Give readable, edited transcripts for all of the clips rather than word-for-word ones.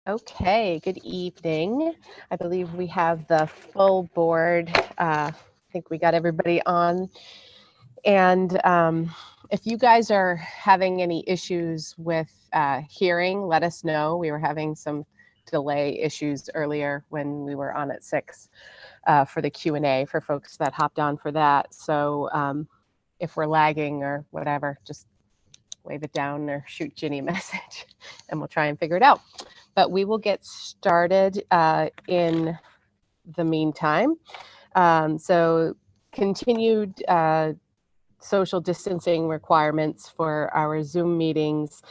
Okay, good evening. I believe we have the full board. I think we got everybody on. And if you guys are having any issues with hearing, let us know. We were having some delay issues earlier when we were on at 6 for the Q&A for folks that hopped on for that. So if we're lagging or whatever, just wave it down or shoot Ginny a message and we'll try and figure it out. But we will get started in the meantime. So continued social distancing requirements for our Zoom meetings.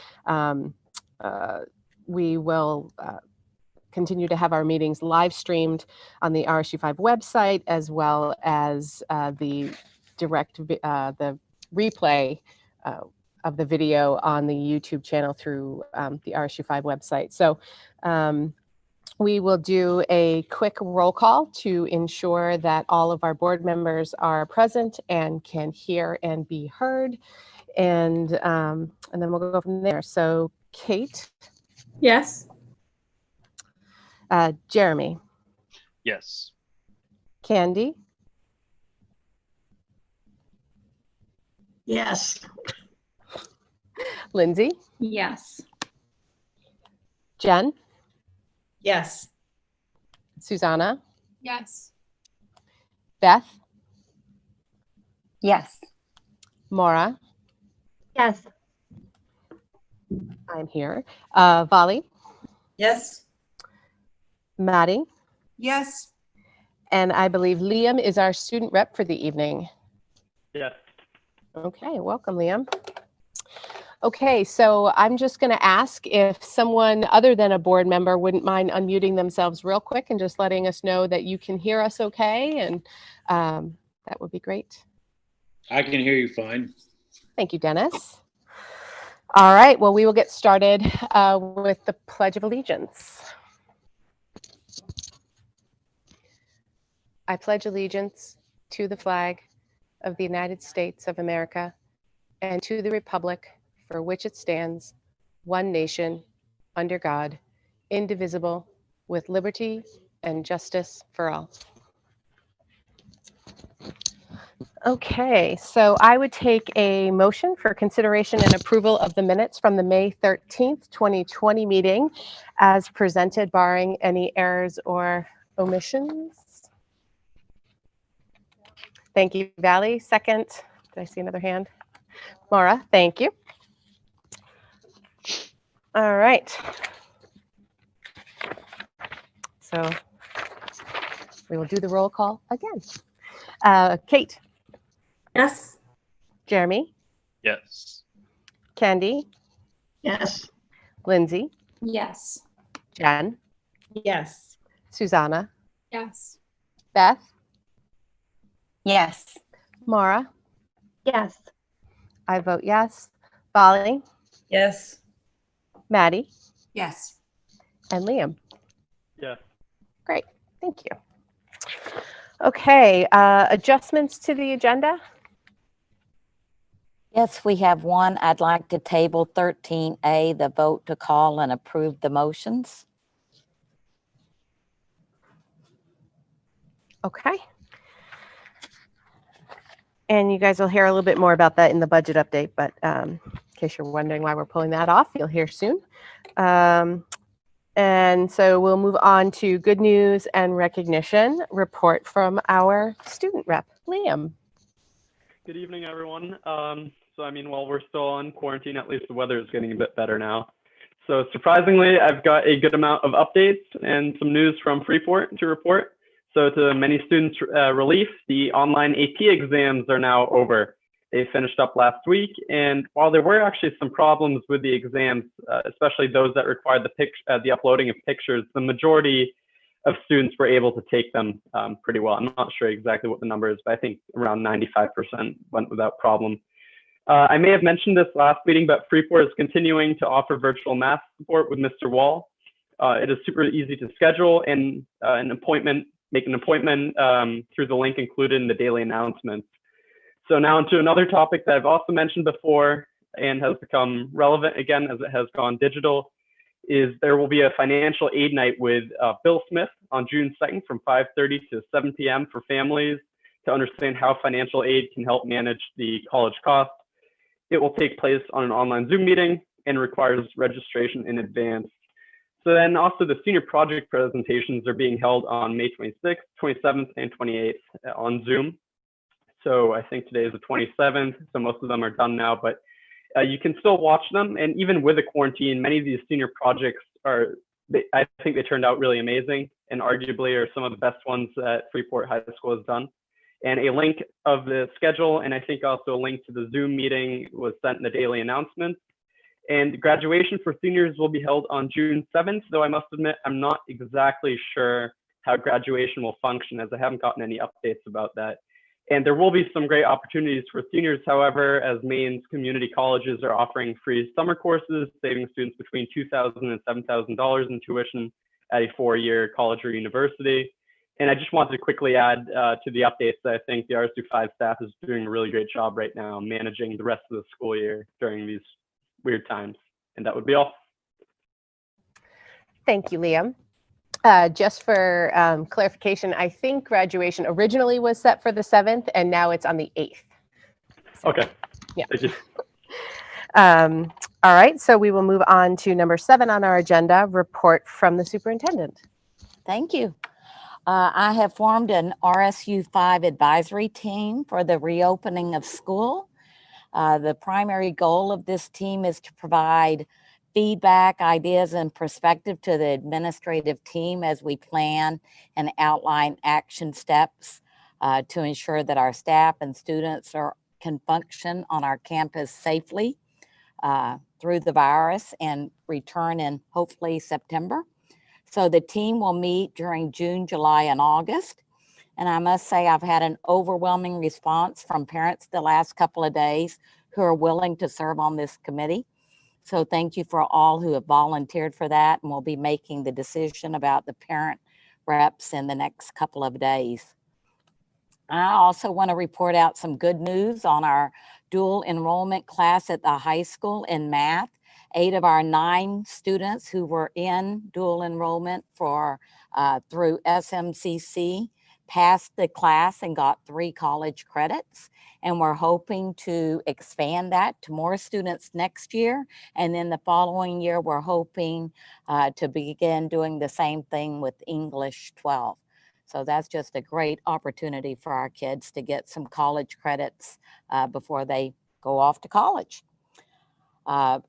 We will continue to have our meetings live streamed on the RSU5 website, as well as the replay of the video on the YouTube channel through the RSU5 website. So we will do a quick roll call to ensure that all of our board members are present and can hear and be heard. And then we'll go from there. So Kate? Yes. Jeremy? Yes. Candy? Yes. Lindsay? Yes. Jen? Yes. Susanna? Yes. Beth? Yes. Maura? Yes. I'm here. Vali? Yes. Maddie? Yes. And I believe Liam is our student rep for the evening. Yes. Okay, welcome, Liam. Okay, so I'm just going to ask if someone other than a board member wouldn't mind unmuting themselves real quick and just letting us know that you can hear us okay, and that would be great. I can hear you fine. Thank you, Dennis. All right, well, we will get started with the Pledge of Allegiance. I pledge allegiance to the flag of the United States of America and to the republic for which it stands, one nation, under God, indivisible, with liberty and justice for all. Okay, so I would take a motion for consideration and approval of the minutes from the May 13th, 2020 meeting as presented, barring any errors or omissions. Thank you, Valley. Second. Did I see another hand? Maura, thank you. All right. So we will do the roll call again. Kate? Yes. Jeremy? Yes. Candy? Yes. Lindsay? Yes. Jen? Yes. Susanna? Yes. Beth? Yes. Maura? Yes. I vote yes. Bali? Yes. Maddie? Yes. And Liam? Yes. Great, thank you. Okay, adjustments to the agenda? Yes, we have one. I'd like to table 13A, the vote to call and approve the motions. Okay. And you guys will hear a little bit more about that in the budget update, but in case you're wondering why we're pulling that off, you'll hear soon. And so we'll move on to good news and recognition report from our student rep, Liam. Good evening, everyone. While we're still on quarantine, at least the weather is getting a bit better now. So surprisingly, I've got a good amount of updates and some news from Freeport to report. So to many students' relief, the online AP exams are now over. They finished up last week, and while there were actually some problems with the exams, especially those that required the uploading of pictures, the majority of students were able to take them pretty well. I'm not sure exactly what the number is, but I think around 95% went without problem. I may have mentioned this last meeting, but Freeport is continuing to offer virtual math support with Mr. Wall. It is super easy to schedule and make an appointment through the link included in the daily announcements. So now into another topic that I've also mentioned before and has become relevant again as it has gone digital. is there will be a financial aid night with Bill Smith on June 2nd from 5:30 to 7 p.m. for families to understand how financial aid can help manage the college costs. It will take place on an online Zoom meeting and requires registration in advance. So then also the senior project presentations are being held on May 26th, 27th, and 28th on Zoom. So I think today is the 27th, so most of them are done now, but you can still watch them. And even with the quarantine, many of these senior projects I think they turned out really amazing and arguably are some of the best ones that Freeport High School has done. And a link of the schedule, and I think also a link to the Zoom meeting was sent in the daily announcements. And graduation for seniors will be held on June 7th, though I must admit, I'm not exactly sure how graduation will function as I haven't gotten any updates about that. And there will be some great opportunities for seniors, however, as Maine's community colleges are offering free summer courses, saving students between $2,000 and $7,000 in tuition at a 4-year college or university. And I just wanted to quickly add to the updates that I think the RSU 5 staff is doing a really great job right now managing the rest of the school year during these weird times. And that would be all. Thank you, Liam. Just for clarification, I think graduation originally was set for the 7th and now it's on the 8th. So, Okay. yeah. Thank you. All right, so we will move on to number 7 on our agenda, report from the superintendent. Thank you. I have formed an RSU 5 advisory team for the reopening of school. The primary goal of this team is to provide feedback, ideas, and perspective to the administrative team as we plan and outline action steps to ensure that our staff and students can function on our campus safely through the virus and return in hopefully September. So the team will meet during June, July, and August. And I must say I've had an overwhelming response from parents the last couple of days who are willing to serve on this committee. So thank you for all who have volunteered for that, and we'll be making the decision about the parent reps in the next couple of days. I also want to report out some good news on our dual enrollment class at the high school in math. 8 of our 9 students who were in dual enrollment through SMCC passed the class and got 3 college credits. And we're hoping to expand that to more students next year. And then the following year, we're hoping to begin doing the same thing with English 12. So that's just a great opportunity for our kids to get some college credits before they go off to college.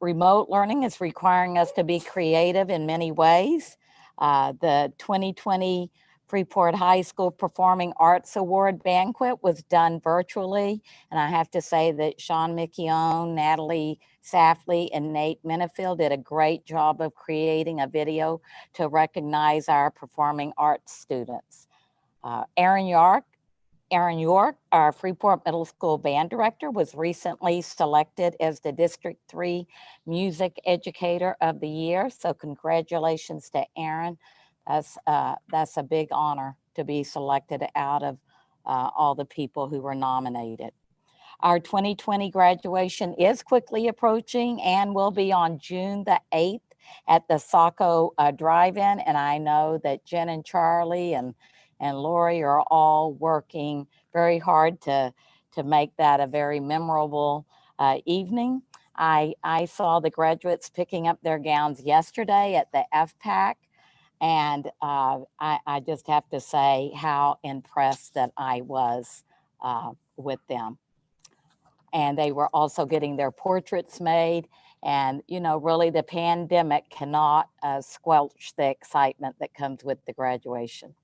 Remote learning is requiring us to be creative in many ways. The 2020 Freeport High School Performing Arts Award Banquet was done virtually. And I have to say that Sean Micchione, Natalie Safley, and Nate Minifield did a great job of creating a video to recognize our performing arts students. Aaron York, our Freeport Middle School band director, was recently selected as the District 3 Music Educator of the Year. So congratulations to Aaron. That's a big honor to be selected out of all the people who were nominated. Our 2020 graduation is quickly approaching and will be on June the 8th at the Saco Drive-In. And I know that Jen and Charlie and Lori are all working very hard to make that a very memorable evening. I saw the graduates picking up their gowns yesterday at the FPAC, and I just have to say how impressed that I was with them. And they were also getting their portraits made. And, you know, really the pandemic cannot squelch the excitement that comes with the graduation.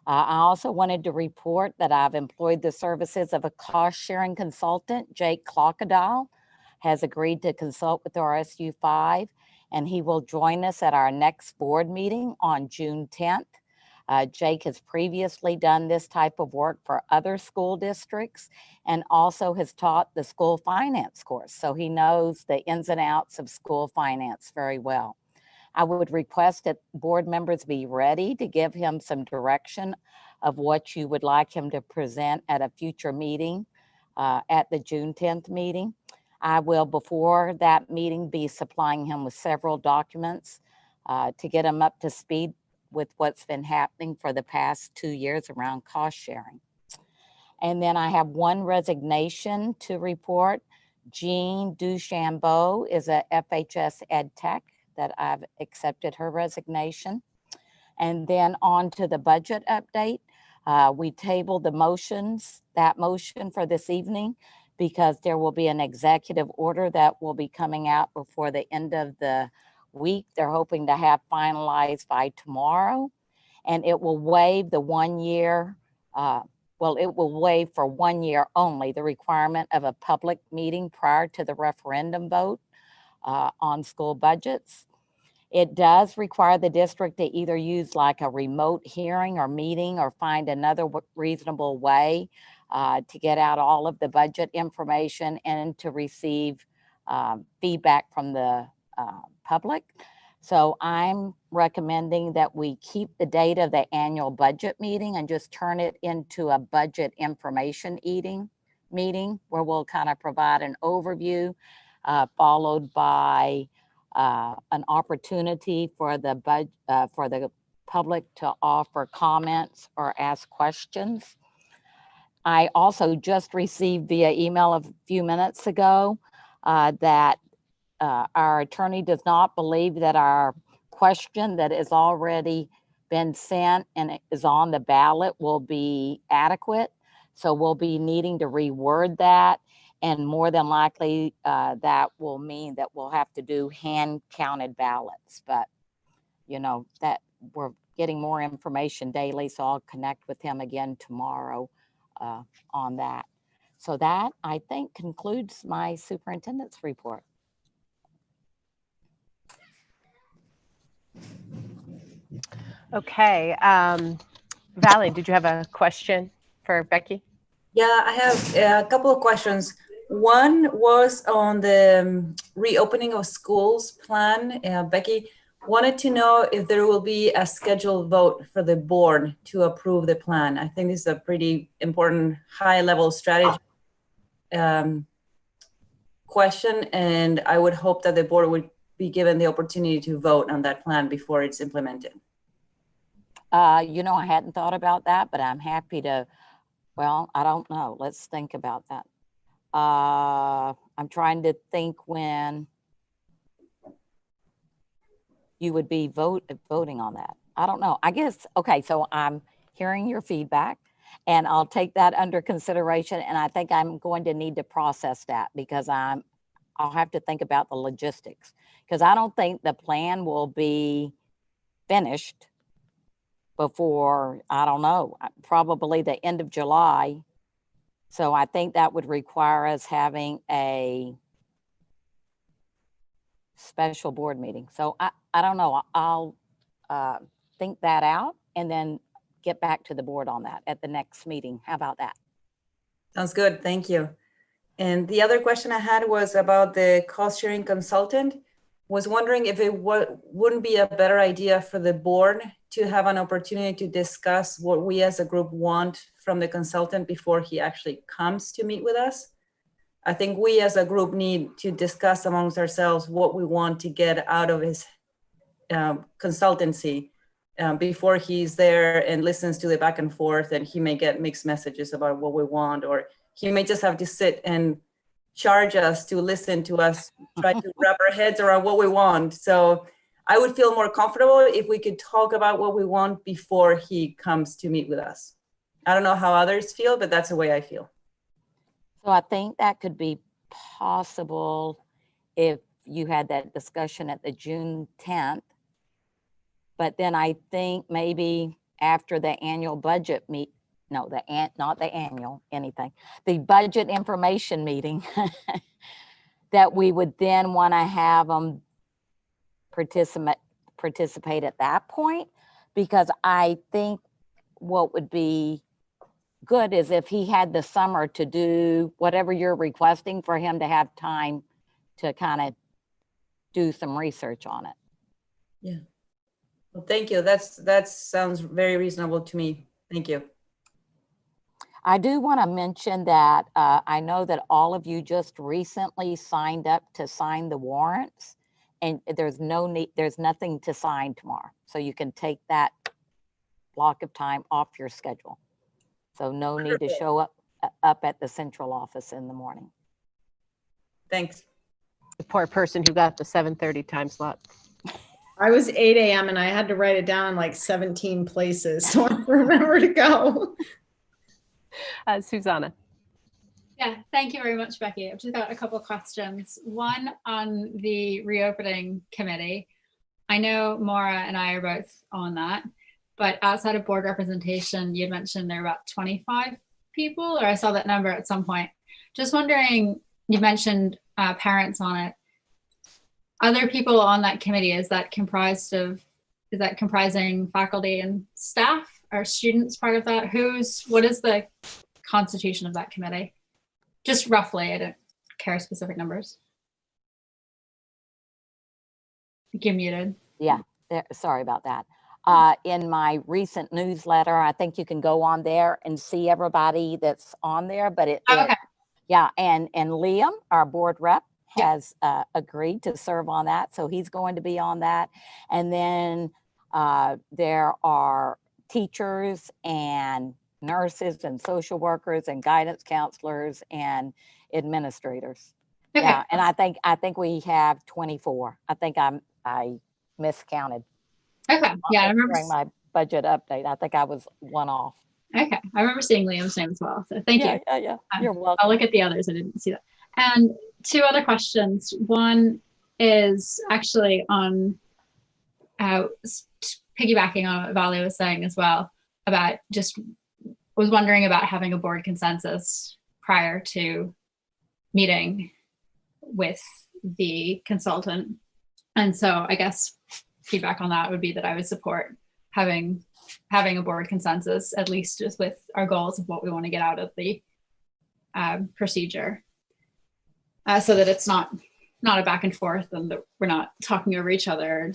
I also wanted to report that I've employed the services of a cost-sharing consultant. Jake Clockadile has agreed to consult with RSU 5, and he will join us at our next board meeting on June 10th. Jake has previously done this type of work for other school districts and also has taught the school finance course. So he knows the ins and outs of school finance very well. I would request that board members be ready to give him some direction of what you would like him to present at a future meeting at the June 10th meeting. I will, before that meeting, be supplying him with several documents to get them up to speed with what's been happening for the past 2 years around cost sharing. And then I have one resignation to report. Jean Duchambeau is a FHS Ed Tech that I've accepted her resignation. And then on to the budget update. We tabled that motion for this evening, because there will be an executive order that will be coming out before the end of the week. They're hoping to have finalized by tomorrow, and it will waive the 1 year, it will waive for 1 year only the requirement of a public meeting prior to the referendum vote on school budgets. It does require the district to either use like a remote hearing or meeting, or find another reasonable way to get out all of the budget information and to receive feedback from the public. So I'm recommending that we keep the date of the annual budget meeting and just turn it into a budget information meeting where we'll kind of provide an overview, followed by an opportunity for the public to offer comments or ask questions. I also just received via email a few minutes ago that our attorney does not believe that our question that has already been sent and is on the ballot will be adequate. So we'll be needing to reword that. And more than likely, that will mean that we'll have to do hand counted ballots. But, you know, that we're getting more information daily. So I'll connect with him again tomorrow on that. So that, I think, concludes my superintendent's report. Okay. Valerie, did you have a question for Becky? Yeah, I have a couple of questions. One was on the reopening of schools plan. Becky wanted to know if there will be a scheduled vote for the board to approve the plan. I think this is a pretty important high-level strategy question, and I would hope that the board would be given the opportunity to vote on that plan before it's implemented. You know, I hadn't thought about that, but I'm happy to. Well, I don't know. Let's think about that. I'm trying to think when you would be voting on that. I don't know. I guess, okay, so I'm hearing your feedback and I'll take that under consideration. And I think I'm going to need to process that because I'll have to think about the logistics, because I don't think the plan will be finished before, I don't know, probably the end of July. So I think that would require us having a special board meeting. So I don't know, I'll think that out and then get back to the board on that at the next meeting. How about that? Sounds good, thank you. And the other question I had was about the cost sharing consultant. Was wondering if it wouldn't be a better idea for the board to have an opportunity to discuss what we as a group want from the consultant before he actually comes to meet with us. I think we as a group need to discuss amongst ourselves what we want to get out of his consultancy before he's there and listens to the back and forth, and he may get mixed messages about what we want, or he may just have to sit and charge us to listen to us, try to wrap our heads around what we want. So I would feel more comfortable if we could talk about what we want before he comes to meet with us. I don't know how others feel, but that's the way I feel. So I think that could be possible if you had that discussion at the June 10th. But then I think maybe after the annual budget not the annual, the budget information meeting, that we would then want to have them participate at that point, because I think what would be good is if he had the summer to do whatever you're requesting, for him to have time to kind of do some research on it. Yeah. Well, thank you. That sounds very reasonable to me. Thank you. I do want to mention that I know that all of you just recently signed up to sign the warrants, and there's no need, there's nothing to sign tomorrow. So you can take that block of time off your schedule. So no need to show up at the central office in the morning. Thanks. The poor person who got the 7:30 time slot. I was 8 a.m. and I had to write it down in like 17 places, so I remember to go. Susanna. Yeah, thank you very much, Becky. I've just got a couple of questions. One on the reopening committee. I know Maura and I are both on that, but outside of board representation, you mentioned there are about 25 people, or I saw that number at some point. Just wondering, you mentioned parents on it. Other people on that committee, is that comprising faculty and staff? Are students part of that? What is the constitution of that committee? Just roughly, I don't care specific numbers. You're muted. Yeah, sorry about that. In my recent newsletter, I think you can go on there and see everybody that's on there, but Okay. Yeah, and Liam, our board rep, has agreed to serve on that. So he's going to be on that. And then there are teachers and nurses and social workers and guidance counselors and administrators. Okay. Yeah, and I think we have 24. I think I miscounted. Okay. Yeah, I remember. During my budget update, I think I was one off. Okay, I remember seeing Liam's name as well. So thank you. Yeah. You're welcome. I'll look at the others. I didn't see that. And two other questions. One is actually on piggybacking on what Vali was saying as well, about just was wondering about having a board consensus prior to meeting with the consultant. And so I guess feedback on that would be that I would support having a board consensus, at least just with our goals of what we want to get out of the procedure, so that it's not a back and forth and that we're not talking over each other.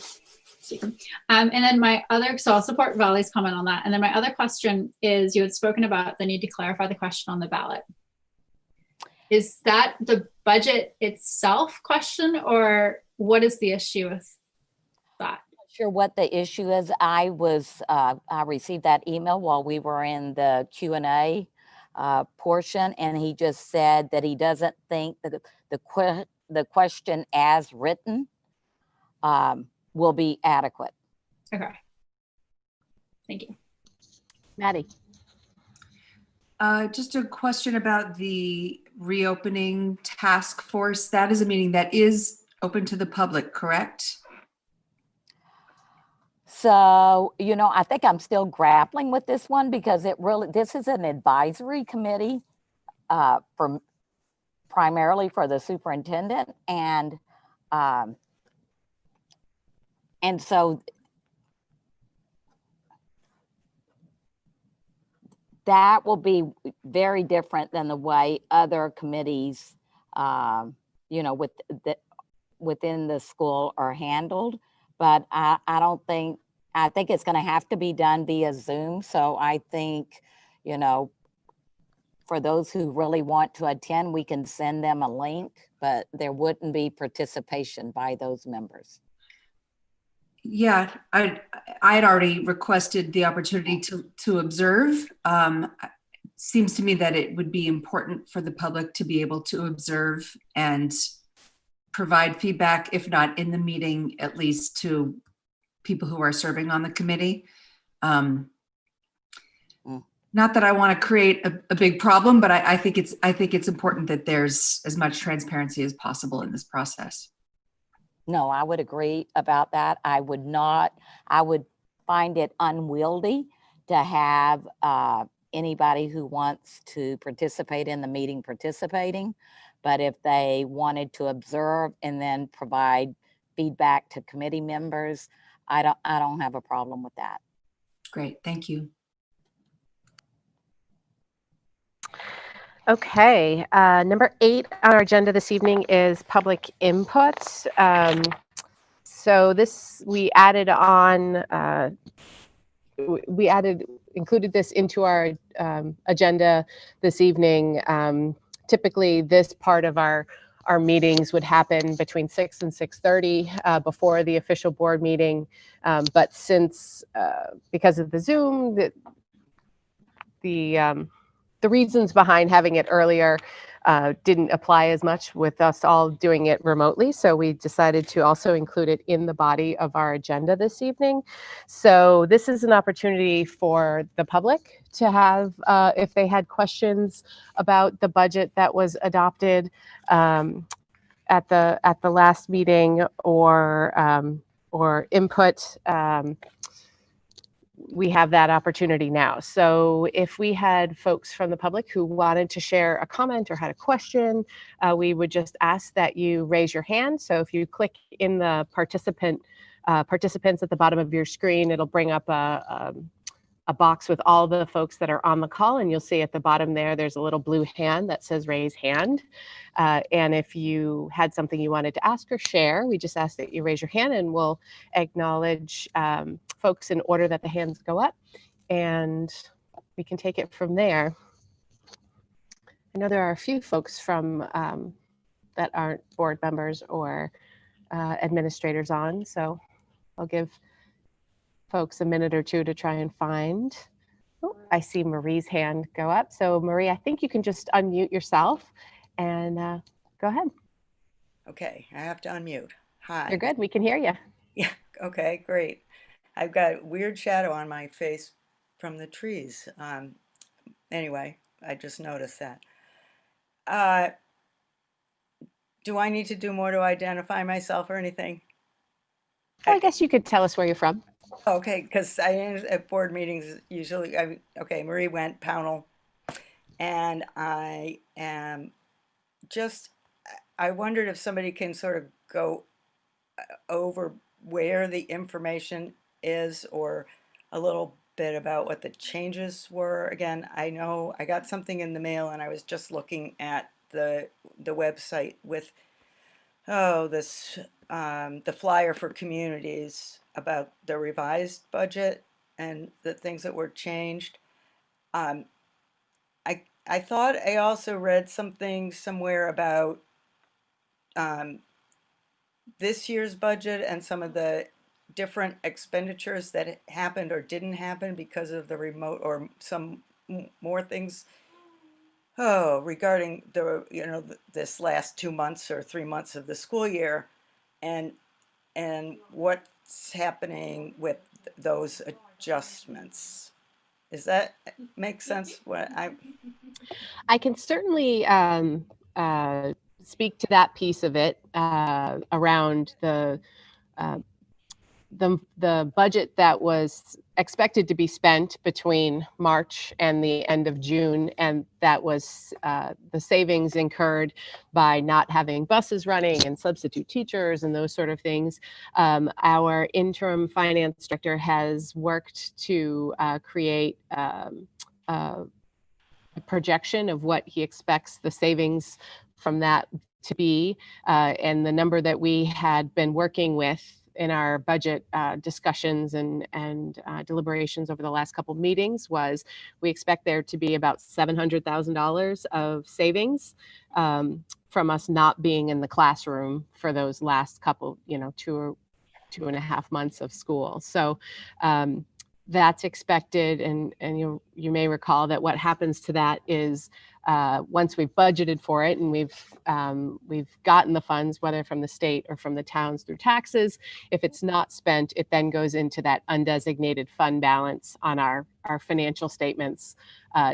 And then so I'll support Vali's comment on that. And then my other question is, you had spoken about the need to clarify the question on the ballot. Is that the budget itself question, or what is the issue with that? Sure what the issue is. I received that email while we were in the Q&A portion, and he just said that he doesn't think that the question as written will be adequate. Okay. Thank you. Maddie. Just a question about the reopening task force. That is a meeting that is open to the public, correct? So, I think I'm still grappling with this one because this is an advisory committee primarily for the superintendent. And so that will be very different than the way other committees, within the school are handled. But I think it's going to have to be done via Zoom. So I think, for those who really want to attend, we can send them a link, but there wouldn't be participation by those members. Yeah, I had already requested the opportunity to observe. Seems to me that it would be important for the public to be able to observe and provide feedback, if not in the meeting, at least to people who are serving on the committee. Not that I want to create a big problem, but I think it's important that there's as much transparency as possible in this process. No, I would agree about that. I would find it unwieldy to have anybody who wants to participate in the meeting participating. But if they wanted to observe and then provide feedback to committee members, I don't have a problem with that. Great, thank you. Okay, number 8 on our agenda this evening is public input. So this we included this into our agenda this evening. Typically, this part of our our meetings would happen between 6 and 6:30 before the official board meeting. But since, because of the Zoom, the reasons behind having it earlier didn't apply as much with us all doing it remotely. So we decided to also include it in the body of our agenda this evening. So this is an opportunity for the public to have, if they had questions about the budget that was adopted at the last meeting, or input. We have that opportunity now. So if we had folks from the public who wanted to share a comment or had a question, we would just ask that you raise your hand. So if you click in the participants at the bottom of your screen, it'll bring up a box with all the folks that are on the call, and you'll see at the bottom there's a little blue hand that says raise hand. And if you had something you wanted to ask or share, we just ask that you raise your hand, and we'll acknowledge folks in order that the hands go up, and we can take it from there. I know there are a few folks from that aren't board members or administrators on, so I'll give folks a minute or two to try and find. Oh, I see Marie's hand go up. So Marie, I think you can just unmute yourself and go ahead. Okay, I have to unmute. Hi. You're good. We can hear you. Yeah, okay, great. I've got weird shadow on my face from the trees. Anyway, I just noticed that. Do I need to do more to identify myself or anything? Well, I guess you could tell us where you're from. Okay, because at board meetings usually, okay, Marie went Pownell, and I am just, I wondered if somebody can sort of go over where the information is, or a little bit about what the changes were. Again, I know I got something in the mail, and I was just looking at the website with this the flyer for communities about the revised budget and the things that were changed. I thought I also read something somewhere about this year's budget and some of the different expenditures that happened or didn't happen because of the remote, or some more things regarding this last 2 months or 3 months of the school year, and what's happening with those adjustments. Does that make sense? I can certainly speak to that piece of it around the budget that was expected to be spent between March and the end of June, and that was the savings incurred by not having buses running and substitute teachers and those sort of things. Our interim finance director has worked to create a projection of what he expects the savings from that to be, and the number that we had been working with in our budget discussions and deliberations over the last couple of meetings was, we expect there to be about $700,000 of savings from us not being in the classroom for those last couple, 2.5 months of school. So that's expected, and you may recall that what happens to that is once we've budgeted for it and we've gotten the funds, whether from the state or from the towns through taxes, if it's not spent, it then goes into that undesignated fund balance on our financial statements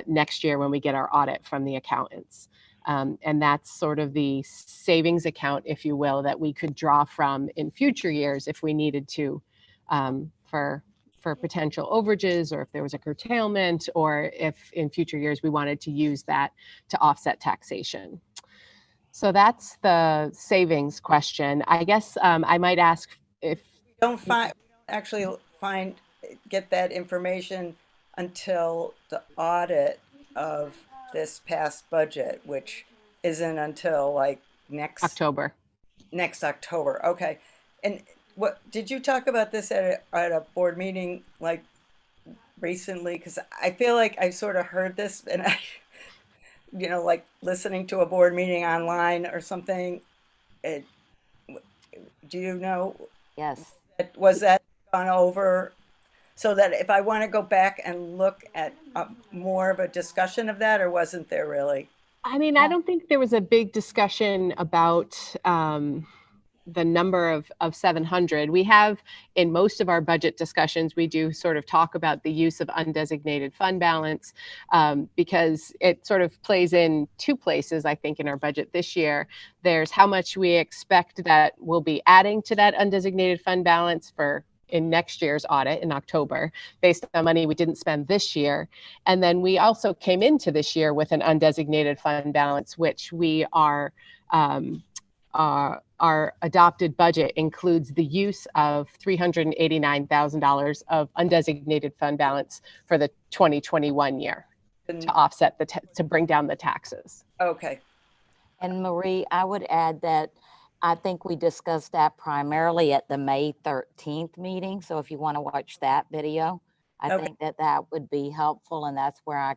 next year when we get our audit from the accountants. And that's sort of the savings account, if you will, that we could draw from in future years if we needed to, for potential overages, or if there was a curtailment, or if in future years we wanted to use that to offset taxation. So that's the savings question. I guess I might ask if get that information until the audit of this past budget, which isn't until like next October. Okay. And what did you talk about this at a board meeting like recently? Because I feel like I sort of heard this, and you know, like listening to a board meeting online or something. It, do you know, Yes. was that gone over so that if I want to go back and look at more of a discussion of that, or wasn't there really? I mean, I don't think there was a big discussion about the number of 700. We have, in most of our budget discussions, we do sort of talk about the use of undesignated fund balance because it sort of plays in two places, I think, in our budget this year. There's how much we expect that we'll be adding to that undesignated fund balance for in next year's audit in October, based on money we didn't spend this year. And then we also came into this year with an undesignated fund balance, which we are our adopted budget includes the use of $389,000 of undesignated fund balance for the 2021 year to offset to bring down the taxes. Okay. And Marie, I would add that I think we discussed that primarily at the May 13th meeting. So if you want to watch that video, I think that would be helpful. And that's where I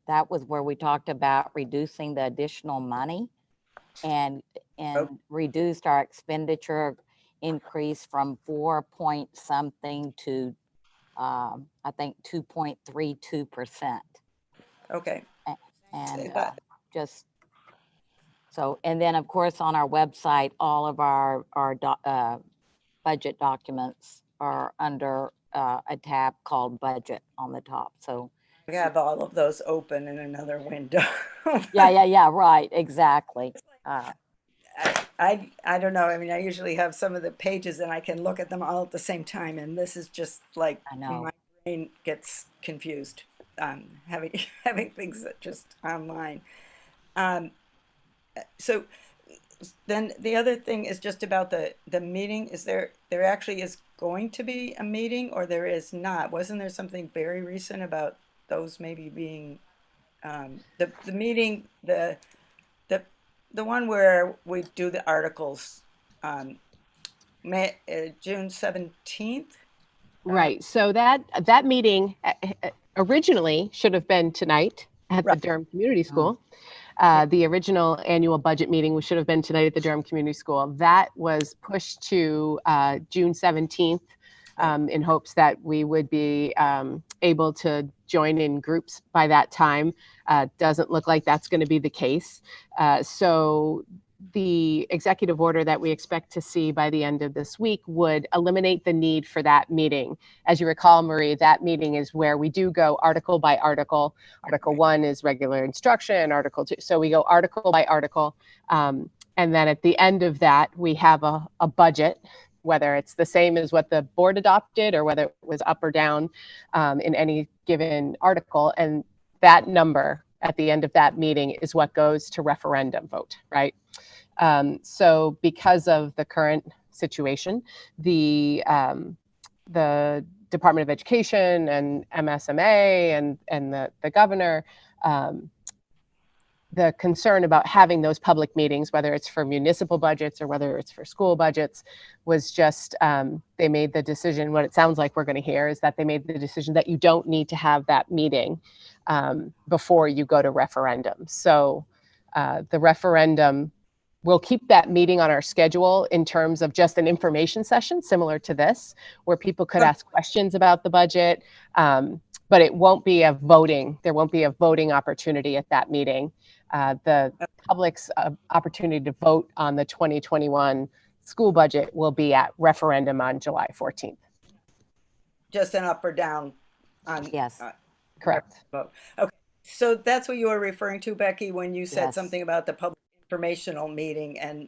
that was where we talked about reducing the additional money and reduced our expenditure increase from 4 point something to I think 2.32%. Okay. And just so, and then of course on our website, all of our budget documents are under a tab called budget on the top. So I have all of those open in another window. yeah, right, exactly. I don't know. I mean, I usually have some of the pages and I can look at them all at the same time, and this is just like my brain gets confused having things that just online. So then the other thing is just about the meeting. Is there actually is going to be a meeting, or there is not? Wasn't there something very recent about those maybe being the meeting, the one where we do the articles, June 17th? Right. So that meeting originally should have been tonight at the Durham Community School. The original annual budget meeting should have been tonight at the Durham Community School. That was pushed to June 17th in hopes that we would be able to join in groups by that time. Doesn't look like that's going to be the case. So the executive order that we expect to see by the end of this week would eliminate the need for that meeting. As you recall, Marie, that meeting is where we do go article by article. Article 1 is regular instruction, Article 2. So we go article by article. And then at the end of that, we have a budget, whether it's the same as what the board adopted or whether it was up or down in any given article. And that number at the end of that meeting is what goes to referendum vote, right? So because of the current situation, the Department of Education and MSMA and the governor, the concern about having those public meetings, whether it's for municipal budgets or whether it's for school budgets, was just they made the decision. What it sounds like we're going to hear is that they made the decision that you don't need to have that meeting before you go to referendum. So the referendum, we'll keep that meeting on our schedule in terms of just an information session similar to this, where people could ask questions about the budget, but it won't be a voting. There won't be a voting opportunity at that meeting. The public's opportunity to vote on the 2021 school budget will be at referendum on July 14th. Just an up or down on yes, correct. Vote. Okay, so that's what you were referring to, Becky, when you said something about the public informational meeting and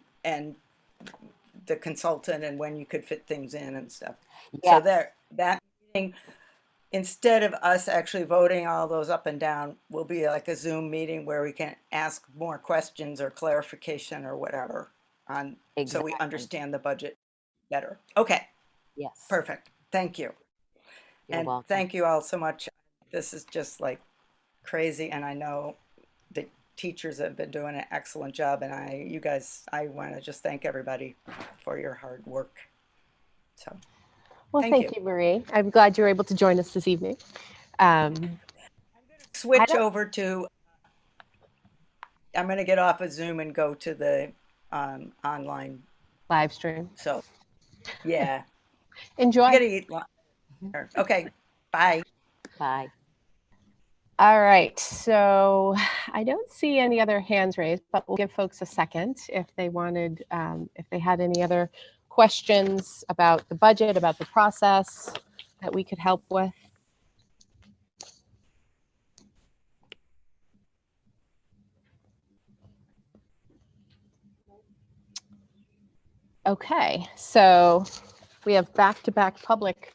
the consultant and when you could fit things in and stuff. Yeah. So that meeting, instead of us actually voting all those up and down, will be like a Zoom meeting where we can ask more questions or clarification or whatever on so we understand the budget better. Okay. Yes. Perfect. Thank you. You're welcome. Thank you all so much. This is just like crazy, and I know the teachers have been doing an excellent job, and I want to just thank everybody for your hard work. So well, thank you, Marie. I'm glad you were able to join us this evening. I'm going to switch over to, I'm going to get off of Zoom and go to the online live stream. So, yeah. Enjoy. I gotta eat lunch. Okay, bye. Bye. All right, so I don't see any other hands raised, but we'll give folks a second if they wanted, if they had any other questions about the budget, about the process that we could help with. Okay, so we have back-to-back public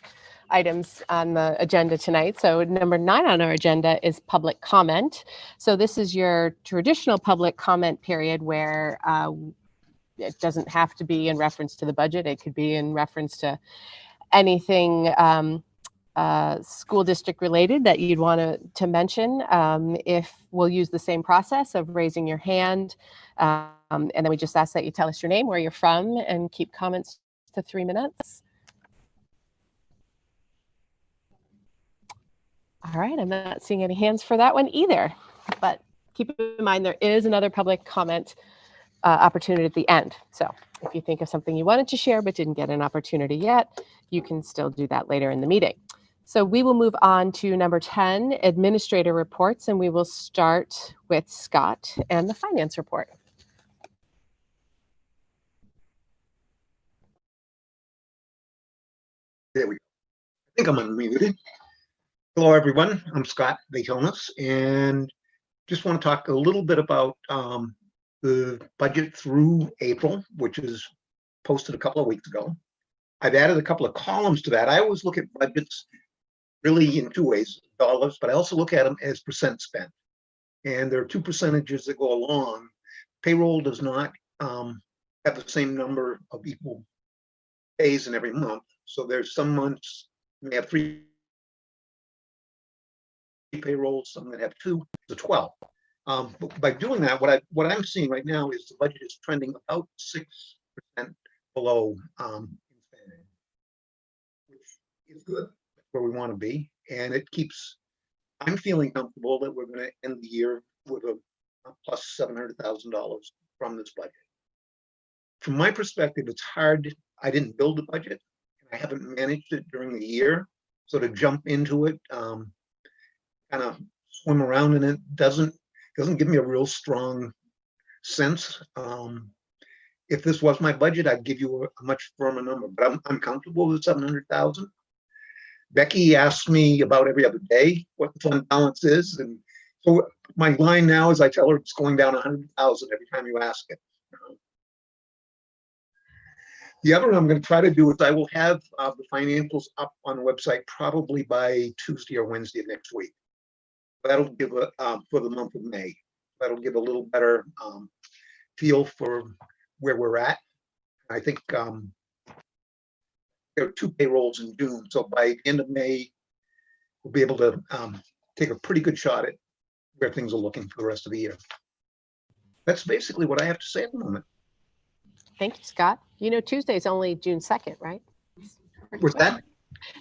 items on the agenda tonight. So number 9 on our agenda is public comment. So this is your traditional public comment period where it doesn't have to be in reference to the budget. It could be in reference to anything school district related that you'd want to mention. If we'll use the same process of raising your hand, and then we just ask that you tell us your name, where you're from, and keep comments to 3 minutes. All right, I'm not seeing any hands for that one either, but keep in mind there is another public comment opportunity at the end. So if you think of something you wanted to share but didn't get an opportunity yet, you can still do that later in the meeting. So we will move on to number 10, administrator reports, and we will start with Scott and the finance report. There we go. I think I'm unmuted. Hello, everyone. I'm Scott Vajonas, and just want to talk a little bit about the budget through April, which is posted a couple of weeks ago. I've added a couple of columns to that. I always look at budgets really in 2 ways, dollars, but I also look at them as percent spent. And there are 2 percentages that go along. Payroll does not have the same number of equal days in every month. So there's some months we have 3 payrolls, some that have 2, so 12. But by doing that, what I'm seeing right now is the budget is trending about 6% below spending, which is good, where we want to be, and it keeps. I'm feeling comfortable that we're going to end the year with a plus $700,000 from this budget. From my perspective, it's hard. I didn't build a budget, and I haven't managed it during the year, so to jump into it, kind of swim around in it doesn't give me a real strong sense. If this was my budget, I'd give you a much firmer number, but I'm comfortable with 700,000. Becky asks me about every other day what the fund balance is, and so my line now is I tell her it's going down 100,000 every time you ask it. The other one I'm going to try to do is I will have the financials up on the website probably by Tuesday or Wednesday of next week. That'll give a for the month of May. That'll give a little better feel for where we're at. I think there are 2 payrolls in June, so by the end of May, we'll be able to take a pretty good shot at where things are looking for the rest of the year. That's basically what I have to say at the moment. Thank you, Scott. You know, Tuesday is only June 2nd, right? What's that?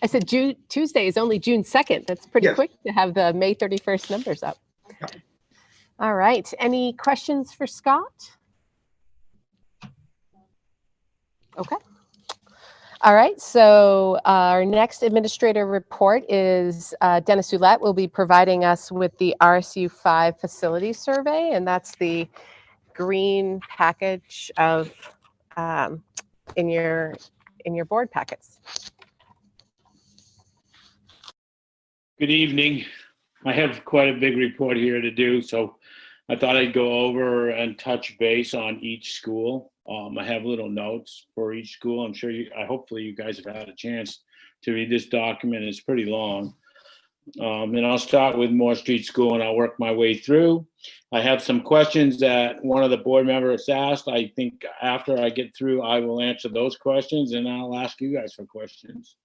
I said Tuesday is only June 2nd. That's pretty Yes. quick to have the May 31st numbers up. Yep. All right. Any questions for Scott? Okay. All right. So our next administrator report is Dennis Ouellette will be providing us with the RSU 5 facility survey, and that's the green package of in your board packets. Good evening. I have quite a big report here to do, so I thought I'd go over and touch base on each school. I have little notes for each school. I'm sure hopefully you guys have had a chance to read this document. It's pretty long. And I'll start with Moore Street School and I'll work my way through. I have some questions that one of the board members asked. I think after I get through, I will answer those questions and I'll ask you guys for questions.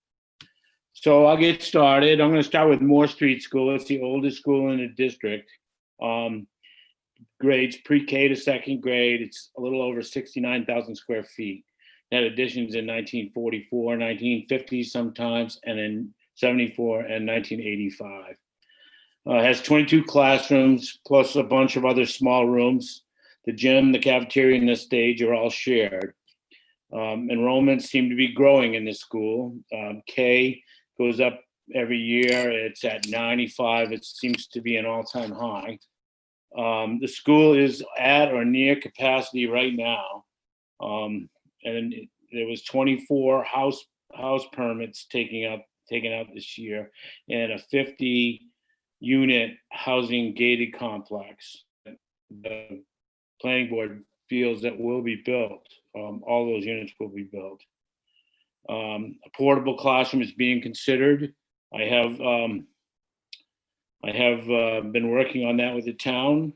So I'll get started. I'm going to start with Moore Street School. It's the oldest school in the district. Grades pre-K to 2nd grade. It's a little over 69,000 square feet. Had additions in 1944, 1950 sometimes, and in 74 and 1985. Has 22 classrooms plus a bunch of other small rooms. The gym, the cafeteria, and the stage are all shared. Enrollments seem to be growing in this school. K goes up every year. It's at 95. It seems to be an all-time high. The school is at or near capacity right now. And there was 24 house permits taken out this year, and a 50-unit housing gated complex. The planning board feels that will be built. All those units will be built. A portable classroom is being considered. I have been working on that with the town.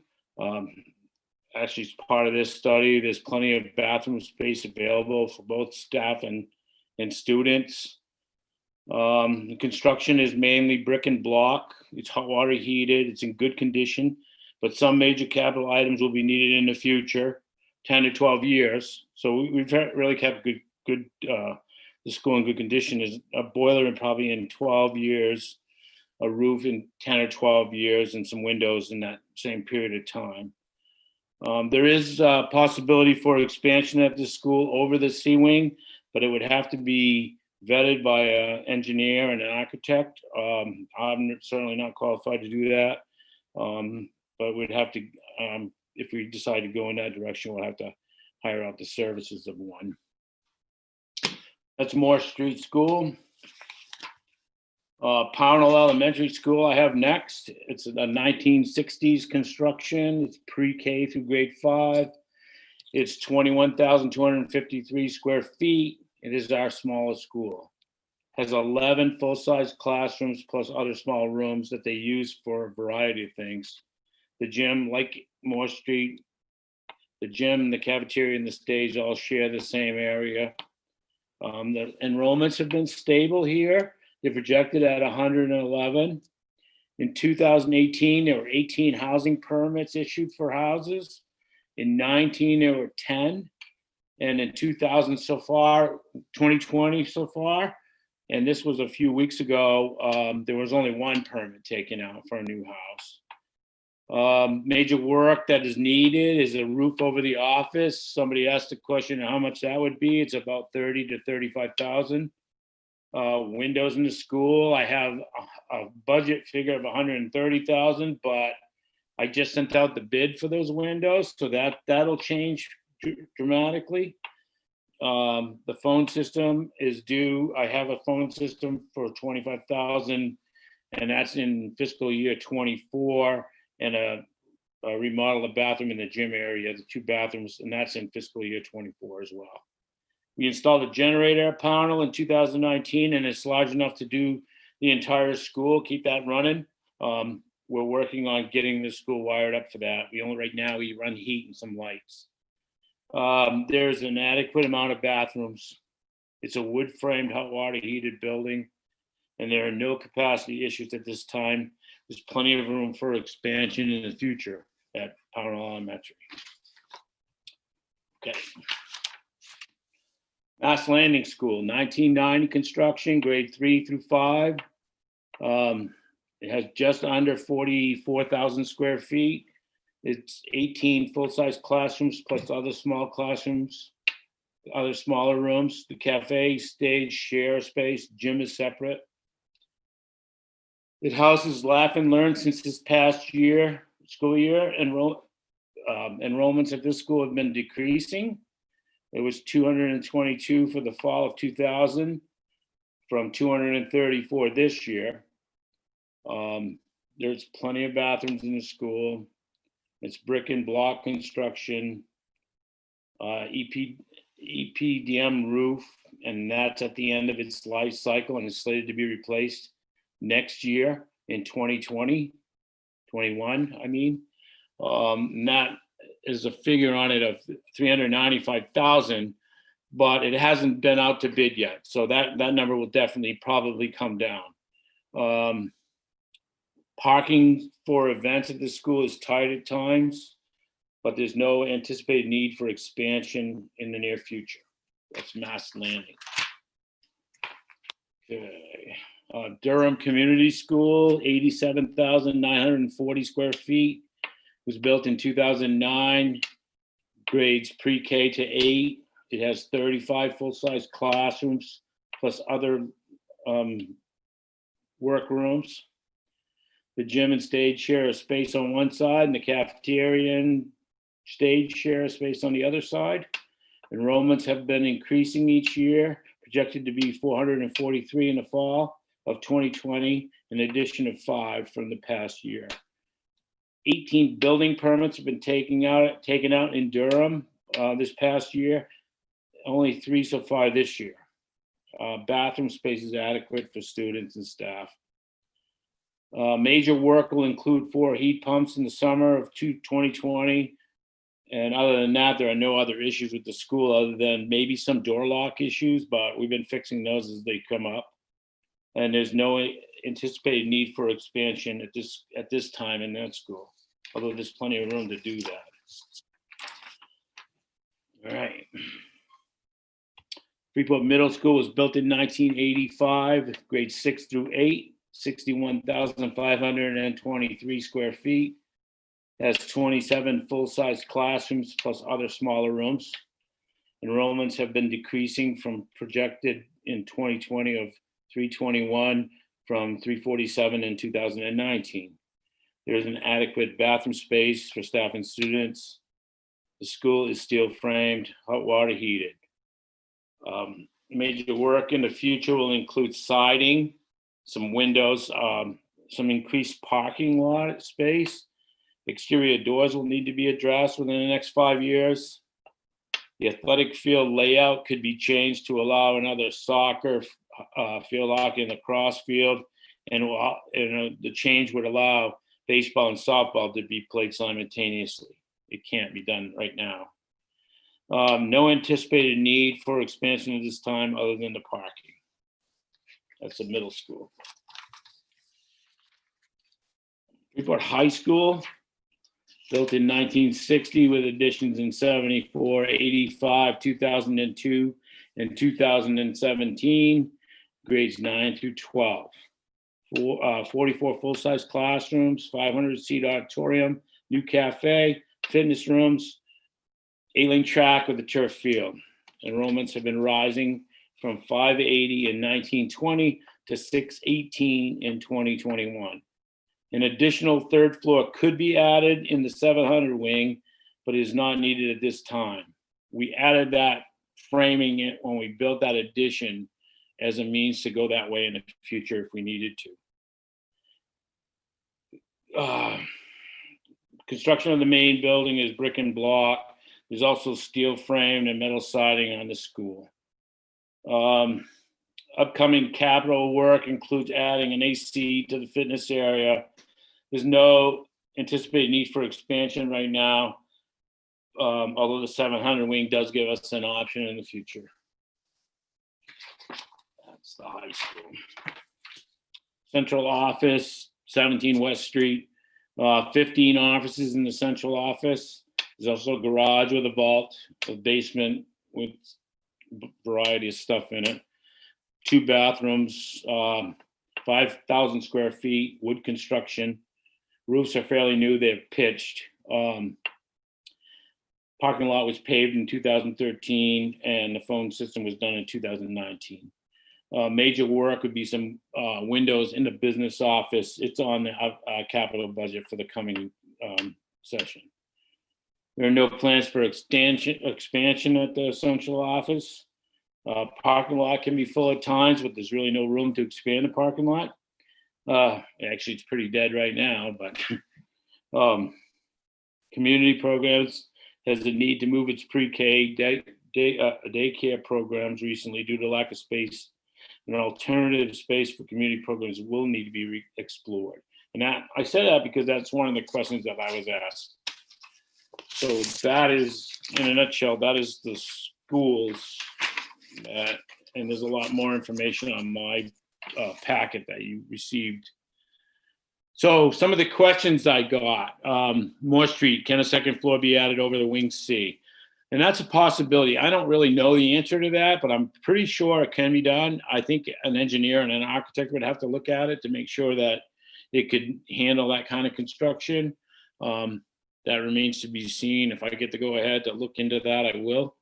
Actually, as part of this study, there's plenty of bathroom space available for both staff and students. The construction is mainly brick and block. It's hot water heated. It's in good condition, but some major capital items will be needed in the future, 10 to 12 years. So we've really kept the school in good condition. Is a boiler probably in 12 years, a roof in 10 or 12 years, and some windows in that same period of time. There is a possibility for expansion at the school over the C wing, but it would have to be vetted by an engineer and an architect. I'm certainly not qualified to do that, but we'd have to, if we decide to go in that direction, we'll have to hire out the services of one. That's Moore Street School. Pownell Elementary School I have next. It's a 1960s construction. It's pre-K through grade 5. It's 21,253 square feet. It is our smallest school. Has 11 full-size classrooms plus other small rooms that they use for a variety of things. The gym, like Moore Street, the gym, the cafeteria, and the stage all share the same area. The enrollments have been stable here. They're projected at 111. In 2018, there were 18 housing permits issued for houses. In 19, there were 10. And in 2000 so far, 2020 so far, and this was a few weeks ago, there was only 1 permit taken out for a new house. Major work that is needed is a roof over the office. Somebody asked the question how much that would be. It's about 30 to 35,000. Windows in the school, I have a budget figure of 130,000, but I just sent out the bid for those windows, so that'll change dramatically. The phone system is due. I have a phone system for 25,000, and that's in fiscal year 24, and a remodel a bathroom in the gym area, the 2 bathrooms, and that's in fiscal year 24 as well. We installed a generator at Pownell in 2019, and it's large enough to do the entire school, keep that running. We're working on getting the school wired up for that. Right now we run heat and some lights. There's an adequate amount of bathrooms. It's a wood framed hot water heated building, and there are no capacity issues at this time. There's plenty of room for expansion in the future at Pownell Elementary. Okay. Mass Landing School, 1990 construction, grade 3 through 5. It has just under 44,000 square feet. It's 18 full-size classrooms plus other small classrooms, other smaller rooms. The cafe, stage, share space, gym is separate. It houses Laugh and Learn since this past school year. Enrollments at this school have been decreasing. It was 222 for the fall of 2000 from 234 this year. There's plenty of bathrooms in the school. It's brick and block construction, EPDM roof, and that's at the end of its life cycle and is slated to be replaced next year in 2021, I mean. And that is a figure on it of 395,000, but it hasn't been out to bid yet. So that number will definitely probably come down. Parking for events at the school is tight at times, but there's no anticipated need for expansion in the near future. That's Mass Landing. Okay. Durham Community School, 87,940 square feet. Was built in 2009. Grades pre-K to 8. It has 35 full-size classrooms plus other workrooms. The gym and stage share a space on one side, and the cafeteria and stage share a space on the other side. Enrollments have been increasing each year, projected to be 443 in the fall of 2020, in addition to 5 from the past year. 18 building permits have been taken out in Durham this past year, only 3 so far this year. Bathroom space is adequate for students and staff. Major work will include 4 heat pumps in the summer of 2020. And other than that, there are no other issues with the school other than maybe some door lock issues, but we've been fixing those as they come up. And there's no anticipated need for expansion at this time in that school, although there's plenty of room to do that. All right. Freeport Middle School was built in 1985, grades 6 through 8, 61,523 square feet. Has 27 full-size classrooms plus other smaller rooms. Enrollments have been decreasing from projected in 2020 of 321 from 347 in 2019. There is an adequate bathroom space for staff and students. The school is steel framed, hot water heated. Major work in the future will include siding, some windows, some increased parking lot space. Exterior doors will need to be addressed within the next 5 years. The athletic field layout could be changed to allow another soccer field hockey and lacrosse field, and the change would allow baseball and softball to be played simultaneously. It can't be done right now. No anticipated need for expansion at this time other than the parking. That's the middle school. Freeport High School, built in 1960 with additions in 74, 85, 2002, and 2017, grades 9 through 12. 44 full-size classrooms, 500-seat auditorium, new cafe, fitness rooms, 8-lane track with a turf field. Enrollments have been rising from 580 in 1920 to 618 in 2021. An additional third floor could be added in the 700 wing, but is not needed at this time. We added that framing it when we built that addition as a means to go that way in the future if we needed to. Construction of the main building is brick and block. There's also steel frame and metal siding on the school. Upcoming capital work includes adding an AC to the fitness area. There's no anticipated need for expansion right now, although the 700 wing does give us an option in the future. That's the high school. Central office, 17 West Street, 15 offices in the central office. There's also a garage with a vault, a basement with a variety of stuff in it. 2 bathrooms, 5,000 square feet, wood construction. Roofs are fairly new, they're pitched. Parking lot was paved in 2013 and the phone system was done in 2019. Major work would be some windows in the business office. It's on the capital budget for the coming session. There are no plans for expansion at the central office. Parking lot can be full at times, but there's really no room to expand the parking lot. Actually, it's pretty dead right now, but community programs has the need to move its pre-K daycare programs recently due to lack of space. An alternative space for community programs will need to be explored. And I said that because that's one of the questions that I was asked. So that is, in a nutshell, that is the schools. And there's a lot more information on my packet that you received. So some of the questions I got, Moore Street, can a second floor be added over the wing C? And that's a possibility. I don't really know the answer to that, but I'm pretty sure it can be done. I think an engineer and an architect would have to look at it to make sure that it could handle that kind of construction. That remains to be seen. If I get to go ahead to look into that, I will.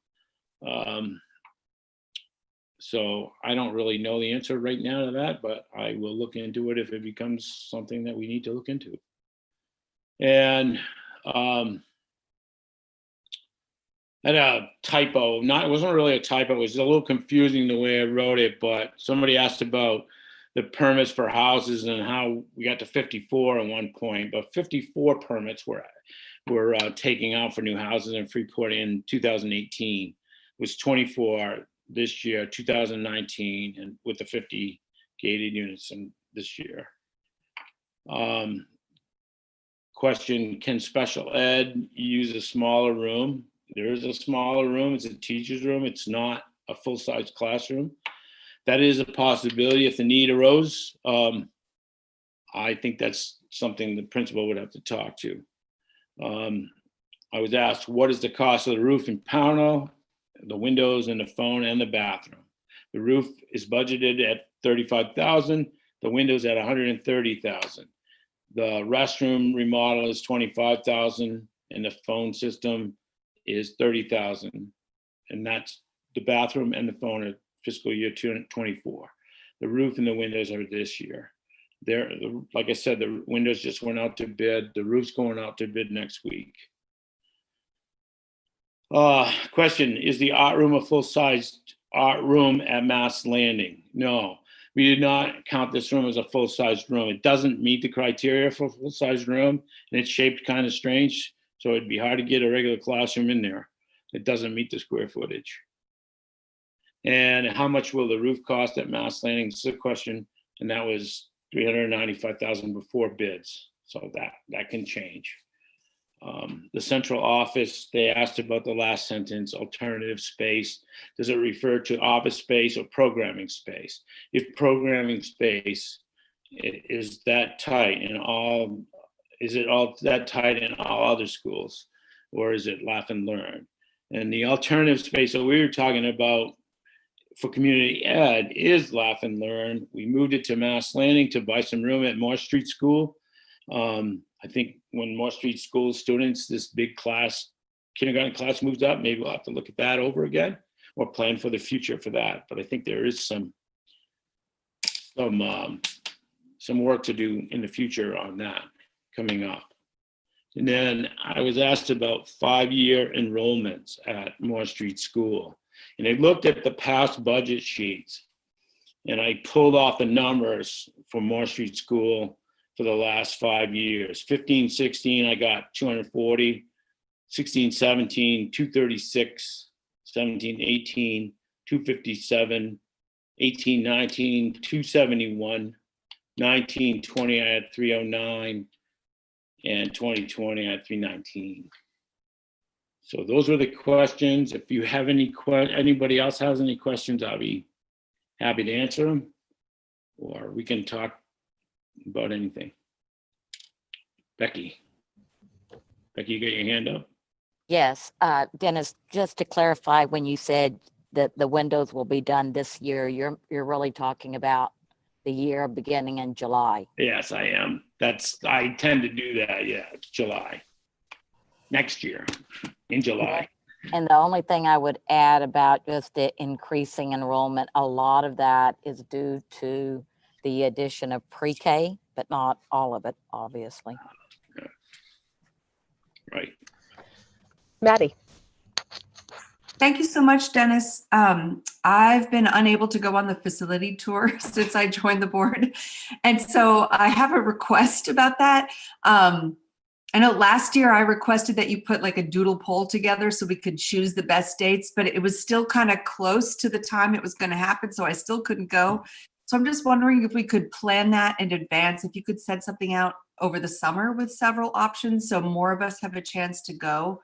So I don't really know the answer right now to that, but I will look into it if it becomes something that we need to look into. And had a typo. It wasn't really a typo. It was a little confusing the way I wrote it, but somebody asked about the permits for houses and how we got to 54 at one point, but 54 permits were taking out for new houses in Freeport in 2018. It was 24 this year, 2019, and with the 50 gated units in this year. Question, can special ed use a smaller room? There is a smaller room. It's a teacher's room. It's not a full-size classroom. That is a possibility if the need arose. I think that's something the principal would have to talk to. I was asked, what is the cost of the roof in Pownell, the windows and the phone and the bathroom? The roof is budgeted at $35,000. The windows at $130,000. The restroom remodel is $25,000, and the phone system is $30,000, and that's the bathroom and the phone are fiscal year 2024. The roof and the windows are this year. Like I said, the windows just went out to bid. The roof's going out to bid next week. Question, is the art room a full-sized art room at Mass Landing? No, we did not count this room as a full-sized room. It doesn't meet the criteria for a full-sized room, and it's shaped kind of strange, so it'd be hard to get a regular classroom in there. It doesn't meet the square footage. And how much will the roof cost at Mass Landing? This is a question, and that was $395,000 before bids, so that can change. The central office, they asked about the last sentence, alternative space. Does it refer to office space or programming space? If programming space is that tight in all, is it all that tight in all other schools, or is it laugh and learn? And the alternative space that we were talking about for community ed is laugh and learn. We moved it to Mass Landing to buy some room at Moore Street School. I think when Moore Street School students, this big class, kindergarten class moves up, maybe we'll have to look at that over again or plan for the future for that. But I think there is some work to do in the future on that coming up. And then I was asked about 5-year enrollments at Moore Street School. And I looked at the past budget sheets and I pulled off the numbers for Moore Street School for the last 5 years. 15-16, I got 240, 16-17, 236, 17-18, 257, 18-19, 271, 19-20, I had 309, and 2020, I had 319. So those were the questions. If you have anybody else has any questions, I'll be happy to answer them, or we can talk about anything. Becky, you got your hand up? Yes, Dennis, just to clarify, when you said that the windows will be done this year, you're really talking about the year beginning in July. Yes, I am. I tend to do that. Yeah, July. Next year in July. And the only thing I would add about just the increasing enrollment, a lot of that is due to the addition of pre-K, but not all of it, obviously. Right. Maddie. Thank you so much, Dennis. I've been unable to go on the facility tour since I joined the board. And so I have a request about that. I know last year I requested that you put like a doodle poll together so we could choose the best dates, but it was still kind of close to the time it was going to happen, so I still couldn't go. So I'm just wondering if we could plan that in advance, if you could send something out over the summer with several options so more of us have a chance to go.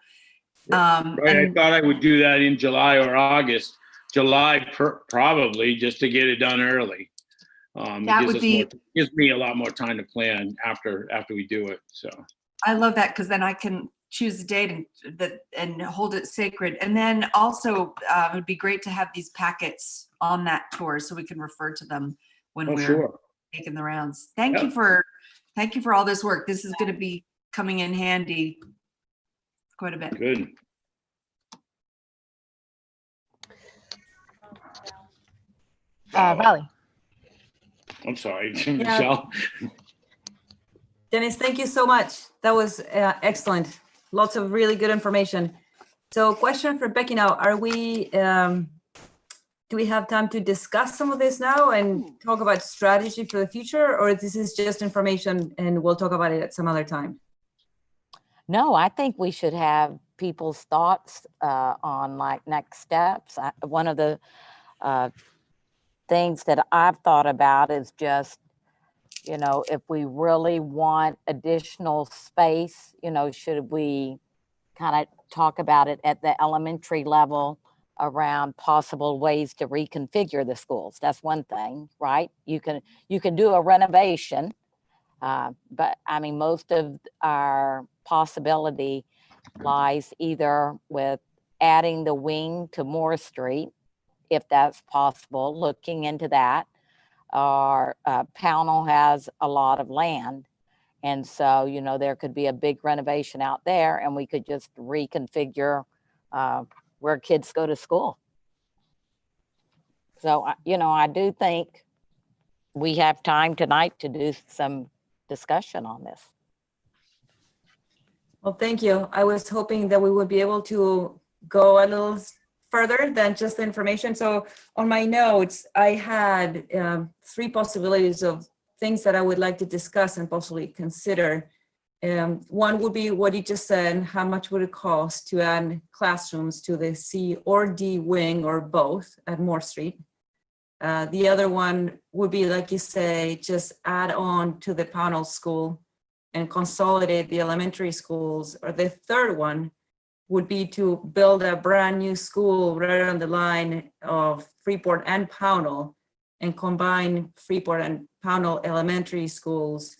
Right, I thought I would do that in July or August. July probably, just to get it done early. That would be, gives me a lot more time to plan after we do it. So I love that, because then I can choose the date and hold it sacred. And then also it would be great to have these packets on that tour so we can refer to them when we're Sure. making the rounds. Thank Yep. you for all this work. This is going to be coming in handy quite a bit. Good. Valley. I'm sorry, Michelle. Dennis, thank you so much. That was excellent. Lots of really good information. So question for Becky now, are we, do we have time to discuss some of this now and talk about strategy for the future, or this is just information and we'll talk about it at some other time? No, I think we should have people's thoughts on like next steps. One of the things that I've thought about is just, you know, if we really want additional space, you know, should we kind of talk about it at the elementary level around possible ways to reconfigure the schools? That's one thing, right? You can do a renovation, but I mean, most of our possibility lies either with adding the wing to Moore Street, if that's possible, looking into that. Or Pownell has a lot of land. And so, you know, there could be a big renovation out there and we could just reconfigure where kids go to school. So, you know, I do think we have time tonight to do some discussion on this. Well, thank you. I was hoping that we would be able to go a little further than just the information. So on my notes, I had 3 possibilities of things that I would like to discuss and possibly consider. One would be what you just said, how much would it cost to add classrooms to the C or D wing or both at Moore Street? The other one would be, like you say, just add on to the Pownell School and consolidate the elementary schools. Or the third one would be to build a brand new school right on the line of Freeport and Pownell and combine Freeport and Pownell elementary schools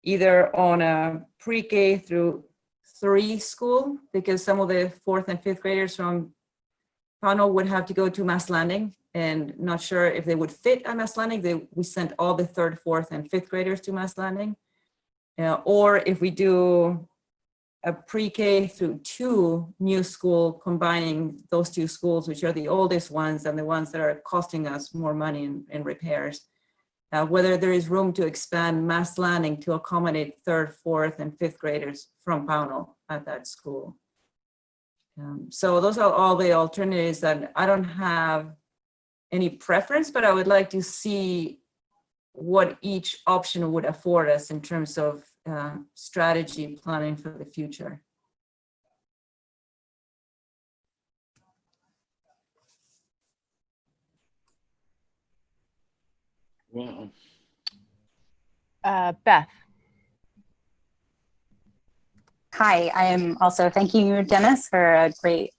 either on a pre-K through 3 school, because some of the 4th and 5th graders from Pownell would have to go to Mass Landing, and not sure if they would fit at Mass Landing. We sent all the 3rd, 4th, and 5th graders to Mass Landing. Or if we do a pre-K through 2 new school, combining those 2 schools, which are the oldest ones and the ones that are costing us more money in repairs. Whether there is room to expand Mass Landing to accommodate 3rd, 4th, and 5th graders from Pownell at that school. So those are all the alternatives that I don't have any preference, but I would like to see what each option would afford us in terms of strategy planning for the future. Wow. Beth. Hi, I am also thanking you, Dennis, for a great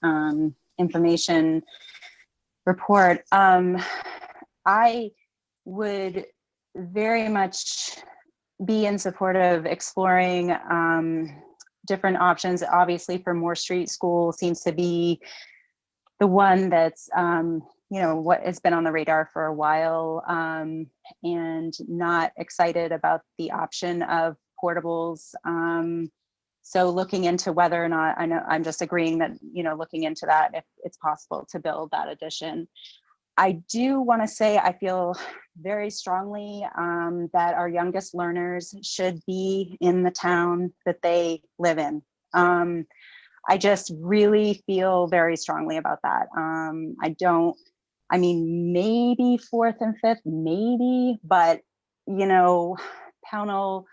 information report. I would very much be in support of exploring different options. Obviously, for Moore Street School seems to be the one that's you know, what has been on the radar for a while, and not excited about the option of portables. So looking into whether or not, I know I'm just agreeing that, you know, looking into that if it's possible to build that addition. I do want to say I feel very strongly that our youngest learners should be in the town that they live in. I just really feel very strongly about that. I mean, maybe 4th and 5th, maybe, but, you know, Pownell,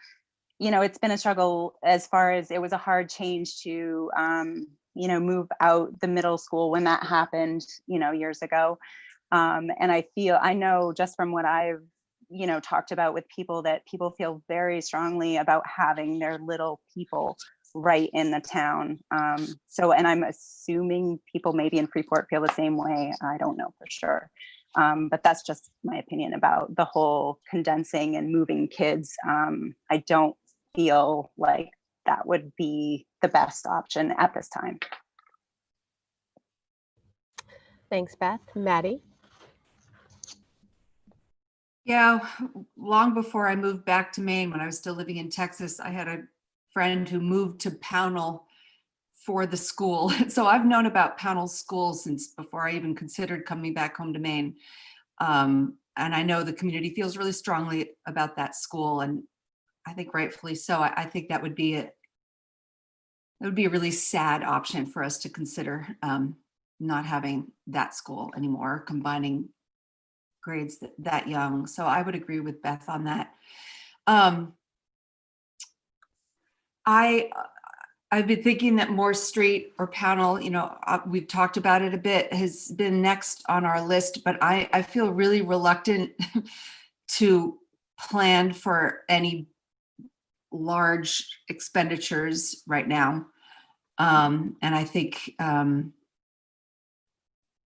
you know, it's been a struggle as far as it was a hard change to, you know, move out the middle school when that happened, you know, years ago. And I know just from what I've, you know, talked about with people that people feel very strongly about having their little people right in the town. So, and I'm assuming people maybe in Freeport feel the same way. I don't know for sure. But that's just my opinion about the whole condensing and moving kids. I don't feel like that would be the the best option at this time. Thanks, Beth. Maddie? Yeah, long before I moved back to Maine, when I was still living in Texas, I had a friend who moved to Pownell for the school. So I've known about Pownell School since before I even considered coming back home to Maine. And I know the community feels really strongly about that school, and I think rightfully so. I think that would be it would be a really sad option for us to consider, not having that school anymore, combining grades that young. So I would agree with Beth on that. I've been thinking that Moore Street or Pownell, we've talked about it a bit, has been next on our list, but I feel really reluctant to plan for any large expenditures right now. And I think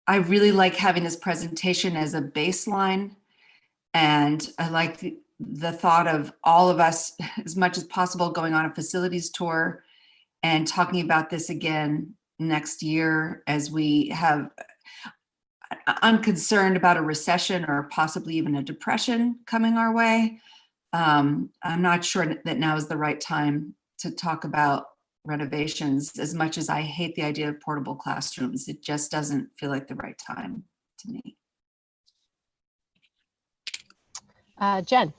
I really like having this presentation as a baseline. And I like the thought of all of us, as much as possible, going on a facilities tour and talking about this again next year as we have, I'm concerned about a recession or possibly even a depression coming our way. I'm not sure that now is the right time to talk about renovations. As much as I hate the idea of portable classrooms, it just doesn't feel like the right time to me. Jen?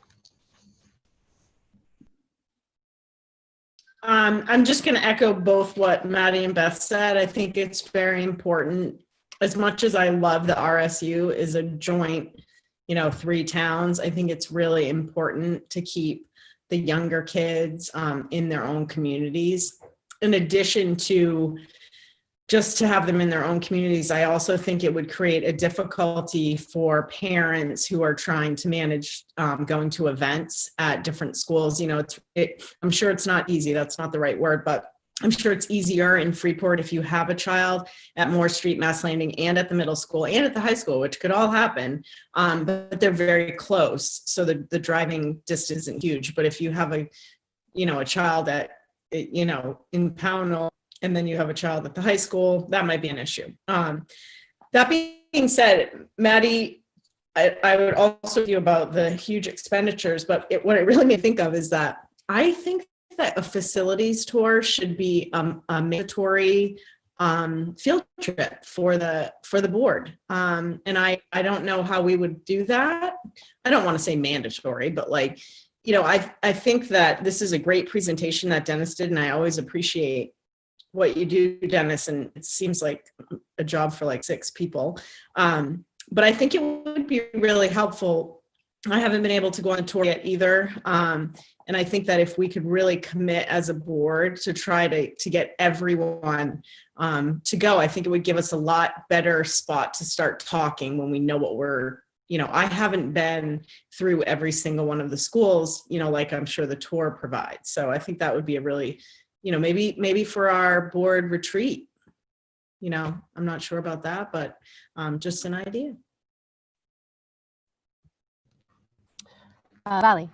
I'm just going to echo both what Maddie and Beth said. I think it's very important. As much as I love the RSU is a joint, 3 towns, I think it's really important to keep the younger kids in their own communities. In addition to just to have them in their own communities, I also think it would create a difficulty for parents who are trying to manage going to events at different schools. I'm sure it's not easy. That's not the right word, but I'm sure it's easier in Freeport if you have a child at Moore Street, Mass Landing, and at the middle school and at the high school, which could all happen, but they're very close. So the driving distance isn't huge. But if you have a child at, in Pownell, and then you have a child at the high school, that might be an issue. That being said, Maddie, I would also you about the huge expenditures, but what it really made me think of is that I think that a facilities tour should be a mandatory field trip for the board. And I don't know how we would do that. I don't want to say mandatory, but I think that this is a great presentation that Dennis did, and I always appreciate what you do, Dennis, and it seems like a job for 6 people. But I think it would be really helpful. I haven't been able to go on tour yet either. And I think that if we could really commit as a board to try to get everyone to go, I think it would give us a lot better spot to start talking when we know what we're, I haven't been through every single one of the schools, like I'm sure the tour provides. So I think that would be a really, maybe for our board retreat, I'm not sure about that, but just an idea. Valley?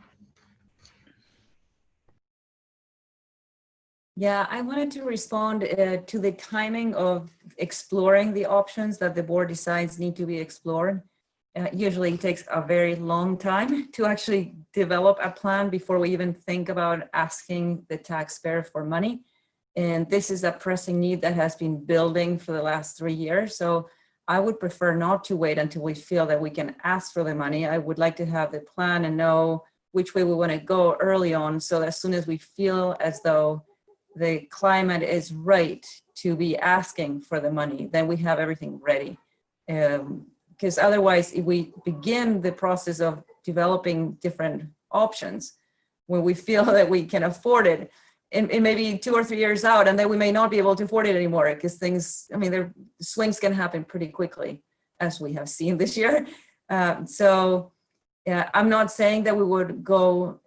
Yeah, I wanted to respond to the timing of exploring the options that the board decides need to be explored. Usually it takes a very long time to actually develop a plan before we even think about asking the taxpayer for money. And this is a pressing need that has been building for the last 3 years. So I would prefer not to wait until we feel that we can ask for the money. I would like to have the plan and know which way we want to go early on. So as soon as we feel as though the climate is right to be asking for the money, then we have everything ready. Because otherwise, if we begin the process of developing different options, when we feel that we can afford it, it may be 2 or 3 years out, and then we may not be able to afford it anymore because things, their swings can happen pretty quickly, as we have seen this year. So yeah, I'm not saying that we would go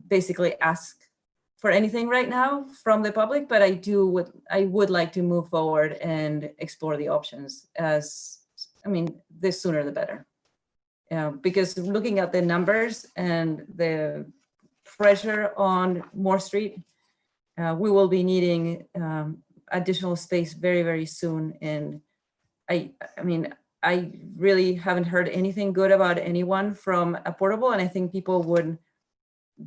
basically ask for anything right now from the public, but I would like to move forward and explore the options the sooner the better. Because looking at the numbers and the pressure on Moore Street, we will be needing additional space very, very soon. And I mean, I really haven't heard anything good about anyone from a portable, and I think people would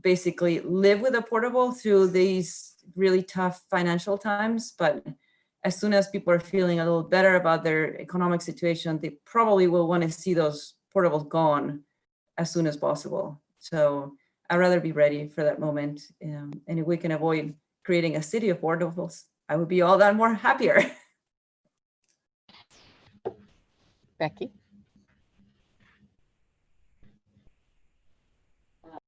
basically live with a portable through these really tough financial times. But as soon as people are feeling a little better about their economic situation, they probably will want to see those portables gone as soon as possible. So I'd rather be ready for that moment. And if we can avoid creating a city of portables, I would be all that more happier. Becky?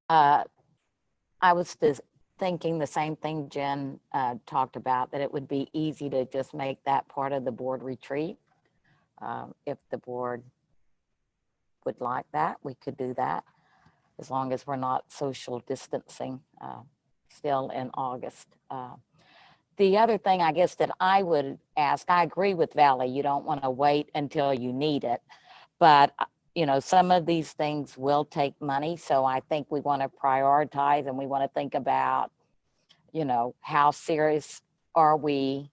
I was just thinking the same thing Jen talked about, that it would be easy to just make that part of the board retreat. If the board would like that, we could do that, as long as we're not social distancing still in August. The other thing I guess that I would ask, I agree with Valley, you don't want to wait until you need it, but you know, some of these things will take money. So I think we want to prioritize, and we want to think about, you know, how serious are we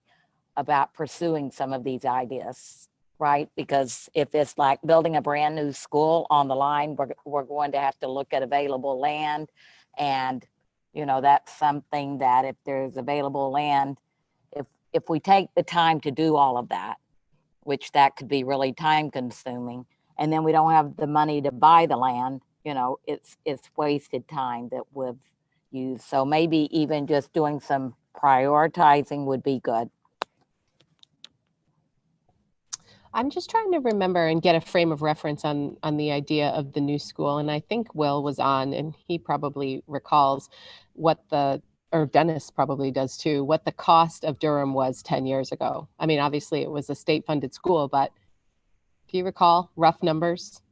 about pursuing some of these ideas, right? Because if it's like building a brand new school on the line, we're going to have to look at available land. And, you know, that's something that if there's available land, if we take the time to do all of that, which that could be really time consuming, and then we don't have the money to buy the land, you know, it's wasted time that we've used. So maybe even just doing some prioritizing would be good. I'm just trying to remember and get a frame of reference on the idea of the new school. And I think Will was on, and he probably recalls what or Dennis probably does too, what the cost of Durham was 10 years ago. I mean, obviously it was a state funded school, but do you recall rough numbers?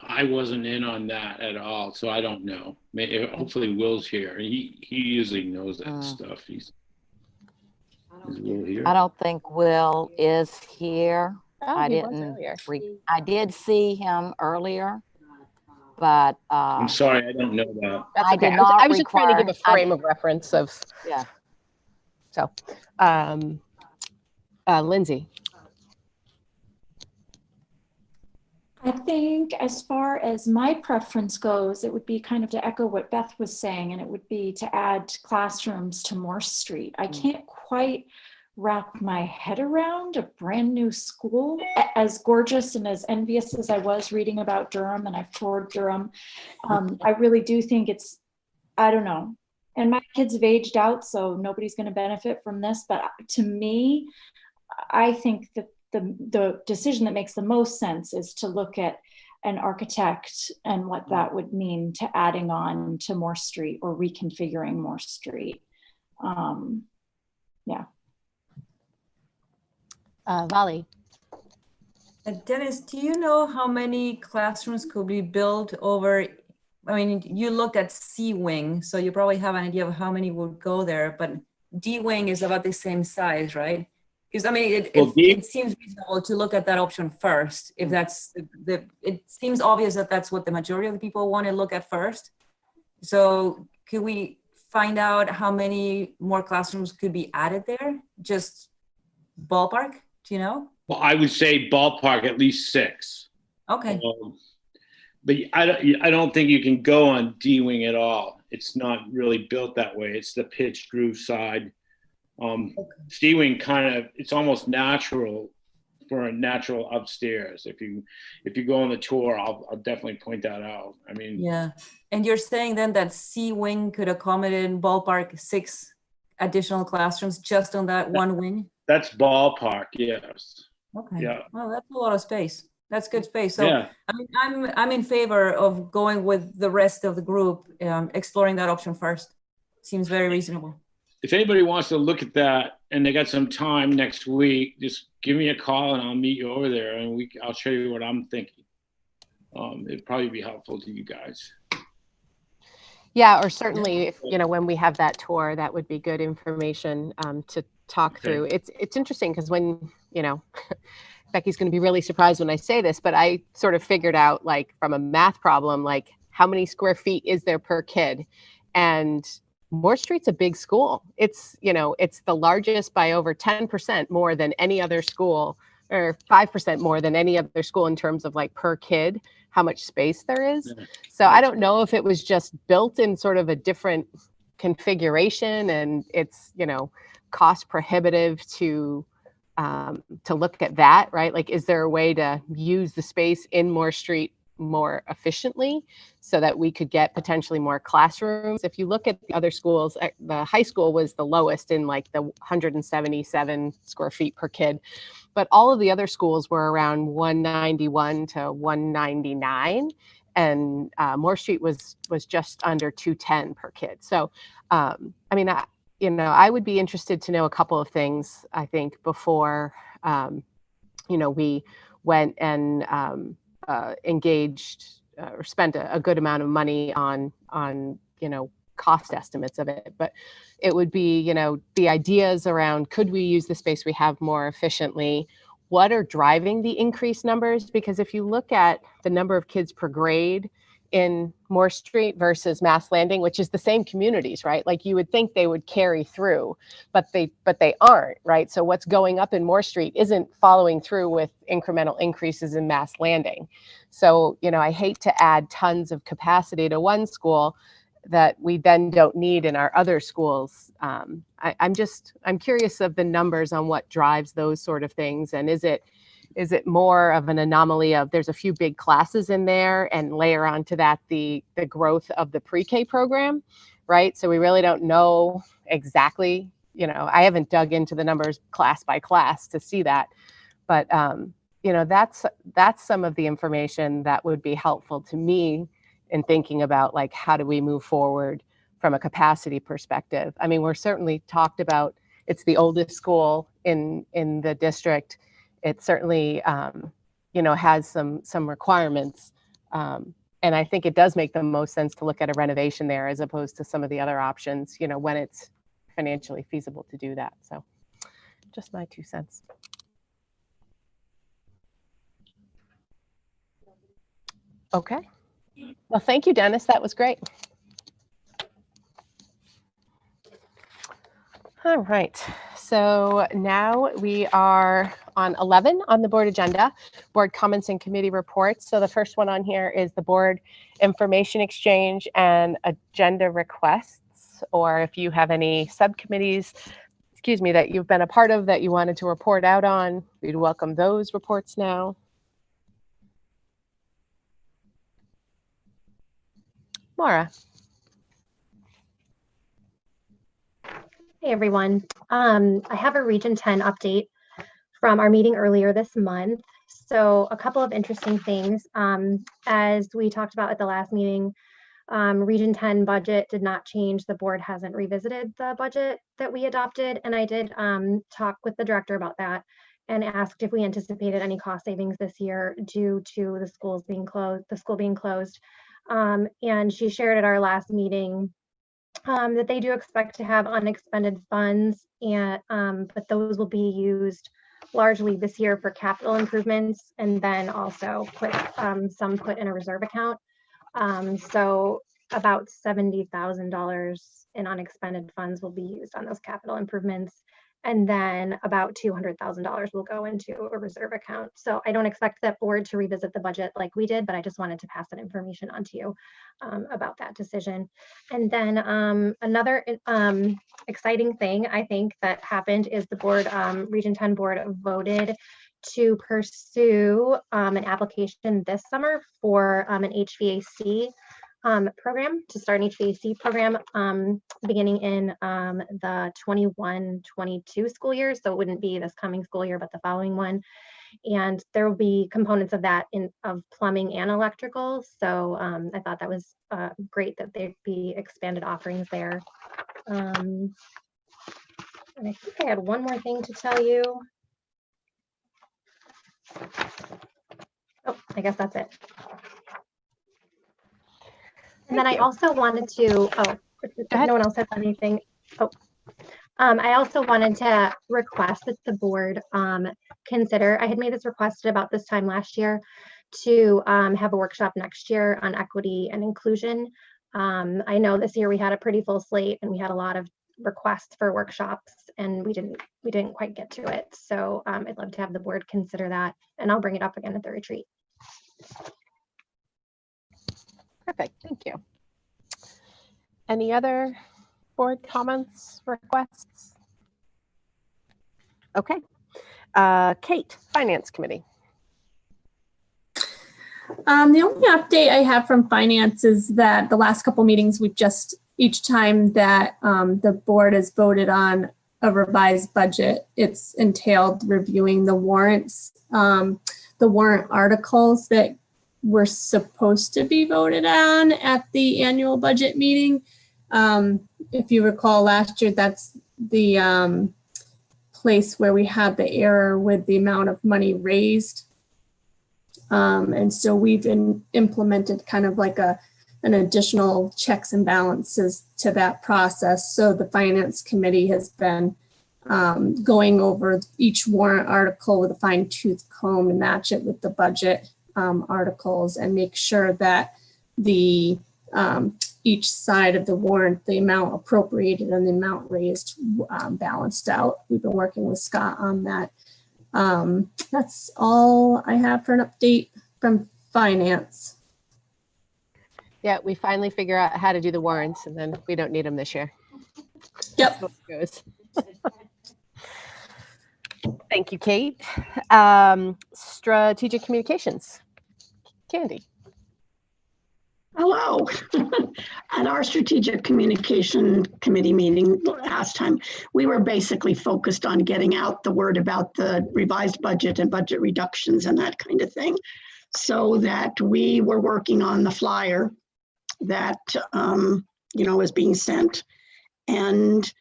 I wasn't in on that at all, so I don't know. Hopefully Will's here. He usually knows that stuff. Is Will here? I don't think Will is here. Oh, I did see him earlier, but I'm sorry, I don't know that. That's okay. I was just trying to give a frame of reference of. Yeah. So, Lindsay. I think as far as my preference goes, it would be kind of to echo what Beth was saying, and it would be to add classrooms to Morse Street. I can't quite wrap my head around a brand new school, as gorgeous and as envious as I was reading about Durham, and I've toured Durham. I really do think it's, I don't know. And my kids have aged out, so nobody's going to benefit from this. But to me, I think that the decision that makes the most sense is to look at an architect and what that would mean to adding on to Morse Street or reconfiguring Morse Street. Yeah. Valley. Dennis, do you know how many classrooms could be built over? I mean, you look at C wing, so you probably have an idea of how many would go there, but D wing is about the same size, right? Because I mean, it seems reasonable to look at that option first. If that's it seems obvious that that's what the majority of the people want to look at first. So could we find out how many more classrooms could be added there? Just ballpark, do you know? Well, I would say ballpark at least 6. Okay. But I don't think you can go on D wing at all. It's not really built that way. It's the pitched roof side. C wing kind of, it's almost natural for a natural upstairs. If you go on the tour, I'll definitely point that out. I mean, yeah. And you're saying then that C wing could accommodate in ballpark 6 additional classrooms just on that one wing? That's ballpark, yes. Okay. Yeah. Well, that's a lot of space. That's good space. So yeah. I mean, I'm in favor of going with the rest of the group, exploring that option first. Seems very reasonable. If anybody wants to look at that and they got some time next week, just give me a call and I'll meet you over there and I'll show you what I'm thinking. It'd probably be helpful to you guys. Yeah, or certainly, if, you know, when we have that tour, that would be good information to talk through. It's interesting because when, you know, Becky's going to be really surprised when I say this, but I sort of figured out, like, from a math problem, like, how many square feet is there per kid? And Moore Street's a big school. It's, you know, it's the largest by over 10% more than any other school, or 5% more than any other school in terms of like per kid, how much space there is. So I don't know if it was just built in sort of a different configuration and it's, you know, cost prohibitive to look at that, right? Like, is there a way to use the space in Moore Street more efficiently so that we could get potentially more classrooms? If you look at the other schools, the high school was the lowest in like the 177 square feet per kid, but all of the other schools were around 191 to 199, and Moore Street was just under 210 per kid. So, I mean, you know, I would be interested to know a couple of things, I think, before, you know, we went and engaged or spent a good amount of money on, you know, cost estimates of it. But it would be, you know, the ideas around, could we use the space we have more efficiently? What are driving the increased numbers? Because if you look at the number of kids per grade in Moore Street versus Mass Landing, which is the same communities, right? Like, you would think they would carry through, but they aren't, right? So what's going up in Moore Street isn't following through with incremental increases in Mass Landing. So, you know, I hate to add tons of capacity to one school that we then don't need in our other schools. I'm curious of the numbers on what drives those sort of things. And is it more of an anomaly of there's a few big classes in there and layer onto that the growth of the pre-K program, right? So we really don't know exactly, you know, I haven't dug into the numbers class by class to see that, but you know, that's some of the information that would be helpful to me in thinking about, like, how do we move forward from a capacity perspective. I mean, we're certainly talked about, it's the oldest school in the district. It certainly, you know, has some requirements. And I think it does make the most sense to look at a renovation there as opposed to some of the other options, you know, when it's financially feasible to do that. So just my 2 cents. Okay. Well, thank you, Dennis. That was great. All right. So now we are on 11 on the board agenda, board comments and committee reports. So the first one on here is the board information exchange and agenda requests, or if you have any subcommittees, excuse me, that you've been a part of that you wanted to report out on, we'd welcome those reports now. Maura. Hey everyone. I have a Region 10 update from our meeting earlier this month. So a couple of interesting things. As we talked about at the last meeting, Region 10 budget did not change. The board hasn't revisited the budget that we adopted. And I did talk with the director about that and asked if we anticipated any cost savings this year due to the school being closed. And she shared at our last meeting that they do expect to have unexpended funds, and but those will be used largely this year for capital improvements, and then also some put in a reserve account. So about $70,000 in unexpended funds will be used on those capital improvements. And then about $200,000 will go into a reserve account. So I don't expect that board to revisit the budget like we did, but I just wanted to pass that information on to you about that decision. And then another exciting thing I think that happened is the board, Region 10 board voted to pursue an application this summer for an HVAC program, to start an HVAC program beginning in the 21-22 school year. So it wouldn't be this coming school year, but the following one. And there will be components of that of plumbing and electrical. So I thought that was great that there'd be expanded offerings there. And I think I had one more thing to tell you. Oh, I guess that's it. And then I also wanted to, no one else has anything. I also wanted to request that the board consider, I had made this request about this time last year, to have a workshop next year on equity and inclusion. I know this year we had a pretty full slate and we had a lot of requests for workshops and we didn't quite get to it. So I'd love to have the board consider that, and I'll bring it up again at the retreat. Perfect, thank you. Any other board comments, requests? Okay. Kate, Finance Committee. The only update I have from finance is that the last couple meetings, we've just, each time that the board has voted on a revised budget, it's entailed reviewing the warrants, the warrant articles that were supposed to be voted on at the annual budget meeting. If you recall last year, that's the place where we had the error with the amount of money raised. And so we've implemented kind of like an additional checks and balances to that process. So the Finance Committee has been going over each warrant article with a fine tooth comb to match it with the budget articles and make sure that the each side of the warrant, the amount appropriated and the amount raised balanced out. We've been working with Scott on that. That's all I have for an update from finance. Yeah, we finally figure out how to do the warrants and then we don't need them this year. Yep. That's how it goes. Thank you, Kate. Strategic Communications. Candy. Hello. At our Strategic Communication Committee meeting last time, we were basically focused on getting out the word about the revised budget and budget reductions and that kind of thing, so that we were working on the flyer that is being sent. And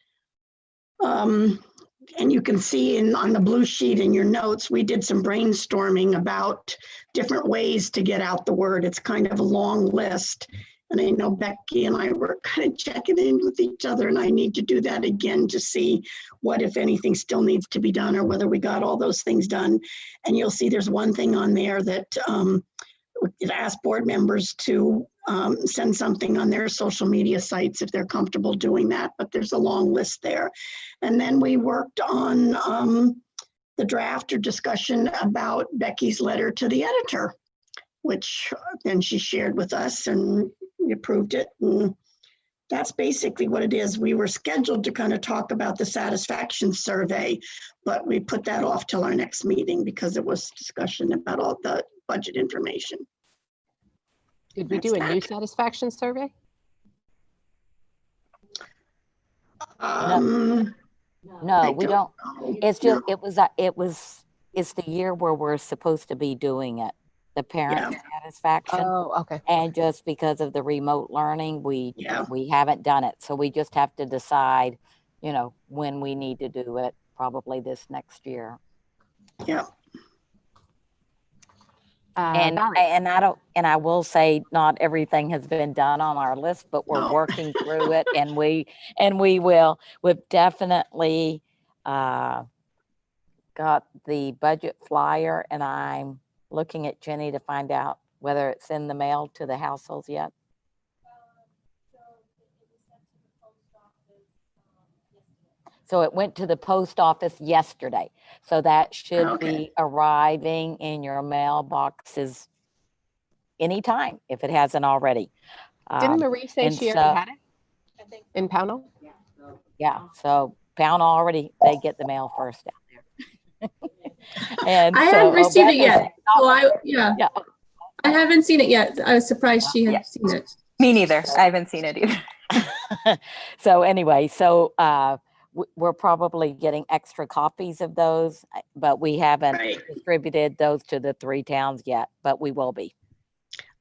you can see on the blue sheet in your notes, we did some brainstorming about different ways to get out the word. It's kind of a long list. And I know Becky and I were kind of checking in with each other, and I need to do that again to see what, if anything, still needs to be done or whether we got all those things done. And you'll see there's one thing on there that it asks board members to send something on their social media sites if they're comfortable doing that, but there's a long list there. And then we worked on the draft or discussion about Becky's letter to the editor, which then she shared with us and we approved it. And that's basically what it is. We were scheduled to kind of talk about the satisfaction survey, but we put that off till our next meeting because it was discussion about all the budget information. Did we do a new satisfaction survey? No, we don't. It's just, it's the year where we're supposed to be doing it, the parent satisfaction. Oh, okay. And just because of the remote learning, we haven't done it. So we just have to decide, when we need to do it, probably this next year. Yeah. And I will say not everything has been done on our list, but we're working through it, and we will. We've definitely got the budget flyer, and I'm looking at Jenny to find out whether it's in the mail to the households yet. So it went to the post office yesterday. So that should be arriving in your mailboxes anytime if it hasn't already. Didn't Marie say she already had it? I think in Pownell? Yeah. So Pownell already, they get the mail first down there. And I haven't received it yet. So I haven't seen it yet. I was surprised she had seen it. Me neither. I haven't seen it either. So anyway, we're probably getting extra copies of those, but we haven't distributed those to the 3 towns yet, but we will be.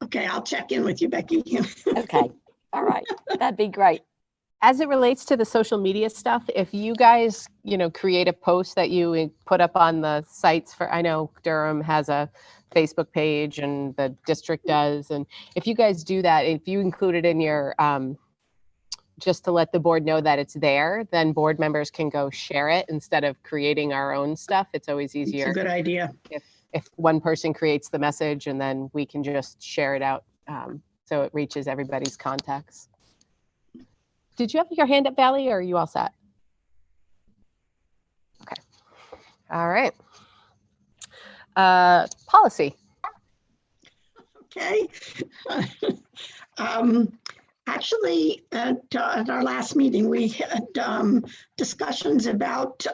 Okay, I'll check in with you, Becky. Okay, all right, that'd be great. As it relates to the social media stuff, if you guys, create a post that you put up on the sites I know Durham has a Facebook page and the district does. And if you guys do that, if you include it in your, just to let the board know that it's there, then board members can go share it instead of creating our own stuff. It's always easier. It's a good idea. If one person creates the message and then we can just share it out. so it reaches everybody's contacts. Did you have your hand up, Valley, or are you all set? Okay. All right. Policy. Okay. Actually, at our last meeting, we had discussions about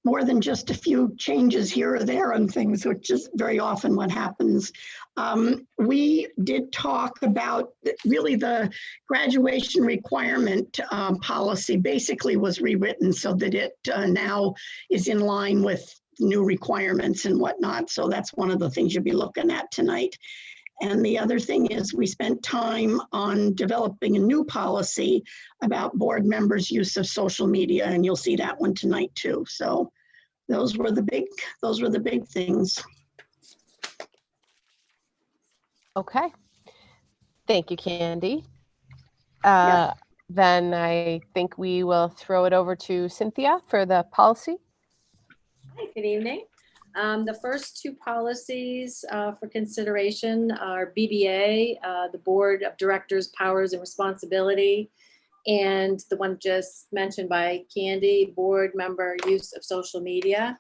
more than just a few changes here or there on things, which is very often what happens. We did talk about really the graduation requirement policy basically was rewritten so that it now is in line with new requirements and whatnot. So that's one of the things you'll be looking at tonight. And the other thing is we spent time on developing a new policy about board members' use of social media, and you'll see that one tonight too. So those were the big things. Okay. Thank you, Candy. Yeah. Then I think we will throw it over to Cynthia for the policy. Hi, good evening. The first two policies for consideration are BBA, the Board of Directors Powers and Responsibility, and the one just mentioned by Candy, board member use of social media.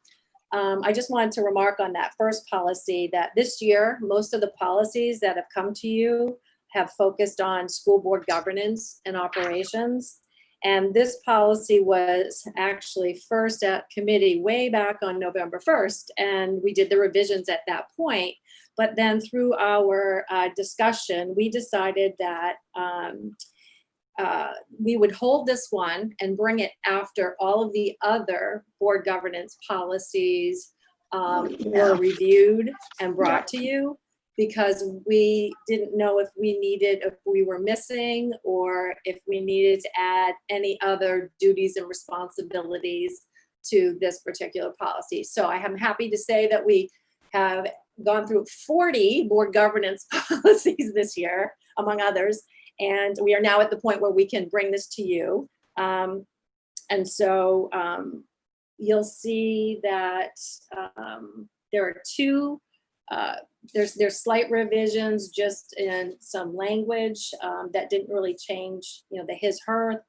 I just wanted to remark on that first policy that this year, most of the policies that have come to you have focused on school board governance and operations. And this policy was actually first at committee way back on November 1st, and we did the revisions at that point. But then through our discussion, we decided that we would hold this one and bring it after all of the other board governance policies were reviewed and brought to you, because we didn't know if we were missing or if we needed to add any other duties and responsibilities to this particular policy. So I am happy to say that we have gone through 40 board governance policies this year, among others, and we are now at the point where we can bring this to you. And so you'll see that there are two there's slight revisions just in some language that didn't really change, the his, her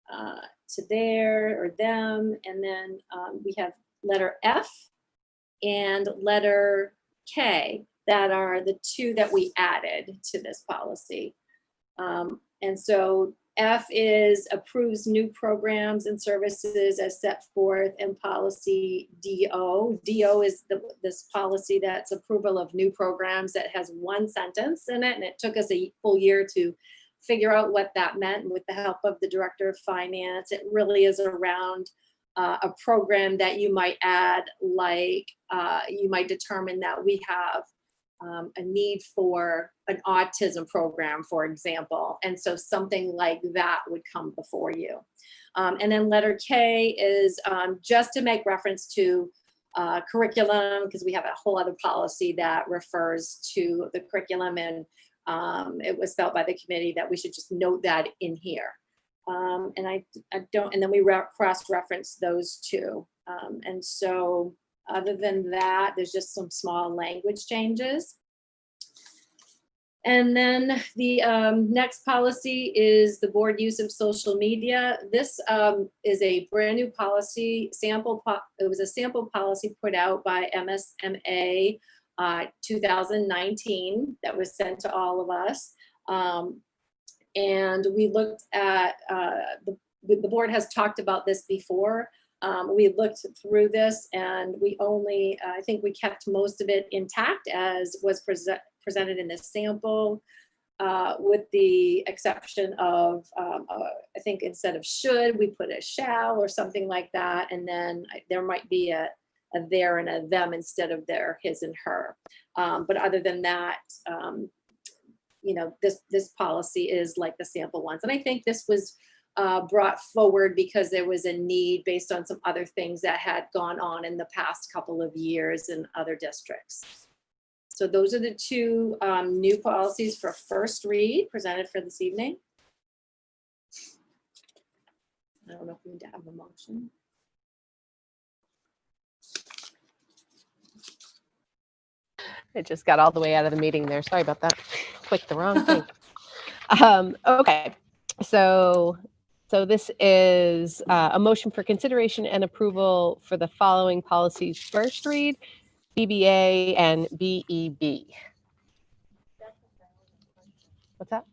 to their or them. And then we have letter F and letter K that are the two that we added to this policy. And so F is approves new programs and services as set forth in policy DO. DO is this policy that's approval of new programs that has one sentence in it. And it took us a full year to figure out what that meant. And with the help of the director of finance, it really is around a program that you might add, like you might determine that we have a need for an autism program, for example. And so something like that would come before you. And then letter K is just to make reference to curriculum, because we have a whole other policy that refers to the curriculum, and it was felt by the committee that we should just note that in here. And I don't, and then we cross-reference those two. And so other than that, there's just some small language changes. And then the next policy is the board use of social media. This is a brand new policy sample. It was a sample policy put out by MSMA 2019 that was sent to all of us. And we looked at, the board has talked about this before. We looked through this and we only, I think we kept most of it intact as was presented in this sample, with the exception of, I think instead of should, we put a shall or something like that. And then there might be a there and a them instead of their, his and her. But other than that, this policy is like the sample ones. And I think this was brought forward because there was a need based on some other things that had gone on in the past couple of years in other districts. So those are the two new policies for first read presented for this evening. I don't know if we need to have a motion. I just got all the way out of the meeting there. Sorry about that. Clicked the wrong thing. Okay, so this is a motion for consideration and approval for the following policies: first read, BBA, and BEB. What's that?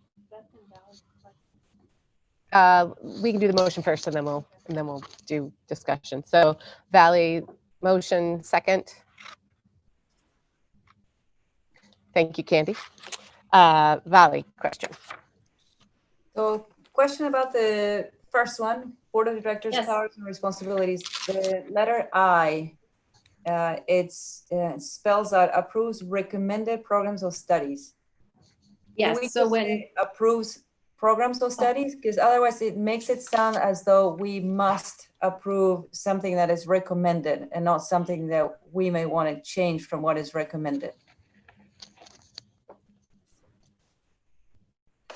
We can do the motion first, and then we'll do discussion. So, Valley, motion second. Thank you, Candy. Valley, question. So question about the first one, Board of Directors Yes. powers and responsibilities. The letter I, it spells out approves recommended programs or studies. Can we Yes, so just when, say approves programs or studies? Because otherwise it makes it sound as though we must approve something that is recommended and not something that we may want to change from what is recommended.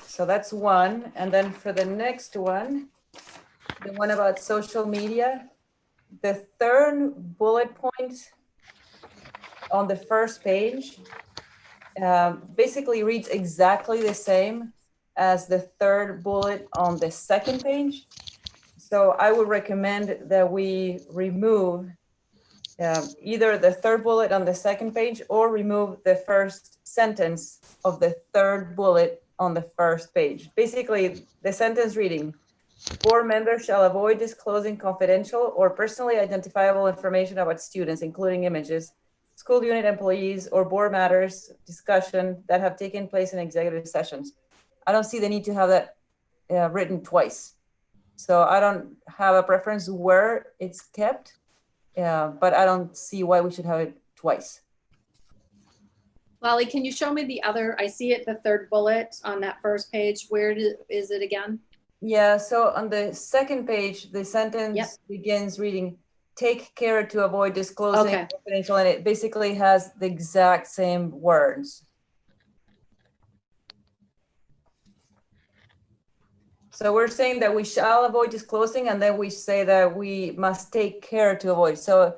So that's one. And then for the next one, the one about social media, the third bullet point on the first page basically reads exactly the same as the third bullet on the second page. So I would recommend that we remove either the third bullet on the second page or remove the first sentence of the third bullet on the first page. Basically, the sentence reading, board members shall avoid disclosing confidential or personally identifiable information about students, including images, school unit employees, or board matters discussion that have taken place in executive sessions. I don't see the need to have that written twice. So I don't have a preference where it's kept, but I don't see why we should have it twice. Lolly, can you show me the other? I see it, the third bullet on that first page. Where is it again? Yeah, so on the second page, the sentence begins reading, take care to avoid disclosing confidential, and it basically has the exact same words. So we're saying that we shall avoid disclosing, and then we say that we must take care to avoid. So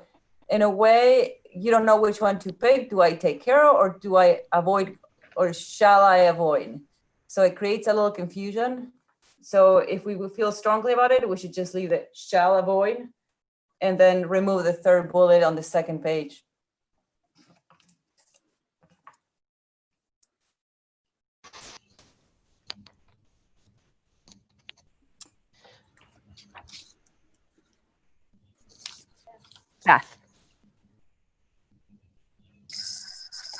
in a way, you don't know which one to pick. Do I take care or do I avoid, or shall I avoid? So it creates a little confusion. So if we feel strongly about it, we should just leave it shall avoid and then remove the third bullet on the second page. Beth.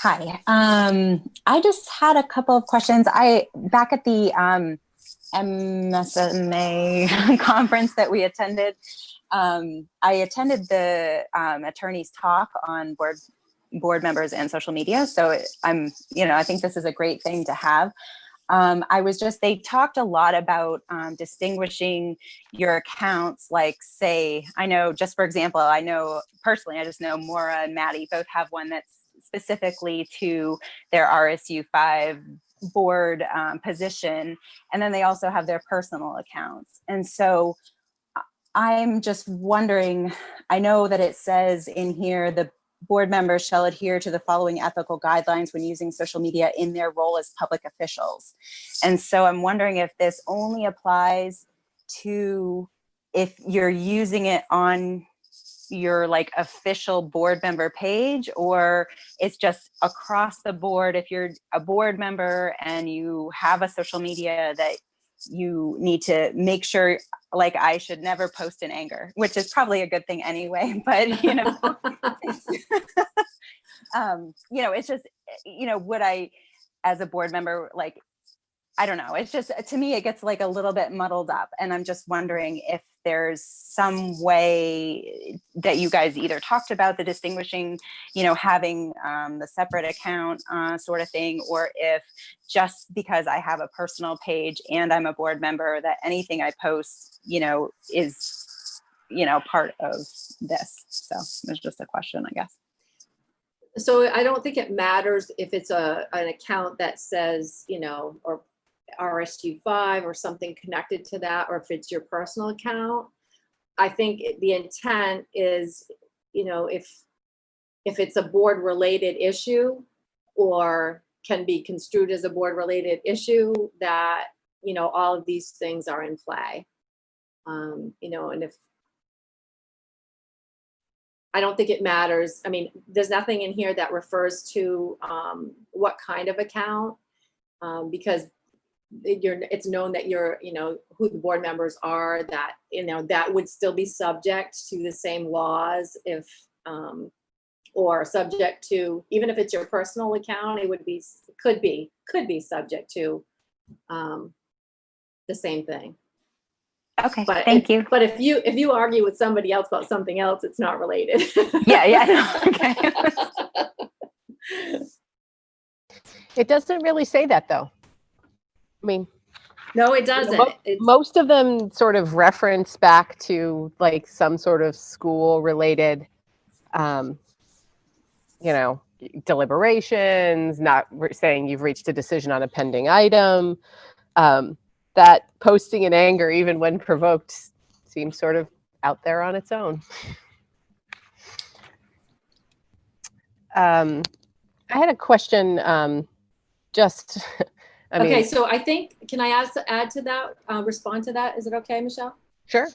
Hi. I just had a couple of questions. Back at the MSMA conference that we attended, I attended the attorney's talk on board members and social media. So I think this is a great thing to have. They talked a lot about distinguishing your accounts, like say, I know, just for example, I know personally, I just know Maura and Maddie both have one that's specifically to their RSU 5 board position. And then they also have their personal accounts. And so I'm just wondering, I know that it says in here, the board members shall adhere to the following ethical guidelines when using social media in their role as public officials. And so I'm wondering if this only applies to if you're using it on your like official board member page, or it's just across the board. If you're a board member and you have a social media that you need to make sure, like I should never post in anger, which is probably a good thing anyway, but it's just, would I, as a board member, like, I don't know, it's just, to me, it gets like a little bit muddled up. And I'm just wondering if there's some way that you guys either talked about the distinguishing, having the separate account sort of thing, or if just because I have a personal page and I'm a board member, that anything I post, is, part of this. So it's just a question, I guess. So I don't think it matters if it's an account that says, or RSU 5 or something connected to that, or if it's your personal account. I think the intent is, if it's a board related issue, or can be construed as a board related issue, that, all of these things are in play. And if, I don't think it matters. I mean, there's nothing in here that refers to what kind of account, because it's known that you're, who the board members are, that, that would still be subject to the same laws if, or subject to, even if it's your personal account, it would be, could be subject to the same thing. Okay, But thank you. But if you argue with somebody else about something else, it's not related. Yeah. Okay. It doesn't really say that though. I mean, no, it doesn't. Most of them sort of reference back to like some sort of school related, deliberations, not saying you've reached a decision on a pending item. That posting in anger, even when provoked, seems sort of out there on its own. I had a question, Okay, so I think, can I add to that, respond to that? Is it okay, Michelle? Sure.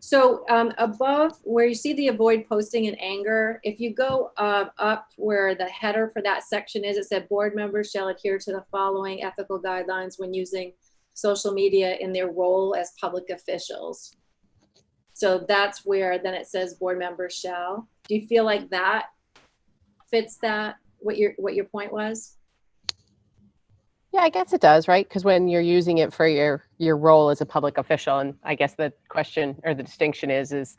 So above where you see the avoid posting in anger, if you go up where the header for that section is, it said board members shall adhere to the following ethical guidelines when using social media in their role as public officials. So that's where then it says board members shall. Do you feel like that fits that, what your point was? Yeah, I guess it does, right? Because when you're using it for your role as a public official, and I guess the question or the distinction is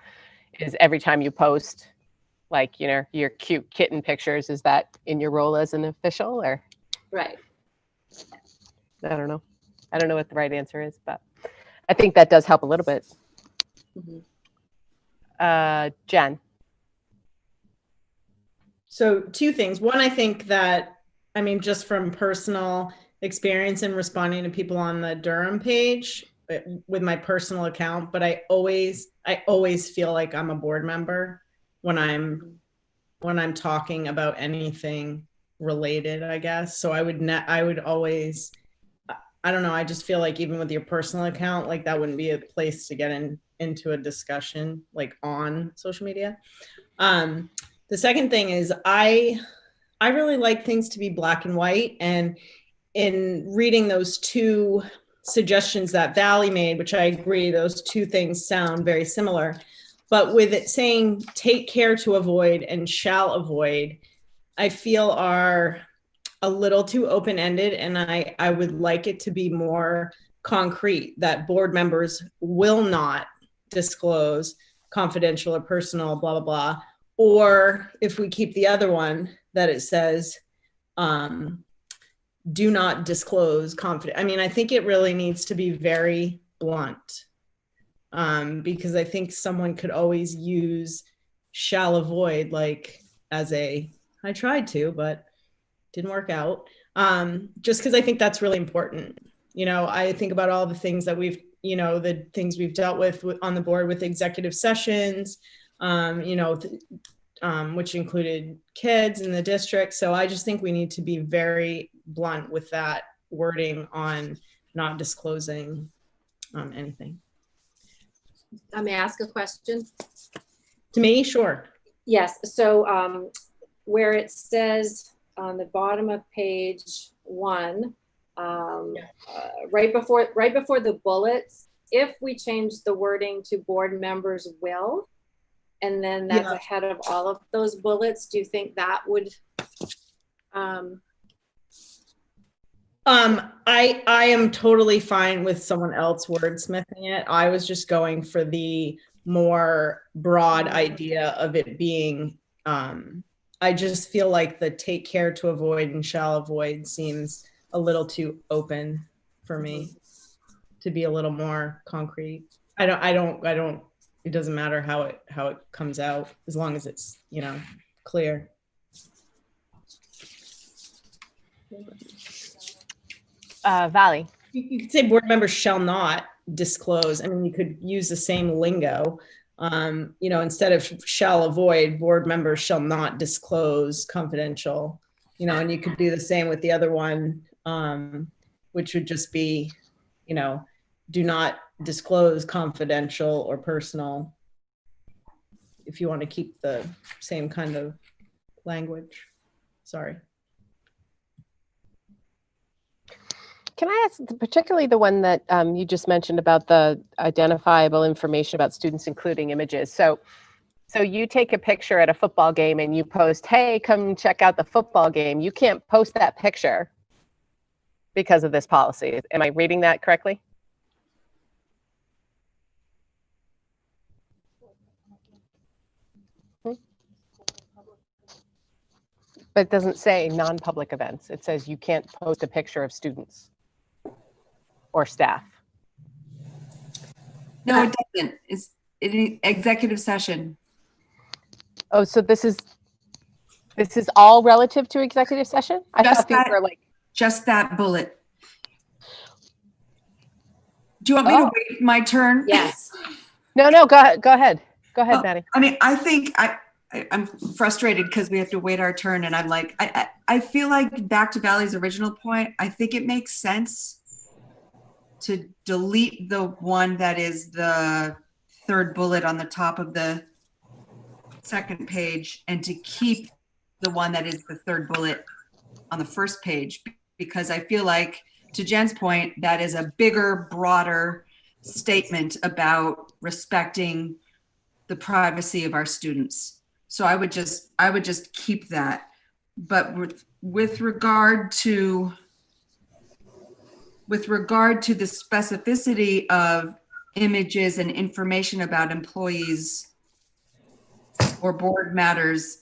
every time you post, like, your cute kitten pictures, is that in your role as an official, or? Right. I don't know. I don't know what the right answer is, but I think that does help a little bit. Mm-hmm. Jen. So 2 things. One, I think that, just from personal experience in responding to people on the Durham page with my personal account, but I always feel like I'm a board member when I'm talking about anything related, I guess. So I would always, I don't know, I just feel like even with your personal account, like that wouldn't be a place to get into a discussion like on social media. The second thing is I really like things to be black and white, and in reading those 2 suggestions that Valley made, which I agree, those 2 things sound very similar, but with it saying take care to avoid and shall avoid, I feel are a little too open-ended, and I would like it to be more concrete, that board members will not disclose confidential or personal, blah, blah, blah. Or if we keep the other one, that it says, do not disclose confident. I think it really needs to be very blunt, because I think someone could always use shall avoid like as I tried to, but didn't work out. Just because I think that's really important. I think about all the things that we've, the things we've dealt with on the board with executive sessions, which included kids in the district. So I just think we need to be very blunt with that wording on not disclosing anything. I may ask a question? To me, sure. Yes. So where it says on the bottom of page 1, right before the bullets, if we change the wording to board members will, and then that's ahead of all of those bullets, do you think that would? I am totally fine with someone else wordsmithing it. I was just going for the more broad idea of it being, I just feel like the take care to avoid and shall avoid seems a little too open for me to be a little more concrete. I don't, it doesn't matter how it comes out as long as it's, clear. Valley. You could say board members shall not disclose. You could use the same lingo. Instead of shall avoid, board members shall not disclose confidential and you could do the same with the other one, which would just be, do not disclose confidential or personal, if you want to keep the same kind of language. Sorry. Can I ask, particularly the one that you just mentioned about the identifiable information about students, including images. So you take a picture at a football game and you post, hey, come check out the football game. You can't post that picture because of this policy. Am I reading that correctly? But it doesn't say non-public events. It says you can't post a picture of students or staff. No, it doesn't. It's an executive session. Oh, so this is all relative to executive session? I thought these were like just that bullet. Do you want me to wait my turn? Yes. No, go ahead, Maddie. I mean, I think I'm frustrated because we have to wait our turn, and I'm like, I feel like back to Valley's original point, I think it makes sense to delete the one that is the third bullet on the top of the second page and to keep the one that is the third bullet on the first page, because I feel like, to Jen's point, that is a bigger, broader statement about respecting the privacy of our students. So I would just keep that. But with regard to the specificity of images and information about employees or board matters,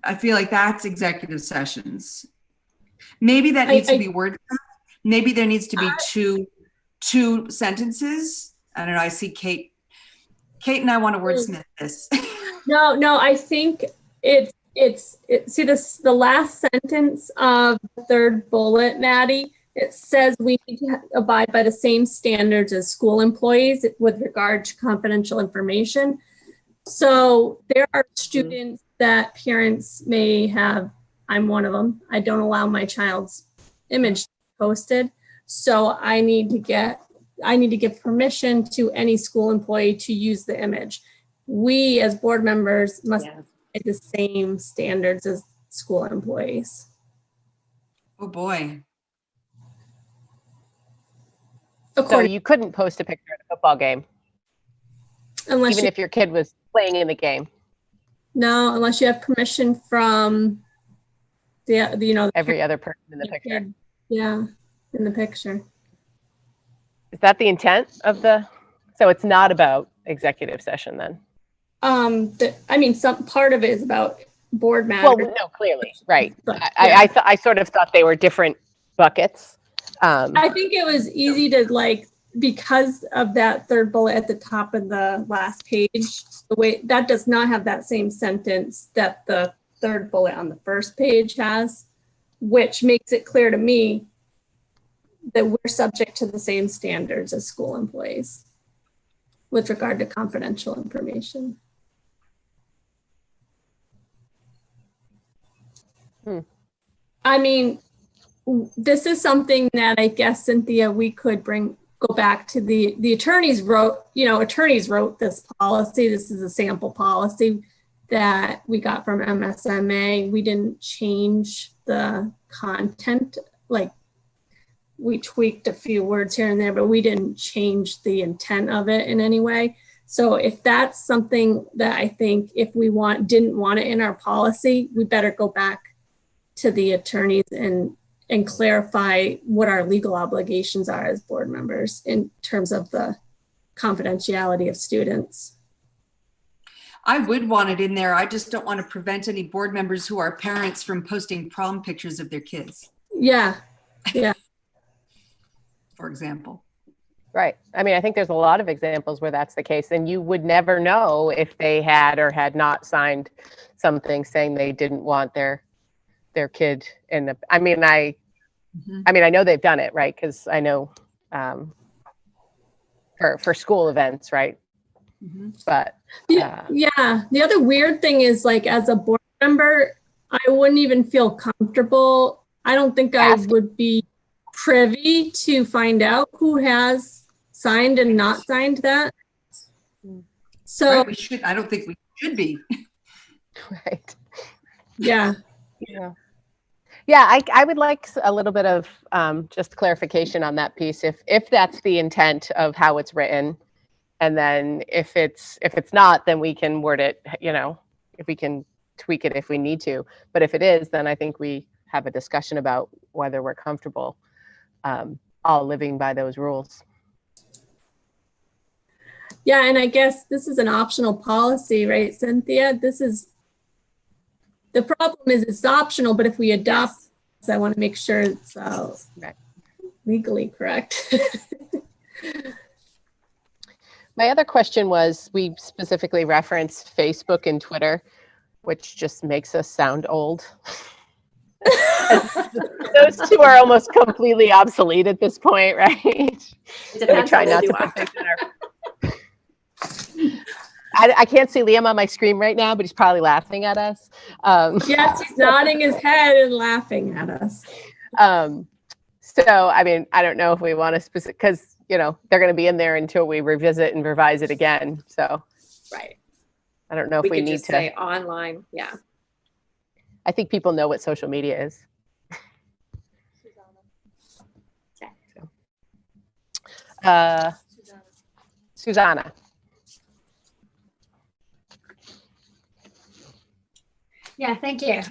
I feel like that's executive sessions. Maybe that needs to be worded. Maybe there needs to be two sentences. I don't know. I see Kate and I want to wordsmith this. No, I think see this, the last sentence of the third bullet, Maddie, it says we need to abide by the same standards as school employees with regard to confidential information. So there are students that parents may have, I'm one of them, I don't allow my child's image posted. So I need to give permission to any school employee to use the image. We as board members must have the same standards as school employees. Oh boy. So you couldn't post a picture at a football game, even if your kid was playing in the game. No, unless you have permission from every other person in the picture. Yeah, in the picture. Is that the intent of so it's not about executive session then? I mean, some part of it is about board matters. Well, no, clearly, right. But, yeah. I sort of thought they were different buckets. I think it was easy to because of that third bullet at the top of the last page, the way that does not have that same sentence that the third bullet on the first page has, which makes it clear to me that we're subject to the same standards as school employees with regard to confidential information. I mean, this is something that I guess, Cynthia, we could go back to the attorneys wrote this policy. This is a sample policy that we got from MSMA. We didn't change the content, we tweaked a few words here and there, but we didn't change the intent of it in any way. So if that's something that I think if we didn't want it in our policy, we better go back to the attorneys and clarify what our legal obligations are as board members in terms of the confidentiality of students. I would want it in there. I just don't want to prevent any board members who are parents from posting prom pictures of their kids. Yeah. For example. Right. I mean, I think there's a lot of examples where that's the case, and you would never know if they had or had not signed something saying they didn't want their kid in the. I mean, I know they've done it, right? Because I know for school events, right? But the other weird thing is, as a board member, I wouldn't even feel comfortable. I don't think I would be privy to find out who has signed and not signed that. So Right, we should, I don't think we should be. Right. Yeah. Yeah. Yeah, I would like a little bit of just clarification on that piece, if that's the intent of how it's written, and then if it's not, then we can word it, if we can tweak it if we need to. But if it is, then I think we have a discussion about whether we're comfortable all living by those rules. Yeah, and I guess this is an optional policy, right, Cynthia? The problem is it's optional, but if we adopt, I want to make sure it's legally correct. My other question was, we specifically referenced Facebook and Twitter, which just makes us sound old. Those two are almost completely obsolete at this point, right? We try not to put things in our... I can't see Liam on my screen right now, but he's probably laughing at us. Yes, he's nodding his head and laughing at us. So, I mean, I don't know if we want to specific, because, they're going to be in there until we revisit and revise it again. So, right. I don't know if we could need just to say online. Yeah. I think people know what social media is. Susanna. Yeah, thank you.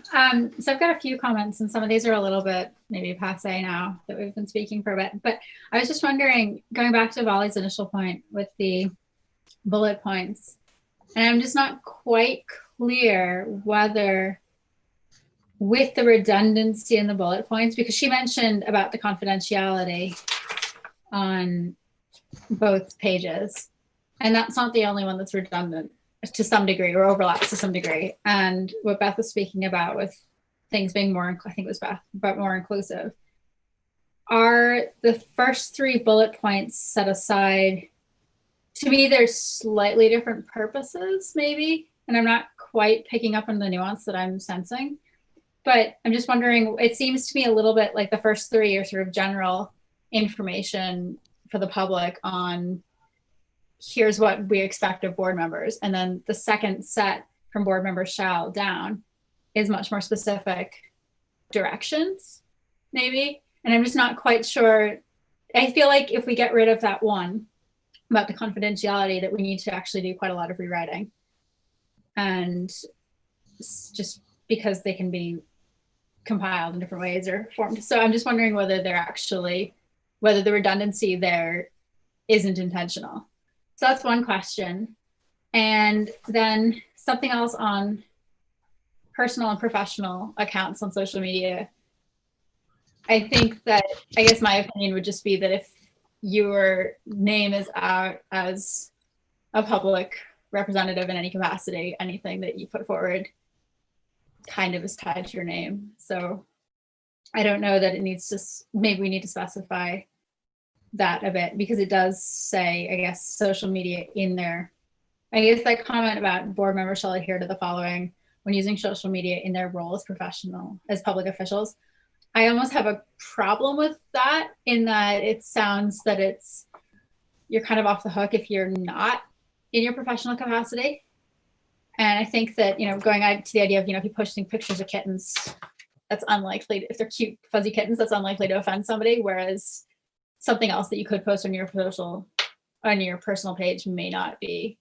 So I've got a few comments, and some of these are a little bit maybe passe now that we've been speaking for a bit. But I was just wondering, going back to Volley's initial point with the bullet points, and I'm just not quite clear whether with the redundancy in the bullet points, because she mentioned about the confidentiality on both pages, and that's not the only one that's redundant to some degree or overlaps to some degree. And what Beth was speaking about with things being more, I think it was Beth, but more inclusive. Are the first three bullet points set aside? To me, there's slightly different purposes, maybe, and I'm not quite picking up on the nuance that I'm sensing. But I'm just wondering, it seems to me a little bit like the first three are sort of general information for the public on here's what we expect of board members. And then the second set from board members shall down is much more specific directions, maybe. And I'm just not quite sure. I feel like if we get rid of that one about the confidentiality, that we need to actually do quite a lot of rewriting. And just because they can be compiled in different ways or formed. So I'm just wondering whether whether the redundancy there isn't intentional. So that's one question. And then something else on personal and professional accounts on social media. I think that, I guess my opinion would just be that if your name is out as a public representative in any capacity, anything that you put forward kind of is tied to your name. So I don't know that it needs to, maybe we need to specify that a bit, because it does say, I guess, social media in there. I guess that comment about board members shall adhere to the following when using social media in their role as public officials. I almost have a problem with that, in that it sounds that you're kind of off the hook if you're not in your professional capacity. And I think that, going out to the idea of, if you're posting pictures of kittens, that's unlikely, if they're cute, fuzzy kittens, that's unlikely to offend somebody. Whereas something else that you could post on your personal page may not be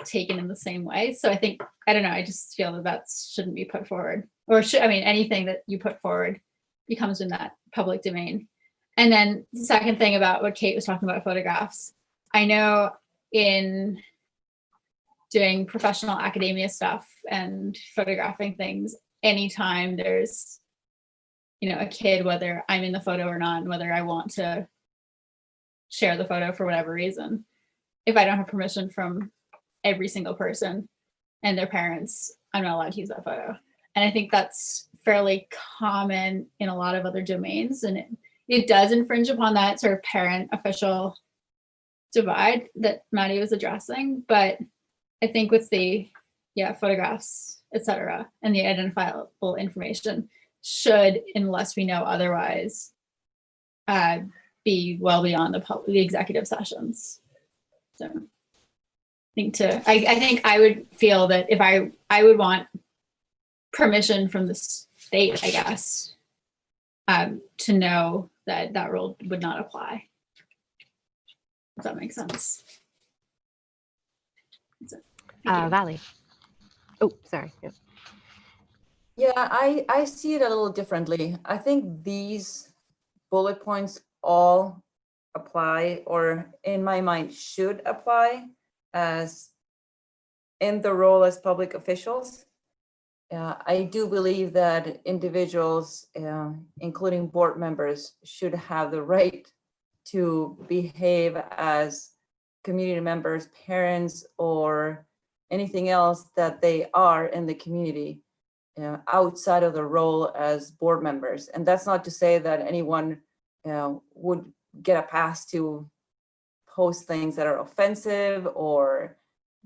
taken in the same way. So I think, I don't know, I just feel that shouldn't be put forward. Or anything that you put forward becomes in that public domain. And then the second thing about what Kate was talking about, photographs. I know in doing professional academia stuff and photographing things, anytime there's, a kid, whether I'm in the photo or not, and whether I want to share the photo for whatever reason, if I don't have permission from every single person and their parents, I'm not allowed to use that photo. And I think that's fairly common in a lot of other domains. And it does infringe upon that sort of parent official divide that Maddie was addressing. But I think with the photographs, etc., and the identifiable information should, unless we know otherwise, be well beyond the executive sessions. So I think I would feel that if I would want permission from the state, I guess, to know that that rule would not apply. If that makes sense. Valley. Oh, sorry. Yeah. Yeah, I see it a little differently. I think these bullet points all apply, or in my mind should apply, as in the role as public officials. I do believe that individuals, including board members, should have the right to behave as community members, parents, or anything else that they are in the community, outside of the role as board members. And that's not to say that anyone would get a pass to post things that are offensive or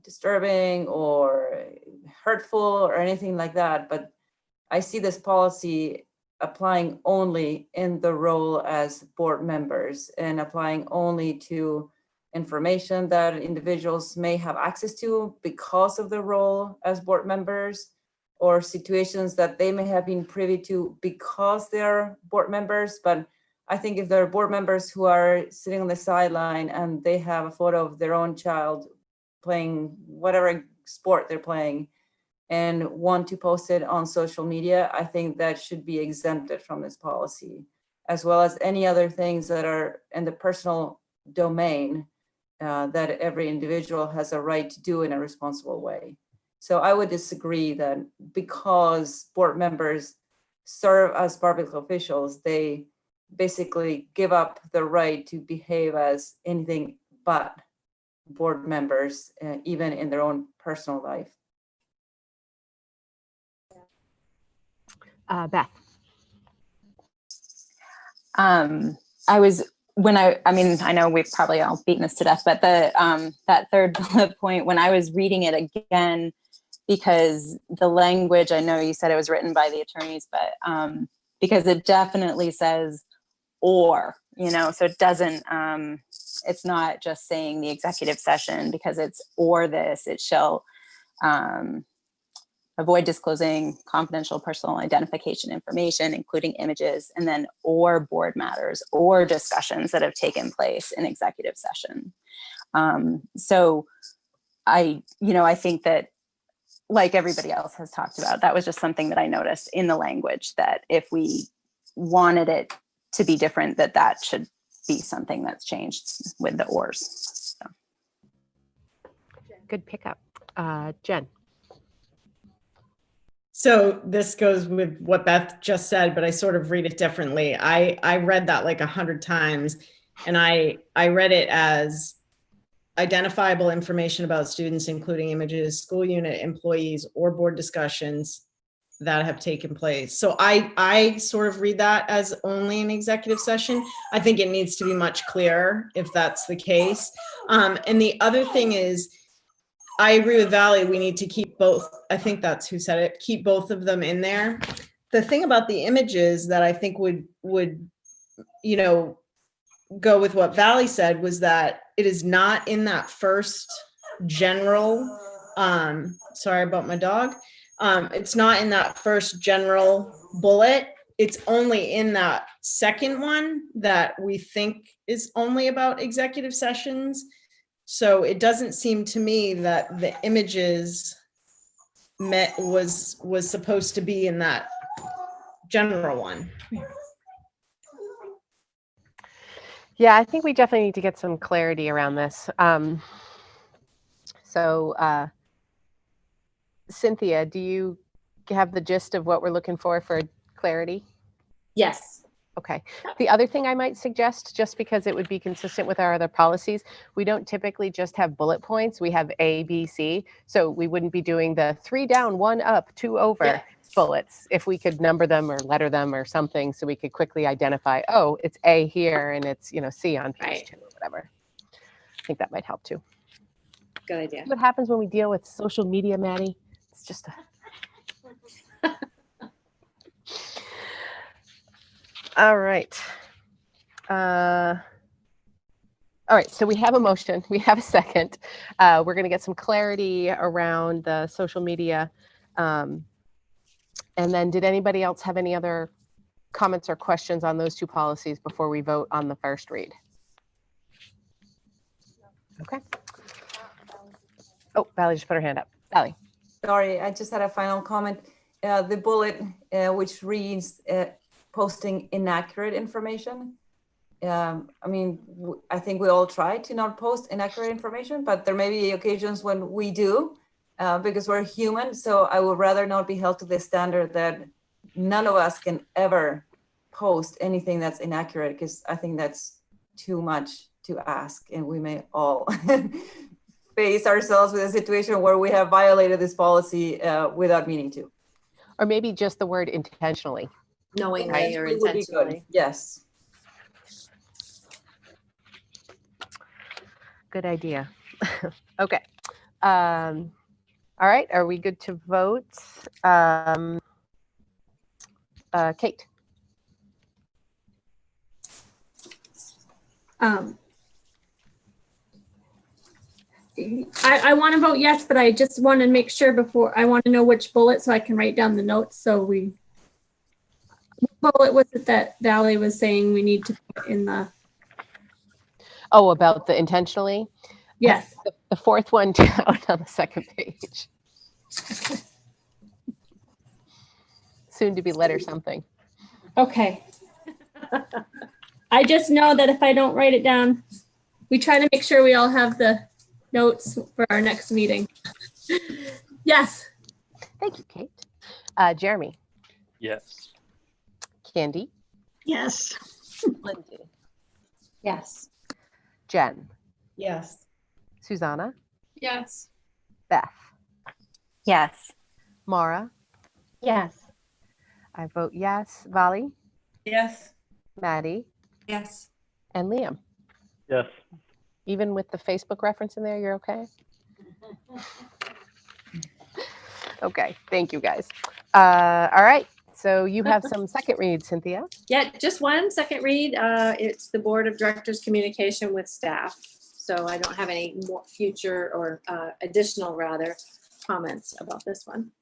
disturbing or hurtful or anything like that. But I see this policy applying only in the role as board members and applying only to information that individuals may have access to because of the role as board members, or situations that they may have been privy to because they're board members. But I think if there are board members who are sitting on the sideline and they have a photo of their own child playing whatever sport they're playing and want to post it on social media, I think that should be exempted from this policy, as well as any other things that are in the personal domain that every individual has a right to do in a responsible way. So I would disagree that because board members serve as public officials, they basically give up the right to behave as anything but board members, even in their own personal life. Beth. I know we've probably all beaten this to death, but that third bullet point, when I was reading it again, because the language, I know you said it was written by the attorneys, but because it definitely says or, so it doesn't, it's not just saying the executive session, because it's or this, it shall avoid disclosing confidential personal identification information, including images, and then or board matters or discussions that have taken place in executive session. So I think that, like everybody else has talked about, that was just something that I noticed in the language, that if we wanted it to be different, that should be something that's changed with the ors. So. Good pickup. Jen. So this goes with what Beth just said, but I sort of read it differently. I read that like 100 times, and I read it as identifiable information about students, including images, school unit employees, or board discussions that have taken place. So I sort of read that as only an executive session. I think it needs to be much clearer if that's the case. And the other thing is, I agree with Valley, we need to keep both. I think that's who said it, keep both of them in there. The thing about the images that I think would go with what Valley said was that it is not in that first general, sorry about my dog. It's not in that first general bullet. It's only in that second one that we think is only about executive sessions. So it doesn't seem to me that the images was supposed to be in that general one. Yeah, I think we definitely need to get some clarity around this. Cynthia, do you have the gist of what we're looking for clarity? Yes. Okay. The other thing I might suggest, just because it would be consistent with our other policies, we don't typically just have bullet points. We have A, B, C. So we wouldn't be doing the 3 down, 1 up, 2 over bullets. If we could number them or letter them or something, so we could quickly identify, oh, it's A here and it's, C on page 2 or whatever. I think that might help too. Good idea. What happens when we deal with social media, Maddie? It's just All right. All right, so we have a motion, we have a second. We're going to get some clarity around the social media. And then did anybody else have any other comments or questions on those two policies before we vote on the first read? Okay. Oh, Valley just put her hand up. Valley. Sorry, I just had a final comment. The bullet which reads posting inaccurate information. I mean, I think we all try to not post inaccurate information, but there may be occasions when we do because we're human. So I would rather not be held to the standard that none of us can ever post anything that's inaccurate, because I think that's too much to ask, and we may all face ourselves with a situation where we have violated this policy without meaning to. Or maybe just the word intentionally. Knowingly or It would be good. intentionally. Yes. Good idea. Okay. All right. Are we good to vote? Kate. I want to vote yes, but I just want to make sure before, I want to know which bullet so I can write down the notes. So what bullet was it that Valley was saying we need to put in the? Oh, about the intentionally? Yes. The fourth one down on the second page. Soon to be letter something. Okay. I just know that if I don't write it down, we try to make sure we all have the notes for our next meeting. Yes. Thank you, Kate. Jeremy. Yes. Candy. Yes. Lindsay. Yes. Jen. Yes. Susanna. Yes. Beth. Yes. Mara. Yes. I vote yes. Vali. Yes. Maddie. Yes. And Liam. Yes. Even with the Facebook reference in there, you're okay? Okay, thank you guys. All right, so you have some second read, Cynthia. Yeah, just one second read. It's the Board of Directors communication with staff. So I don't have any more future or additional rather comments about this one.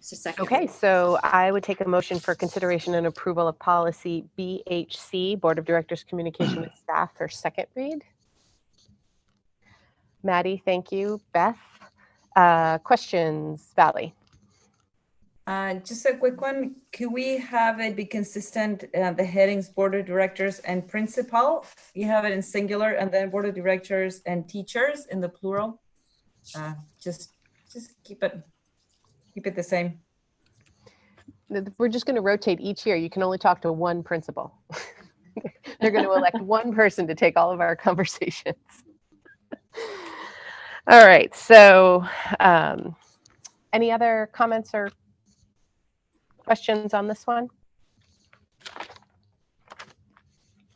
It's a second Okay, read. so I would take a motion for consideration and approval of policy BHC, Board of Directors Communication with Staff for second read. Maddie, thank you. Beth, questions? Valley. Just a quick one. Could we have it be consistent, the headings, Board of Directors and Principal? You have it in singular, and then Board of Directors and Teachers in the plural. Just keep it the same. We're just going to rotate each year. You can only talk to one principal. They're going to elect one person to take all of our conversations. All right, so any other comments or questions on this one?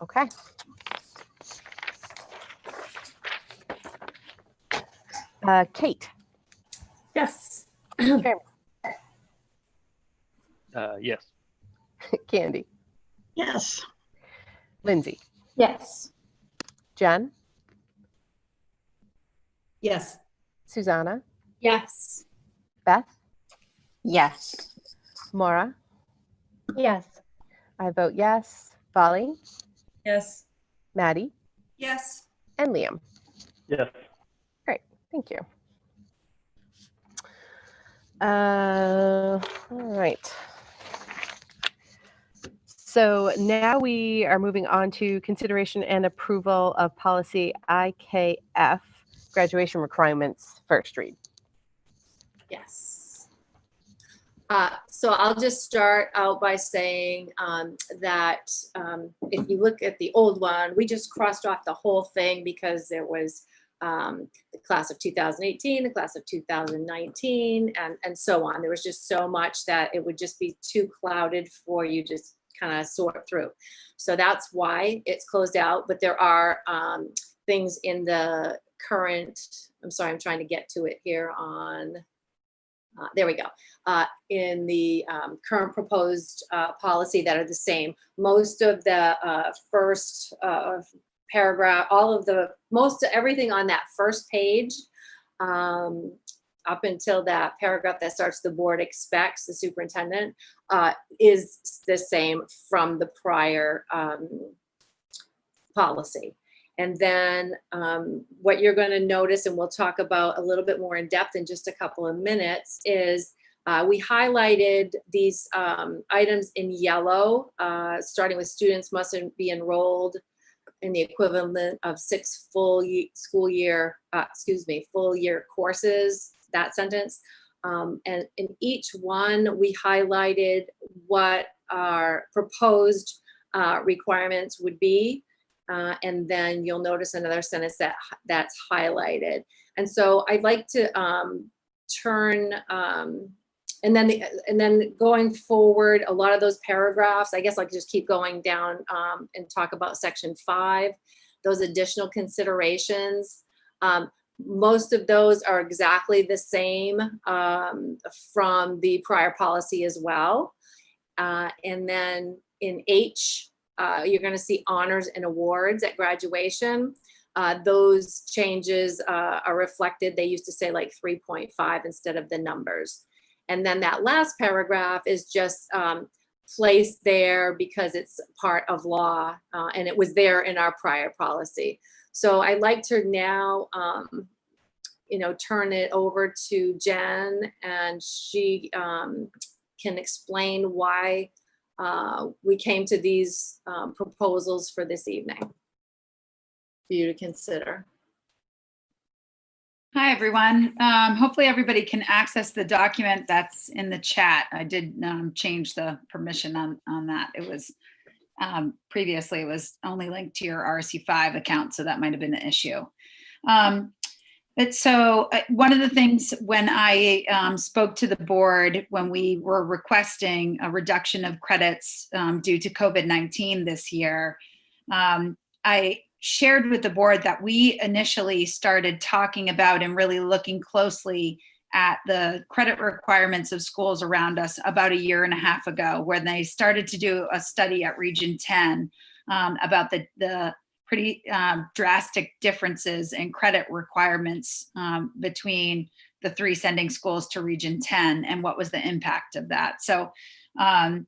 Okay. Kate. Yes. Yes. Candy. Yes. Lindsay. Yes. Jen. Yes. Susanna. Yes. Beth. Yes. Maura. Yes. I vote yes. Vali. Yes. Maddie. Yes. And Liam. Yes. Great, thank you. All right. So now we are moving on to consideration and approval of policy IKF, graduation requirements, first read. Yes. So I'll just start out by saying that if you look at the old one, we just crossed off the whole thing because there was the class of 2018, the class of 2019, and so on. There was just so much that it would just be too clouded for you to kind of sort through. So that's why it's closed out. But there are things in the current, I'm sorry, I'm trying to get to it here on there we go, in the current proposed policy that are the same. Most of the first paragraph, everything on that first page, up until that paragraph that starts, the board expects the superintendent, is the same from the prior policy. And then what you're going to notice, and we'll talk about a little bit more in depth in just a couple of minutes, is we highlighted these items in yellow, starting with students must be enrolled in the equivalent of 6 full year courses, that sentence. And in each one, we highlighted what our proposed requirements would be. And then you'll notice another sentence that's highlighted. And so I'd like to turn, and then going forward, a lot of those paragraphs, I guess I could just keep going down and talk about section 5, those additional considerations. Most of those are exactly the same from the prior policy as well. And then in H, you're going to see honors and awards at graduation. Those changes are reflected. They used to say like 3.5 instead of the numbers. And then that last paragraph is just placed there because it's part of law, and it was there in our prior policy. So I'd like to now, turn it over to Jen, and she can explain why we came to these proposals for this evening for you to consider. Hi, everyone. Hopefully everybody can access the document that's in the chat. I did change the permission on that. It was previously, it was only linked to your RSU 5 account, so that might have been the issue. But so one of the things when I spoke to the board when we were requesting a reduction of credits due to COVID-19 this year, I shared with the board that we initially started talking about and really looking closely at the credit requirements of schools around us about 1.5 years ago, when they started to do a study at Region 10 about the pretty drastic differences in credit requirements between the 3 sending schools to Region 10 and what was the impact of that. So, and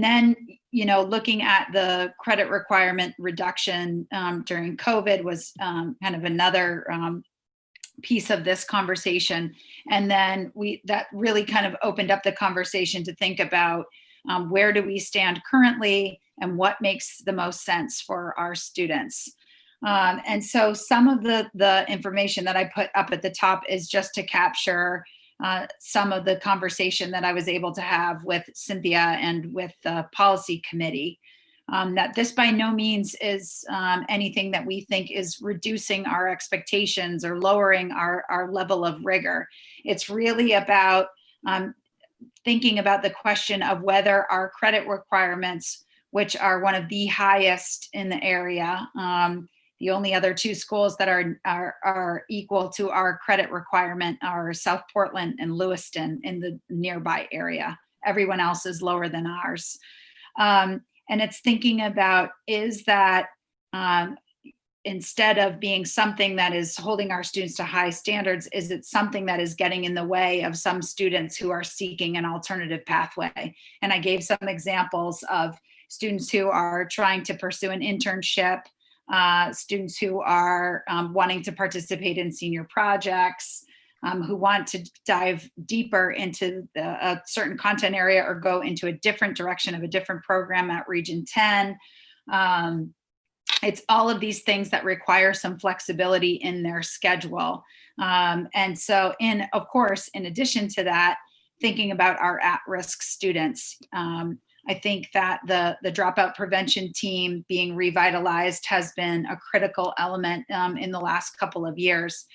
then, looking at the credit requirement reduction during COVID was kind of another piece of this conversation. And then that really kind of opened up the conversation to think about where do we stand currently and what makes the most sense for our students. And so some of the information that I put up at the top is just to capture some of the conversation that I was able to have with Cynthia and with the policy committee. That this by no means is anything that we think is reducing our expectations or lowering our level of rigor. It's really about thinking about the question of whether our credit requirements, which are one of the highest in the area, the only other 2 schools that are equal to our credit requirement are South Portland and Lewiston in the nearby area. Everyone else is lower than ours. And it's thinking about, is that instead of being something that is holding our students to high standards, is it something that is getting in the way of some students who are seeking an alternative pathway? And I gave some examples of students who are trying to pursue an internship, students who are wanting to participate in senior projects, who want to dive deeper into a certain content area or go into a different direction of a different program at Region 10. It's all of these things that require some flexibility in their schedule. And so of course, in addition to that, thinking about our at-risk students, I think that the dropout prevention team being revitalized has been a critical element in the last couple of years.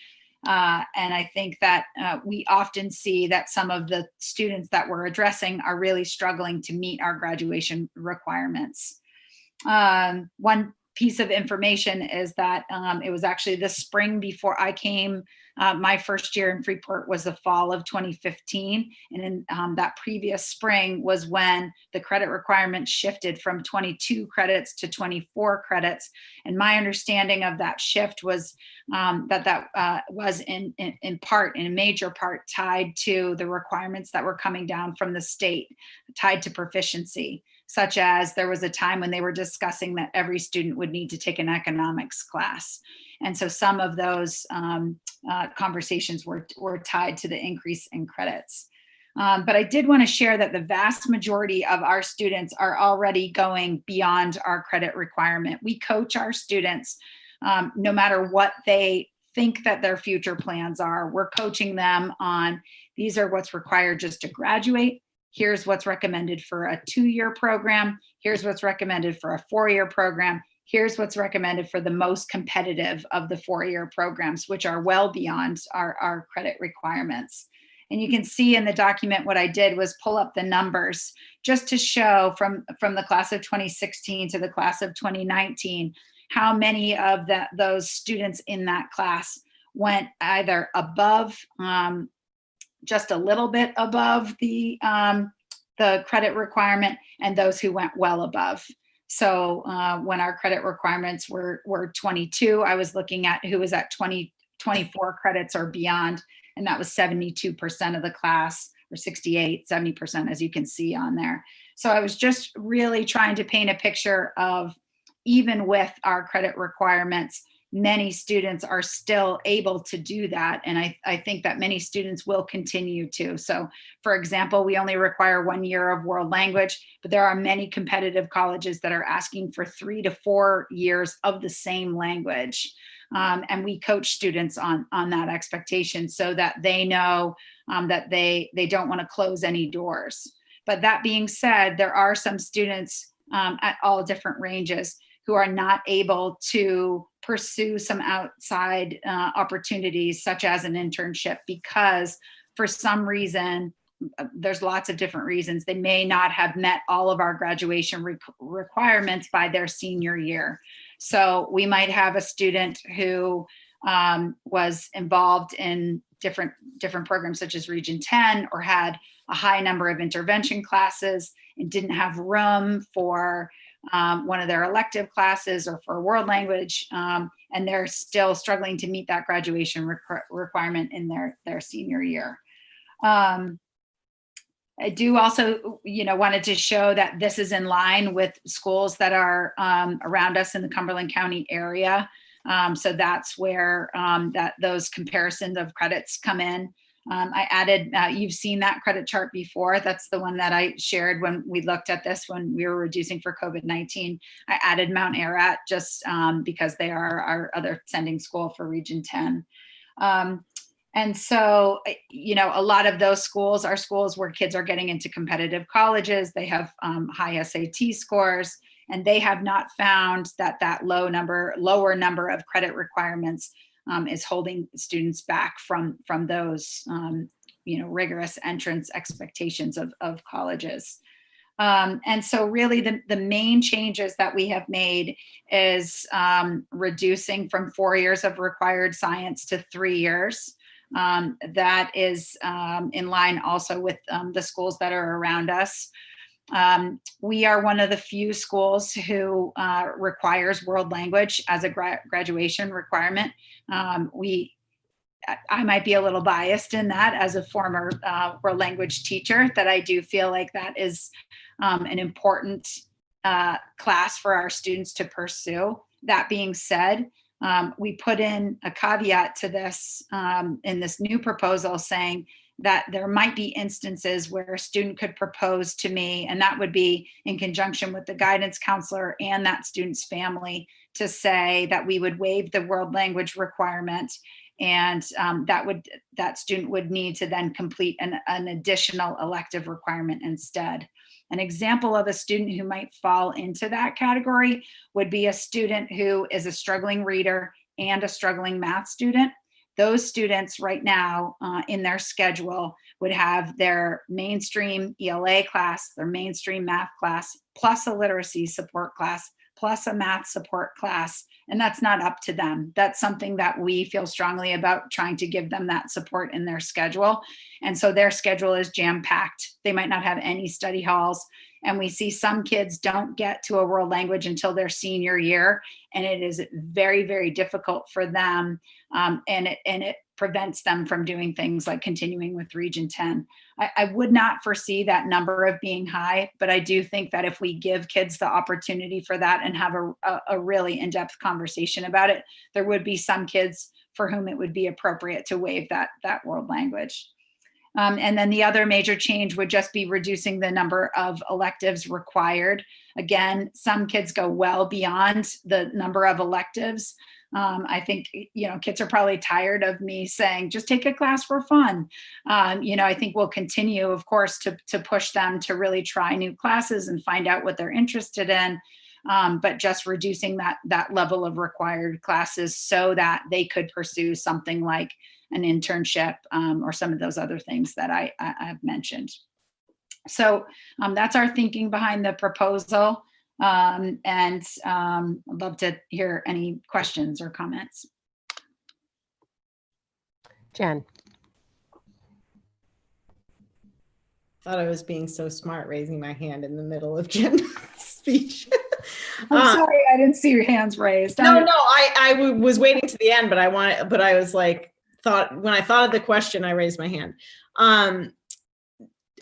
And I think that we often see that some of the students that we're addressing are really struggling to meet our graduation requirements. One piece of information is that it was actually the spring before I came. My first year in Freeport was the fall of 2015. And in that previous spring was when the credit requirement shifted from 22 credits to 24 credits. And my understanding of that shift was that was in major part tied to the requirements that were coming down from the state, tied to proficiency, such as there was a time when they were discussing that every student would need to take an economics class. And so some of those conversations were tied to the increase in credits. But I did want to share that the vast majority of our students are already going beyond our credit requirement. We coach our students no matter what they think that their future plans are. We're coaching them on, these are what's required just to graduate. Here's what's recommended for a 2-year program. Here's what's recommended for a 4-year program. Here's what's recommended for the most competitive of the 4-year programs, which are well beyond our credit requirements. And you can see in the document, what I did was pull up the numbers just to show from the class of 2016 to the class of 2019, how many of those students in that class went either above, just a little bit above the credit requirement, and those who went well above. So when our credit requirements were 22, I was looking at who was at 24 credits or beyond, and that was 72% of the class, or 68, 70%, as you can see on there. So I was just really trying to paint a picture of, even with our credit requirements, many students are still able to do that. And I think that many students will continue to. So for example, we only require 1 year of world language, but there are many competitive colleges that are asking for 3 to 4 years of the same language. And we coach students on that expectation so that they know that they don't want to close any doors. But that being said, there are some students at all different ranges who are not able to pursue some outside opportunities, such as an internship, because for some reason, there's lots of different reasons, they may not have met all of our graduation requirements by their senior year. So we might have a student who was involved in different programs, such as Region 10, or had a high number of intervention classes and didn't have room for one of their elective classes or for world language, and they're still struggling to meet that graduation requirement in their senior year. I do also, wanted to show that this is in line with schools that are around us in the Cumberland County area. So that's where those comparisons of credits come in. I added, you've seen that credit chart before. That's the one that I shared when we looked at this when we were reducing for COVID-19. I added Mount Ararat just because they are our other sending school for Region 10. And so, a lot of those schools are schools where kids are getting into competitive colleges. They have high SAT scores, and they have not found that lower number of credit requirements is holding students back from those, rigorous entrance expectations of colleges. And so really the main changes that we have made is reducing from 4 years of required science to 3 years. That is in line also with the schools that are around us. We are one of the few schools who requires world language as a graduation requirement. I might be a little biased in that as a former world language teacher, that I do feel like that is an important class for our students to pursue. That being said, we put in a caveat to this in this new proposal, saying that there might be instances where a student could propose to me, and that would be in conjunction with the guidance counselor and that student's family, to say that we would waive the world language requirement, and that student would need to then complete an additional elective requirement instead. An example of a student who might fall into that category would be a student who is a struggling reader and a struggling math student. Those students right now in their schedule would have their mainstream ELA class, their mainstream math class, plus a literacy support class, plus a math support class. And that's not up to them. That's something that we feel strongly about, trying to give them that support in their schedule. And so their schedule is jam-packed. They might not have any study halls. And we see some kids don't get to a world language until their senior year. And it is very, very difficult for them. And it prevents them from doing things like continuing with Region 10. I would not foresee that number of being high, but I do think that if we give kids the opportunity for that and have a really in-depth conversation about it, there would be some kids for whom it would be appropriate to waive that world language. And then the other major change would just be reducing the number of electives required. Again, some kids go well beyond the number of electives. I think, kids are probably tired of me saying, just take a class for fun. I think we'll continue, of course, to push them to really try new classes and find out what they're interested in. But just reducing that level of required classes so that they could pursue something like an internship or some of those other things that I've mentioned. So that's our thinking behind the proposal. And I'd love to hear any questions or comments. Jen. Thought I was being so smart, raising my hand in the middle of Jen's speech. I'm sorry, I didn't see your hands raised. No, I was waiting to the end, but I was like, when I thought of the question, I raised my hand.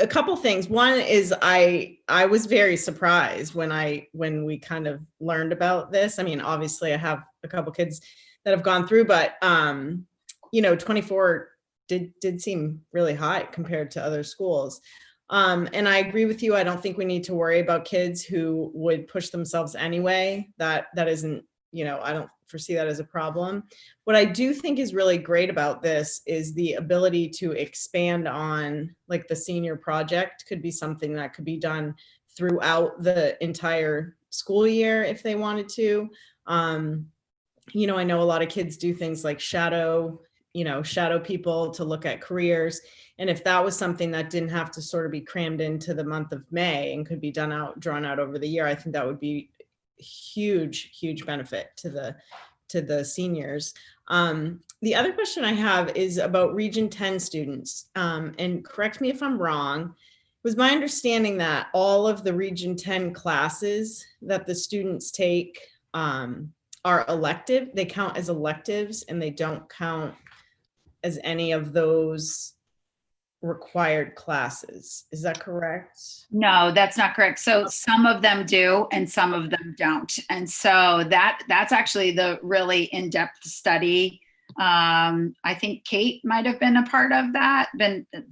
A couple things. One is I was very surprised when we kind of learned about this. I mean, obviously I have a couple kids that have gone through, but 24 did seem really high compared to other schools. And I agree with you. I don't think we need to worry about kids who would push themselves anyway. That isn't, I don't foresee that as a problem. What I do think is really great about this is the ability to expand on, like, the senior project could be something that could be done throughout the entire school year if they wanted to. I know a lot of kids do things like shadow people to look at careers. And if that was something that didn't have to sort of be crammed into the month of May and could be drawn out over the year, I think that would be huge benefit to the seniors. The other question I have is about Region 10 students. And correct me if I'm wrong, it was my understanding that all of the Region 10 classes that the students take are elective. They count as electives and they don't count as any of those required classes. Is that correct? No, that's not correct. So some of them do and some of them don't. And so that's actually the really in-depth study. I think Kate might have been a part of that,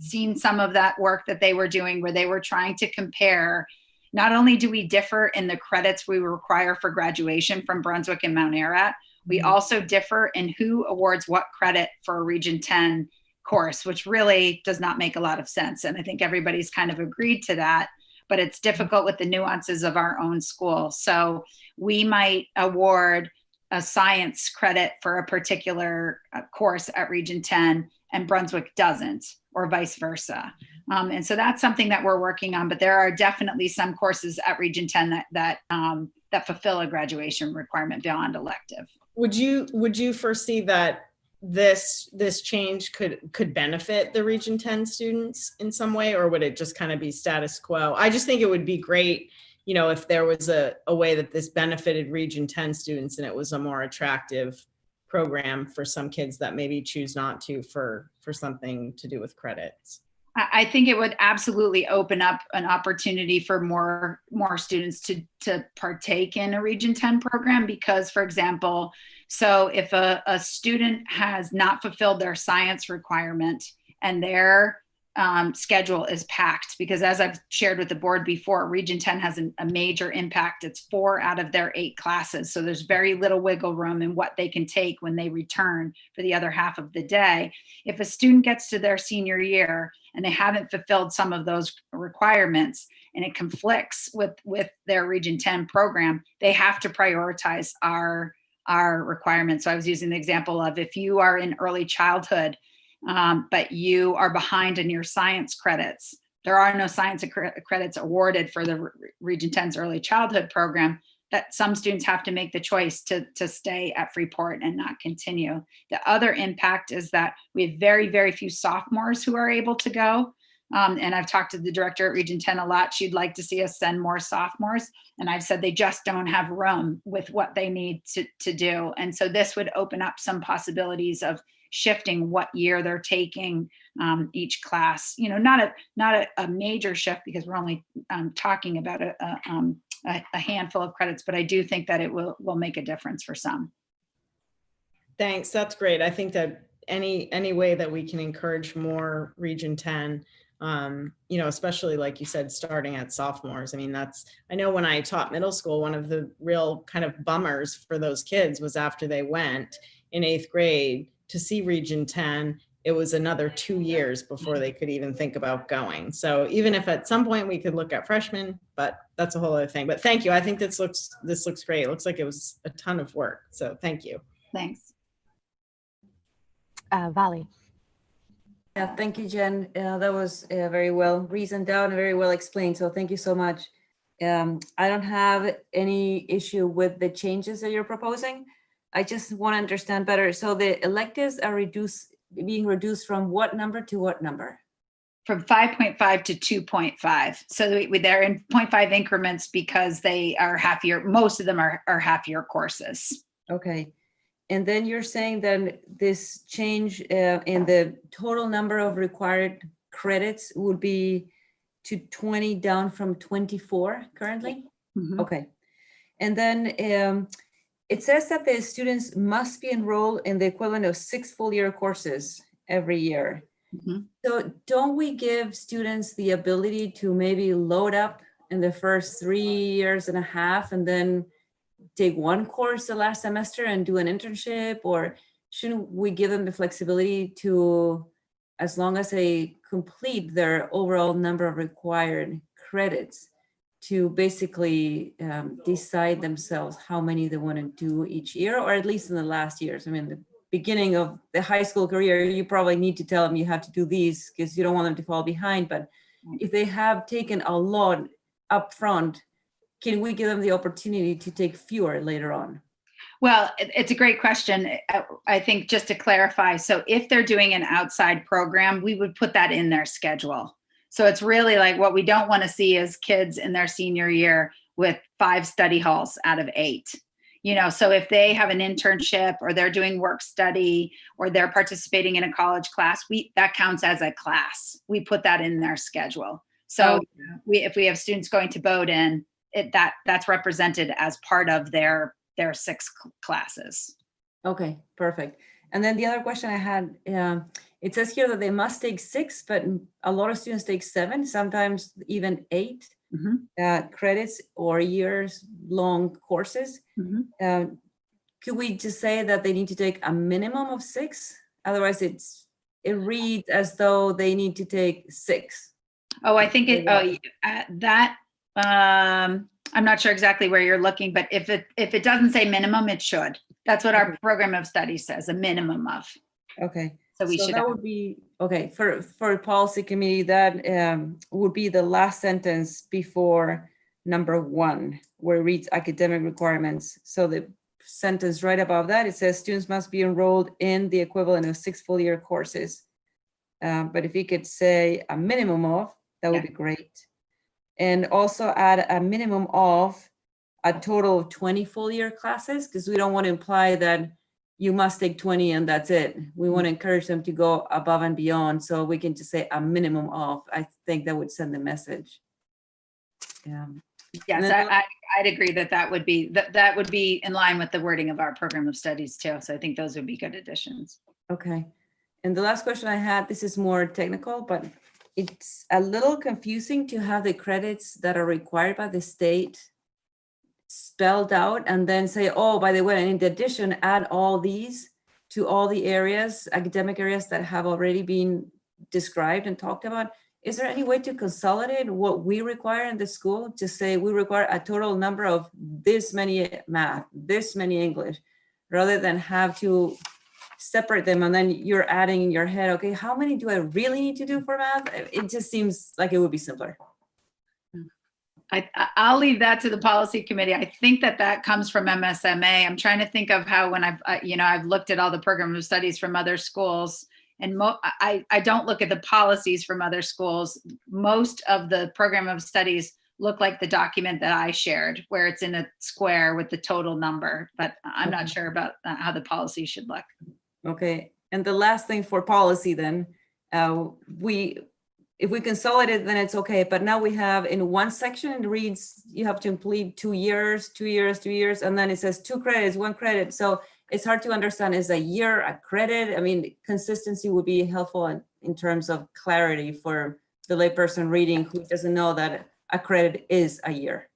seen some of that work that they were doing where they were trying to compare. Not only do we differ in the credits we require for graduation from Brunswick and Mount Ararat, we also differ in who awards what credit for a Region 10 course, which really does not make a lot of sense. And I think everybody's kind of agreed to that, but it's difficult with the nuances of our own school. So we might award a science credit for a particular course at Region 10 and Brunswick doesn't, or vice versa. And so that's something that we're working on, but there are definitely some courses at Region 10 that fulfill a graduation requirement beyond elective. Would you foresee that this change could benefit the Region 10 students in some way, or would it just kind of be status quo? I just think it would be great, if there was a way that this benefited Region 10 students and it was a more attractive program for some kids that maybe choose not to for something to do with credits. I think it would absolutely open up an opportunity for more students to partake in a Region 10 program because, for example, so if a student has not fulfilled their science requirement and their schedule is packed, because as I've shared with the board before, Region 10 has a major impact. It's 4 out of their 8 classes. So there's very little wiggle room in what they can take when they return for the other half of the day. If a student gets to their senior year and they haven't fulfilled some of those requirements and it conflicts with their Region 10 program, they have to prioritize our requirements. So I was using the example of if you are in early childhood, but you are behind in your science credits, there are no science credits awarded for the Region 10's early childhood program. that some students have to make the choice to stay at Freeport and not continue. The other impact is that we have very, very few sophomores who are able to go. And I've talked to the director at Region 10 a lot. She'd like to see us send more sophomores. And I've said they just don't have room with what they need to do. And so this would open up some possibilities of shifting what year they're taking each class. You know, not a major shift, because we're only talking about a handful of credits, but I do think that it will make a difference for some. Thanks, that's great. I think that any way that we can encourage more Region 10, you know, especially like you said, starting at sophomores. I mean, I know when I taught middle school, one of the real kind of bummers for those kids was after they went in 8th grade to see Region 10, it was another 2 years before they could even think about going. So even if at some point we could look at freshmen, but that's a whole other thing. But thank you. I think this looks great. It looks like it was a ton of work. So thank you. Thanks. Vali. Yeah, thank you, Jen. That was very well reasoned out and very well explained. So thank you so much. I don't have any issue with the changes that you're proposing. I just want to understand better. So the electives are being reduced from what number to what number? From 5.5 to 2.5. So they're in 0.5 increments because they are half year. Most of them are half year courses. Okay. And then you're saying that this change in the total number of required credits would be to 20 down from 24 currently? Mm-hmm. Okay. And then it says that the students must be enrolled in the equivalent of 6 full year courses every year. Mm-hmm. So don't we give students the ability to maybe load up in the first 3 years and a half and then take one course the last semester and do an internship? Or shouldn't we give them the flexibility to, as long as they complete their overall number of required credits, to basically decide themselves how many they want to do each year, or at least in the last years? I mean, the beginning of the high school career, you probably need to tell them you have to do these because you don't want them to fall behind. But if they have taken a lot up front, can we give them the opportunity to take fewer later on? Well, it's a great question. I think just to clarify, so if they're doing an outside program, we would put that in their schedule. So it's really like what we don't want to see is kids in their senior year with 5 study halls out of 8. You know, so if they have an internship or they're doing work study or they're participating in a college class, that counts as a class. We put that in their schedule. So if we have students going to Bowdoin, that's represented as part of their 6 classes. Okay, perfect. And then the other question I had, it says here that they must take 6, but a lot of students take 7, sometimes even 8 credits or years-long courses. Mm-hmm. Could we just say that they need to take a minimum of 6? Otherwise, it reads as though they need to take 6. Oh, I think I'm not sure exactly where you're looking, but if it doesn't say minimum, it should. That's what our program of studies says, a minimum of. Okay. So we should. That would be okay for policy committee. That would be the last sentence before number 1, where it reads academic requirements. So the sentence right above that, it says students must be enrolled in the equivalent of 6 full year courses. But if you could say a minimum of, that would be great. And also add a minimum of a total of 20 full year classes, because we don't want to imply that you must take 20 and that's it. We want to encourage them to go above and beyond. So we can just say a minimum of. I think that would send the message. Yes, I'd agree that would be in line with the wording of our program of studies too. So I think those would be good additions. Okay. And the last question I had, this is more technical, but it's a little confusing to have the credits that are required by the state spelled out and then say, oh, by the way, and in addition, add all these to all the areas, academic areas that have already been described and talked about. Is there any way to consolidate what we require in the school? Just say we require a total number of this many math, this many English, rather than have to separate them and then you're adding in your head, okay, how many do I really need to do for math? It just seems like it would be simpler. I'll leave that to the policy committee. I think that comes from MSMA. I'm trying to think of how when I've looked at all the program of studies from other schools, and I don't look at the policies from other schools. Most of the program of studies look like the document that I shared, where it's in a square with the total number, but I'm not sure about how the policy should look. Okay, and the last thing for policy then, if we consolidate, then it's okay. But now we have in one section, it reads, you have to complete 2 years, 2 years, 2 years. And then it says 2 credits, 1 credit. So it's hard to understand, is a year a credit? I mean, consistency would be helpful in terms of clarity for the layperson reading who doesn't know that a credit is a year.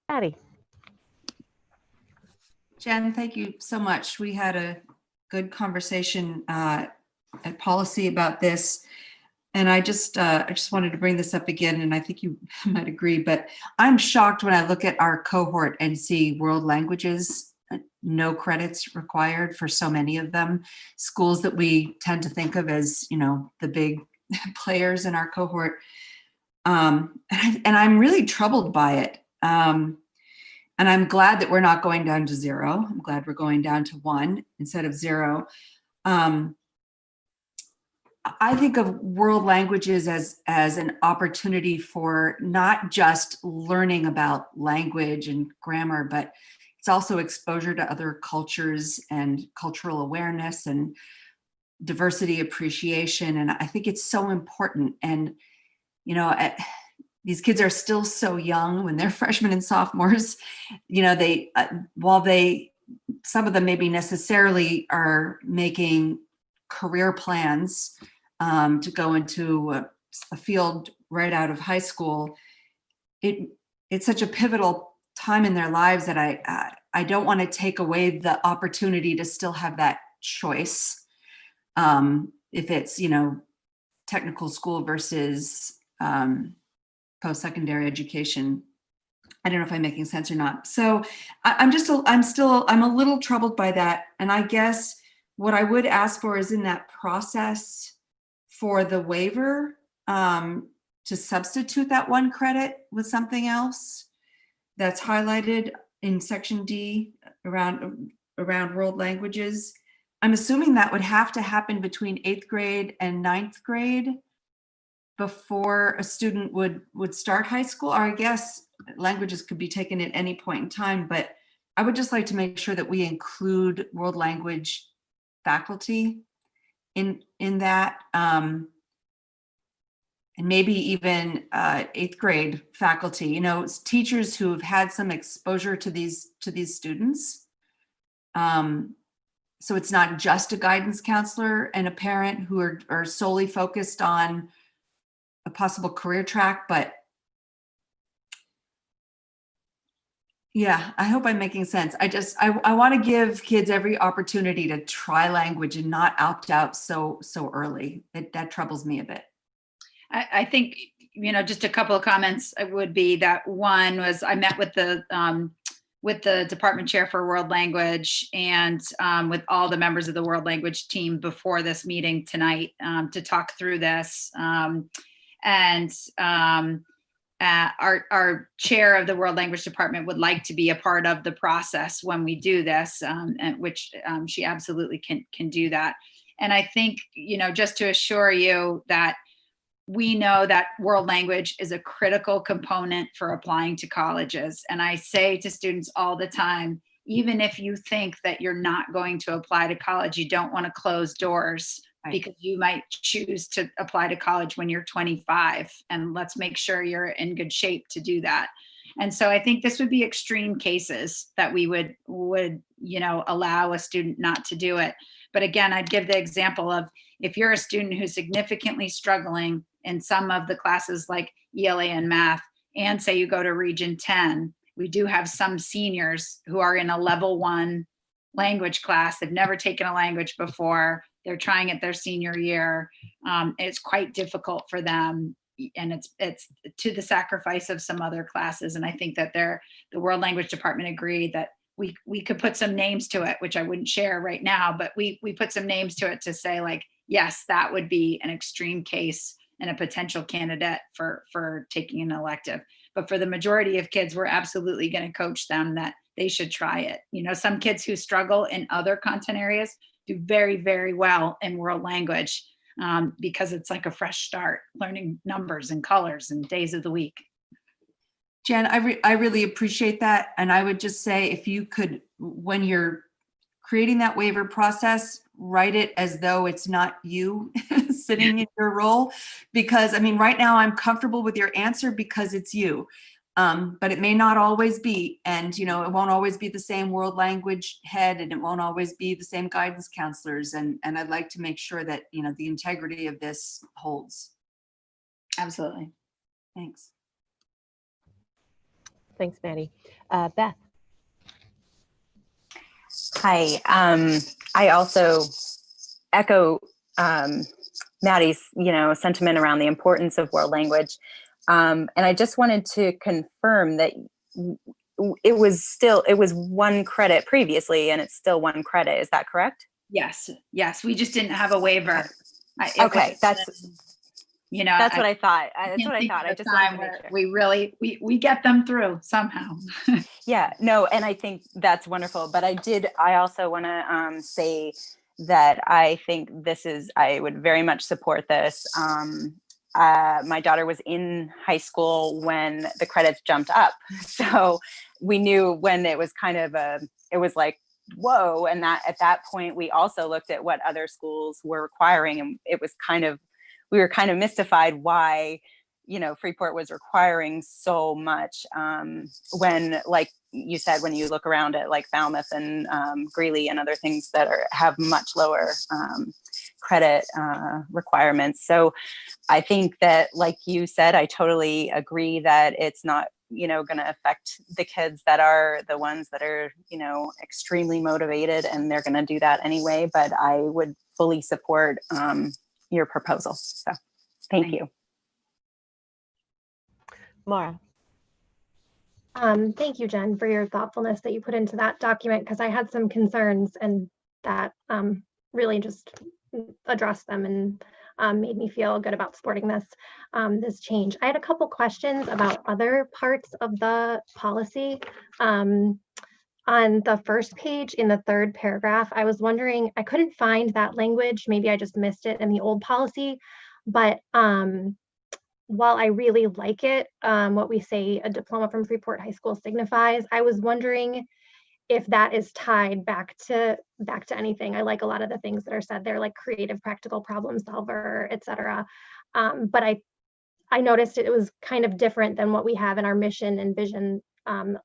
Patty. Jen, thank you so much. We had a good conversation at policy about this. And I just wanted to bring this up again, and I think you might agree, but I'm shocked when I look at our cohort and see world languages, no credits required for so many of them. Schools that we tend to think of as, the big players in our cohort. And I'm really troubled by it. And I'm glad that we're not going down to 0. I'm glad we're going down to 1 instead of 0. I think of world languages as an opportunity for not just learning about language and grammar, but it's also exposure to other cultures and cultural awareness and diversity appreciation. And I think it's so important. And, these kids are still so young when they're freshmen and sophomores. They, some of them maybe necessarily are making career plans to go into a field right out of high school. It's such a pivotal time in their lives that I don't want to take away the opportunity to still have that choice. If it's, technical school versus post-secondary education. I don't know if I'm making sense or not. So I'm a little troubled by that. And I guess what I would ask for is in that process for the waiver to substitute that 1 credit with something else that's highlighted in section D around world languages. I'm assuming that would have to happen between 8th grade and 9th grade before a student would start high school, or I guess languages could be taken at any point in time, but I would just like to make sure that we include world language faculty in that, and maybe even 8th grade faculty, it's teachers who have had some exposure to these students. So it's not just a guidance counselor and a parent who are solely focused on a possible career track, but yeah, I hope I'm making sense. I want to give kids every opportunity to try language and not opt out so early. That troubles me a bit. I think, just a couple of comments would be that one was I met with the department chair for world language and with all the members of the world language team before this meeting tonight to talk through this. Our chair of the world language department would like to be a part of the process when we do this, and which she absolutely can do that. And I think, just to assure you that we know that world language is a critical component for applying to colleges. And I say to students all the time, even if you think that you're not going to apply to college, you don't want to close doors. Right. Because you might choose to apply to college when you're 25, and let's make sure you're in good shape to do that. And so I think this would be extreme cases that we would allow a student not to do it. But again, I'd give the example of if you're a student who's significantly struggling in some of the classes like ELA and math, and say you go to Region 10, we do have some seniors who are in a level 1 language class. They've never taken a language before. They're trying it their senior year. It's quite difficult for them, and it's to the sacrifice of some other classes. And I think that the world language department agreed that we could put some names to it, which I wouldn't share right now, but we put some names to it to say like, yes, that would be an extreme case and a potential candidate for taking an elective. But for the majority of kids, we're absolutely going to coach them that they should try it. You know, some kids who struggle in other content areas do very, very well in world language because it's like a fresh start, learning numbers and colors and days of the week. Jen, I really appreciate that. And I would just say, if you could, when you're creating that waiver process, write it as though it's not you sitting in your role. Because I mean, right now I'm comfortable with your answer because it's you. But it may not always be. And, you know, it won't always be the same world language head, and it won't always be the same guidance counselors. And I'd like to make sure that, you know, the integrity of this holds. Absolutely. Thanks. Thanks, Maddie. Beth. Hi. I also echo Maddie's, you know, sentiment around the importance of world language. And I just wanted to confirm that it was 1 credit previously, and it's still 1 credit. Is that correct? Yes. Yes. We just didn't have a waiver. Okay. You know, that's what I thought. That's what I thought. I just wanted to make sure. We really, we get them through somehow. Yeah, no, and I think that's wonderful. But I also want to say that I think I would very much support this. My daughter was in high school when the credits jumped up. So we knew when it was kind of it was like, whoa. And that at that point, we also looked at what other schools were requiring. And it was we were kind of mystified why, you know, Freeport was requiring so much when, like you said, when you look around at like Falmouth and Greeley and other things that have much lower credit requirements. So I think that, like you said, I totally agree that it's not, you know, going to affect the kids that are the ones that are, you know, extremely motivated, and they're going to do that anyway. But I would fully support your proposal. So thank you. Mara. Thank you, Jen, for your thoughtfulness that you put into that document, because I had some concerns, and that really just addressed them and made me feel good about supporting this change. I had a couple questions about other parts of the policy. On the first page in the 3rd paragraph, I was wondering, I couldn't find that language. Maybe I just missed it in the old policy, but while I really like it, what we say a diploma from Freeport High School signifies, I was wondering if that is tied back to anything. I like a lot of the things that are said there, like creative, practical problem solver, etc. But I noticed it was kind of different than what we have in our mission and vision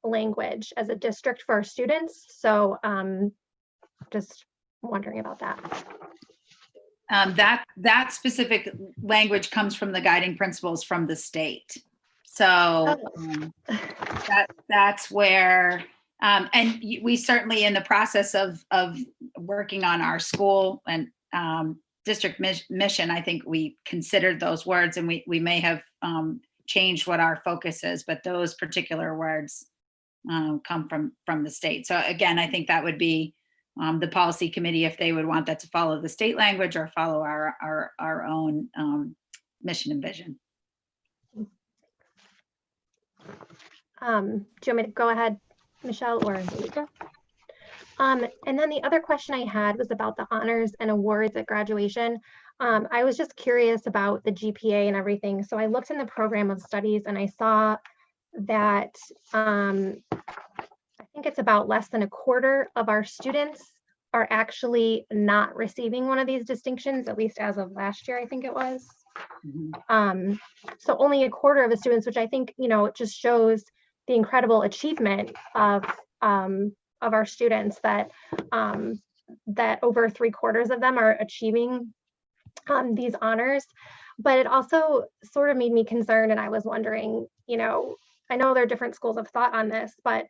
language as a district for our students. So just wondering about that. That specific language comes from the guiding principles from the state. So that's where, and we certainly, in the process of working on our school and district mission, I think we considered those words, and we may have changed what our focus is, but those particular words come from the state. So again, I think that would be the policy committee, if they would want that to follow the state language or follow our own mission and vision. Do you want me to go ahead, Michelle, or Lisa? And then the other question I had was about the honors and awards at graduation. I was just curious about the GPA and everything. So I looked in the program of studies, and I saw that I think it's about less than 1/4 of our students are actually not receiving one of these distinctions, at least as of last year, I think it was. So only 1/4 of the students, which I think, you know, it just shows the incredible achievement of our students, that that over 3/4 of them are achieving these honors. But it also sort of made me concerned, and I was wondering, you know, I know there are different schools of thought on this, but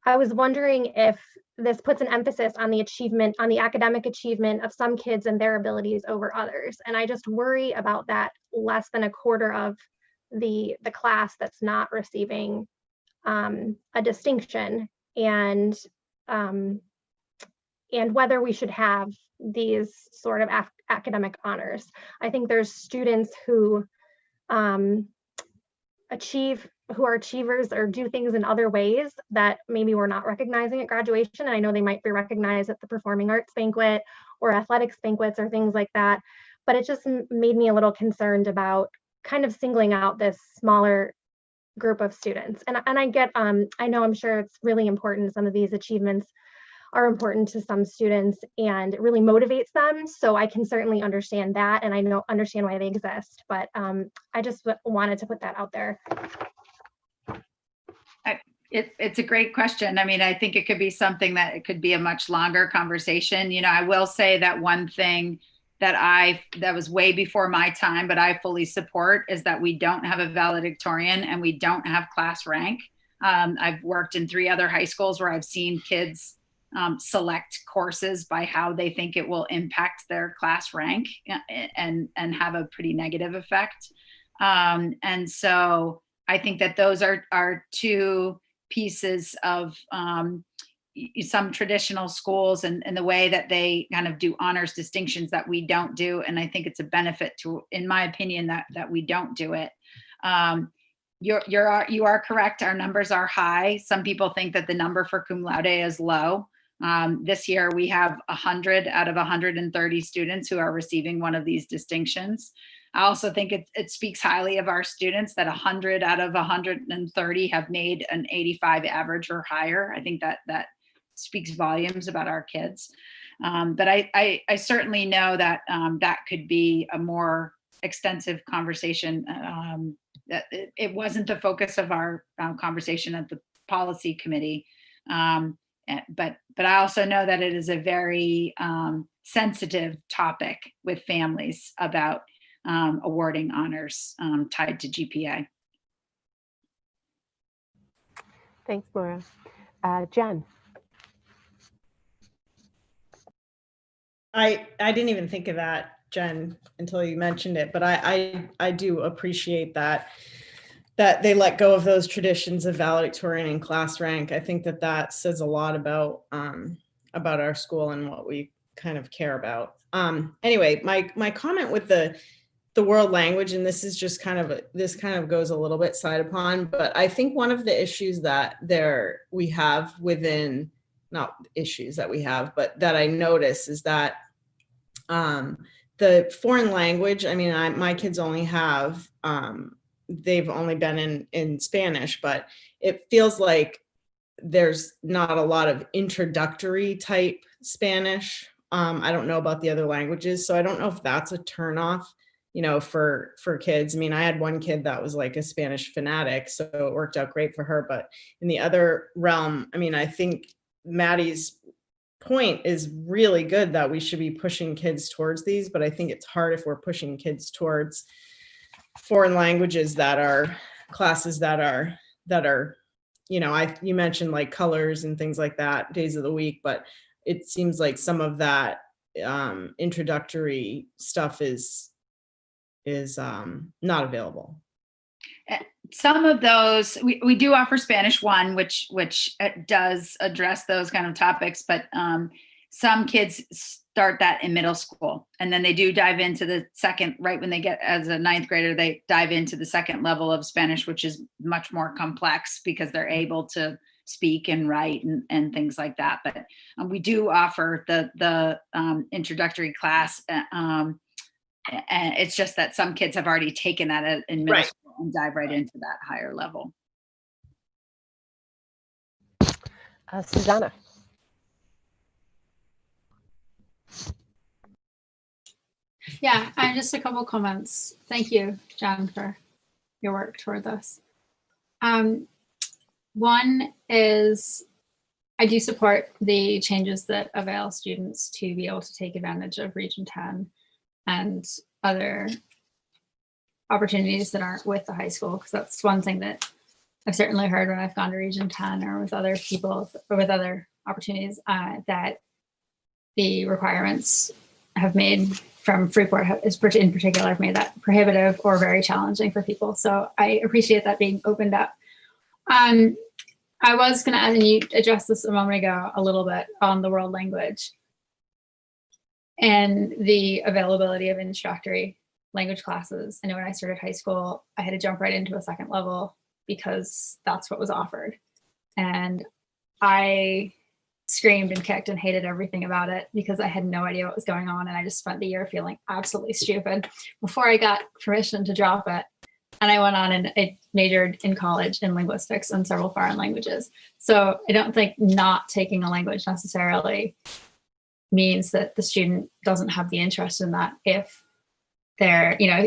I was wondering if this puts an emphasis on the achievement, on the academic achievement of some kids and their abilities over others. And I just worry about that less than 1/4 of the class that's not receiving a distinction. And and whether we should have these sort of academic honors. I think there's students who who are achievers or do things in other ways that maybe we're not recognizing at graduation. And I know they might be recognized at the performing arts banquet or athletics banquets or things like that. But it just made me a little concerned about kind of singling out this smaller group of students. And I get, I know I'm sure it's really important. Some of these achievements are important to some students and it really motivates them. So I can certainly understand that. And I understand why they exist, but I just wanted to put that out there. It's a great question. I mean, I think it could be something that it could be a much longer conversation. You know, I will say that one thing that was way before my time, but I fully support is that we don't have a valedictorian and we don't have class rank. I've worked in 3 other high schools where I've seen kids select courses by how they think it will impact their class rank and have a pretty negative effect. And so I think that those are 2 pieces of some traditional schools and the way that they kind of do honors distinctions that we don't do. And I think it's a benefit to, in my opinion, that we don't do it. You are correct. Our numbers are high. Some people think that the number for cum laude is low. This year we have 100 out of 130 students who are receiving one of these distinctions. I also think it speaks highly of our students that 100 out of 130 have made an 85 average or higher. I think that speaks volumes about our kids. But I certainly know that that could be a more extensive conversation. That it wasn't the focus of our conversation at the policy committee. But I also know that it is a very sensitive topic with families about awarding honors tied to GPA. Thanks, Maura. Jen. I didn't even think of that, Jen, until you mentioned it, but I do appreciate that they let go of those traditions of valedictorian and class rank. I think that says a lot about our school and what we kind of care about. Anyway, my comment with the world language, and this is just this kind of goes a little bit side upon, but I think one of the issues that we have within, not issues that we have, but that I notice is that the foreign language, I mean, my kids only have, they've only been in Spanish, but it feels like there's not a lot of introductory type Spanish. I don't know about the other languages, so I don't know if that's a turnoff, you know, for kids. I mean, I had one kid that was like a Spanish fanatic, so it worked out great for her. But in the other realm, I mean, I think Maddie's point is really good that we should be pushing kids towards these, but I think it's hard if we're pushing kids towards foreign languages that are classes that are, you know, you mentioned like colors and things like that, days of the week, but it seems like some of that introductory stuff is not available. Some of those, we do offer Spanish 1, which does address those kind of topics, but some kids start that in middle school, and then they do dive into the second, right when they get as a 9th grader, they dive into the second level of Spanish, which is much more complex because they're able to speak and write and things like that. But we do offer the introductory class. And it's just that some kids have already taken that in middle school and dive right into that higher level. Susanna. Yeah, just a couple comments. Thank you, John, for your work toward this. One is I do support the changes that avail students to be able to take advantage of Region 10 and other opportunities that aren't with the high school, because that's one thing that I've certainly heard when I've gone to Region 10 or with other people or with other opportunities that the requirements have made from Freeport in particular have made that prohibitive or very challenging for people. So I appreciate that being opened up. I was going to add, and you addressed this a moment ago a little bit on the world language and the availability of introductory language classes. I know when I started high school, I had to jump right into a second level because that's what was offered. And I screamed and kicked and hated everything about it because I had no idea what was going on. And I just spent the year feeling absolutely stupid before I got permission to drop it. And I went on and I majored in college in linguistics and several foreign languages. So I don't think not taking a language necessarily means that the student doesn't have the interest in that if they're, I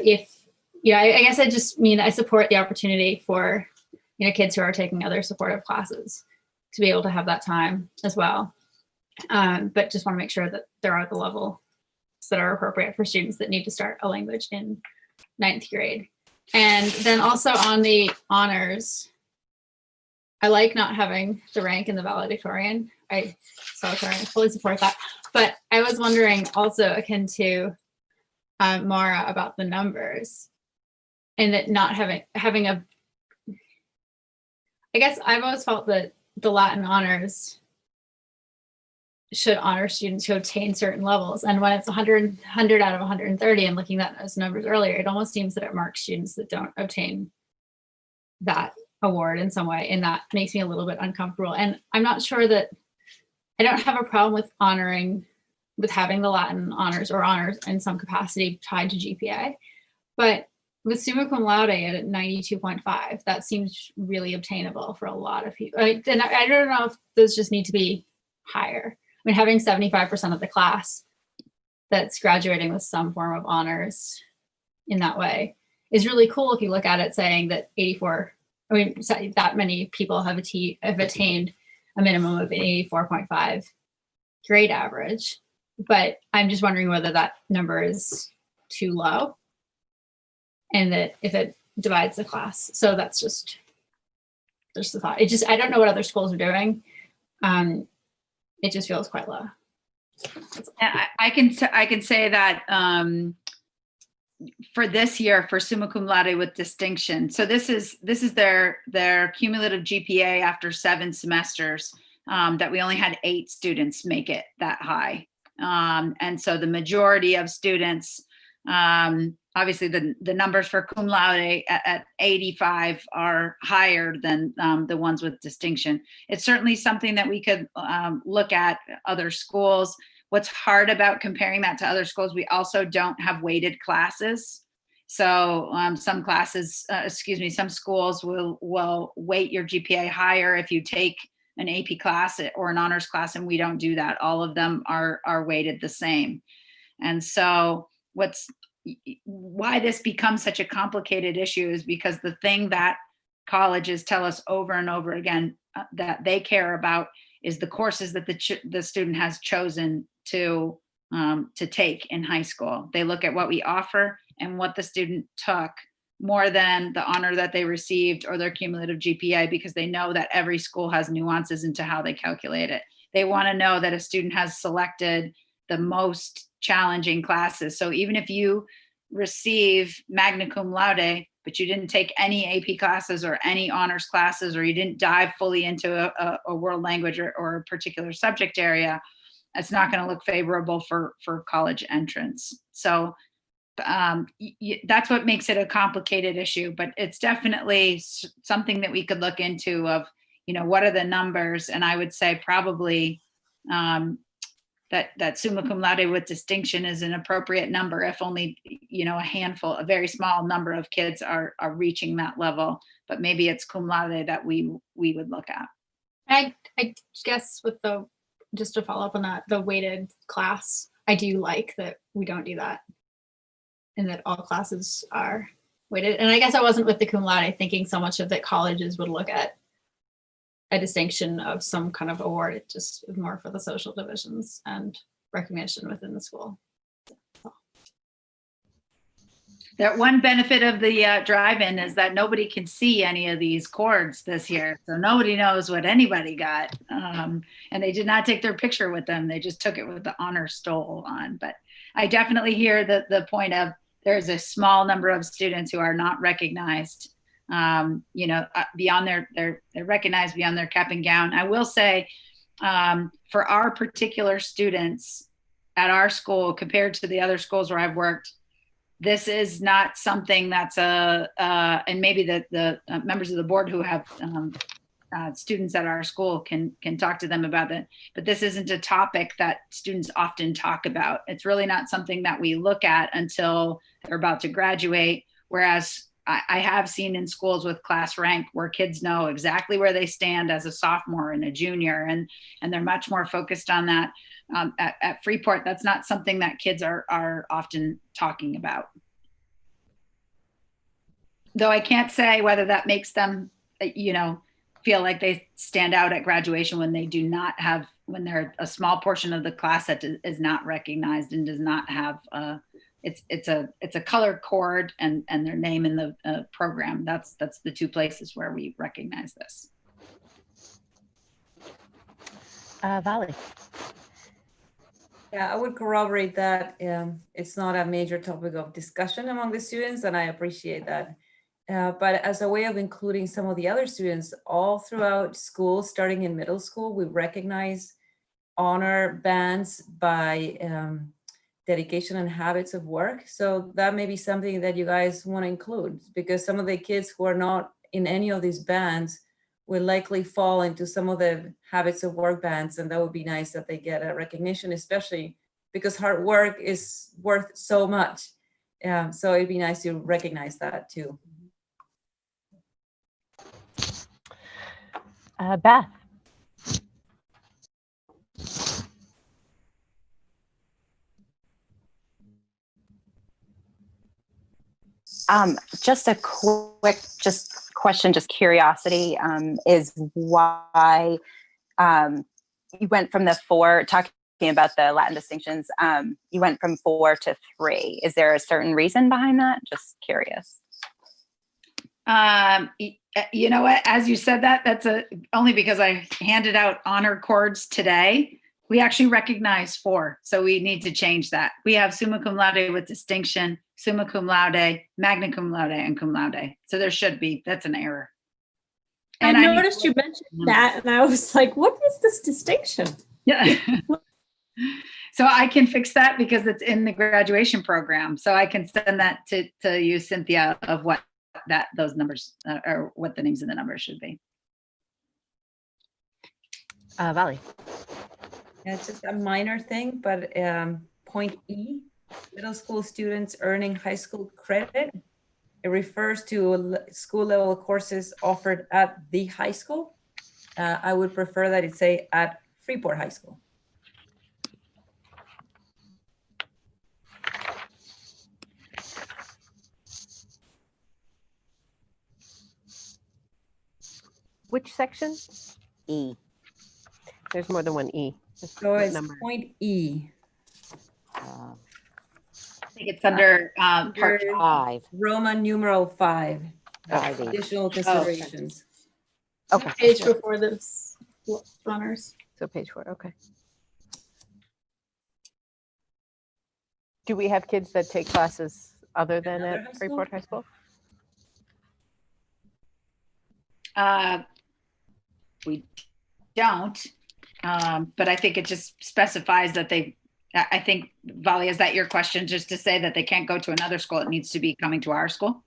guess I just mean I support the opportunity for, kids who are taking other supportive classes to be able to have that time as well. But just want to make sure that they're at the level that are appropriate for students that need to start a language in 9th grade. And then also on the honors, I like not having the rank in the valedictorian. I fully support that. But I was wondering also akin to Mara about the numbers and that not having a, I guess I've always felt that the Latin honors should honor students who obtain certain levels. And when it's 100 out of 130, and looking at those numbers earlier, it almost seems that it marks students that don't obtain that award in some way. And that makes me a little bit uncomfortable. And I'm not sure that, I don't have a problem with having the Latin honors or honors in some capacity tied to GPA. But with summa cum laude at 92.5, that seems really obtainable for a lot of people. And I don't know if those just need to be higher. I mean, having 75% of the class that's graduating with some form of honors in that way is really cool if you look at it saying that that many people have attained a minimum of an 84.5 grade average. But I'm just wondering whether that number is too low and that if it divides the class. So that's just the thought. I don't know what other schools are doing. It just feels quite low. I can say that for this year for summa cum laude with distinction. So this is their cumulative GPA after 7 semesters, that we only had 8 students make it that high. And so the majority of students, obviously the numbers for cum laude at 85 are higher than the ones with distinction. It's certainly something that we could look at other schools. What's hard about comparing that to other schools, we also don't have weighted classes. So some schools will weight your GPA higher if you take an AP class or an honors class, and we don't do that. All of them are weighted the same. And so why this becomes such a complicated issue is because the thing that colleges tell us over and over again that they care about is the courses that the student has chosen to take in high school. They look at what we offer and what the student took more than the honor that they received or their cumulative GPA, because they know that every school has nuances into how they calculate it. They want to know that a student has selected the most challenging classes. So even if you receive magna cum laude, but you didn't take any AP classes or any honors classes, or you didn't dive fully into a world language or a particular subject area, it's not going to look favorable for college entrance. So that's what makes it a complicated issue, but it's definitely something that we could look into of, what are the numbers? And I would say probably that summa cum laude with distinction is an appropriate number if only, a very small number of kids are reaching that level, but maybe it's cum laude that we would look at. I guess just to follow up on that, the weighted class, I do like that we don't do that and that all classes are weighted. And I guess I wasn't with the cum laude thinking so much of that colleges would look at a distinction of some kind of award. It just is more for the social divisions and recognition within the school. That one benefit of the drive-in is that nobody can see any of these cords this year. So nobody knows what anybody got. And they did not take their picture with them. They just took it with the honor stole on. But I definitely hear the point of there's a small number of students who are not recognized beyond they're recognized beyond their cap and gown. I will say, for our particular students at our school compared to the other schools where I've worked, this is not something that's and maybe the members of the board who have students at our school can talk to them about that, but this isn't a topic that students often talk about. It's really not something that we look at until they're about to graduate, whereas I have seen in schools with class rank where kids know exactly where they stand as a sophomore and a junior, and they're much more focused on that. At Freeport, that's not something that kids are often talking about. Though I can't say whether that makes them, feel like they stand out at graduation when they do not have, when they're a small portion of the class that is not recognized and does not have it's a color cord and their name in the program. That's the two places where we recognize this. Vali. Yeah, I would corroborate that. It's not a major topic of discussion among the students, and I appreciate that. But as a way of including some of the other students all throughout school, starting in middle school, we recognize honor bands by dedication and habits of work. So that may be something that you guys want to include, because some of the kids who are not in any of these bands will likely fall into some of the habits of work bands, and that would be nice that they get a recognition, especially because hard work is worth so much. So it'd be nice to recognize that too. Beth. Just a quick, question, just curiosity, is why you went from the 4, talking about the Latin distinctions, you went from 4 to 3. Is there a certain reason behind that? Just curious. You know what, as you said that, that's only because I handed out honor cords today. We actually recognize 4, so we need to change that. We have summa cum laude with distinction, summa cum laude, magna cum laude, and cum laude. So there should be, that's an error. And I noticed you mentioned that, and I was like, what is this distinction? Yeah. So I can fix that because it's in the graduation program. So I can send that to you, Cynthia, of what those numbers or what the names of the numbers should be. Vali. Yeah, it's just a minor thing, but point E, middle school students earning high school credit. It refers to school level courses offered at the high school. I would prefer that it say at Freeport High School. Which section? E. There's more than one E. So it's point E. I think it's under part 5. Roman numeral 5. Okay. Additional considerations. Okay. Page before this honors. So page 4. Okay. Do we have kids that take classes other than at Freeport High School? We don't, but I think it just specifies that I think, Vali, is that your question, just to say that they can't go to another school, it needs to be coming to our school?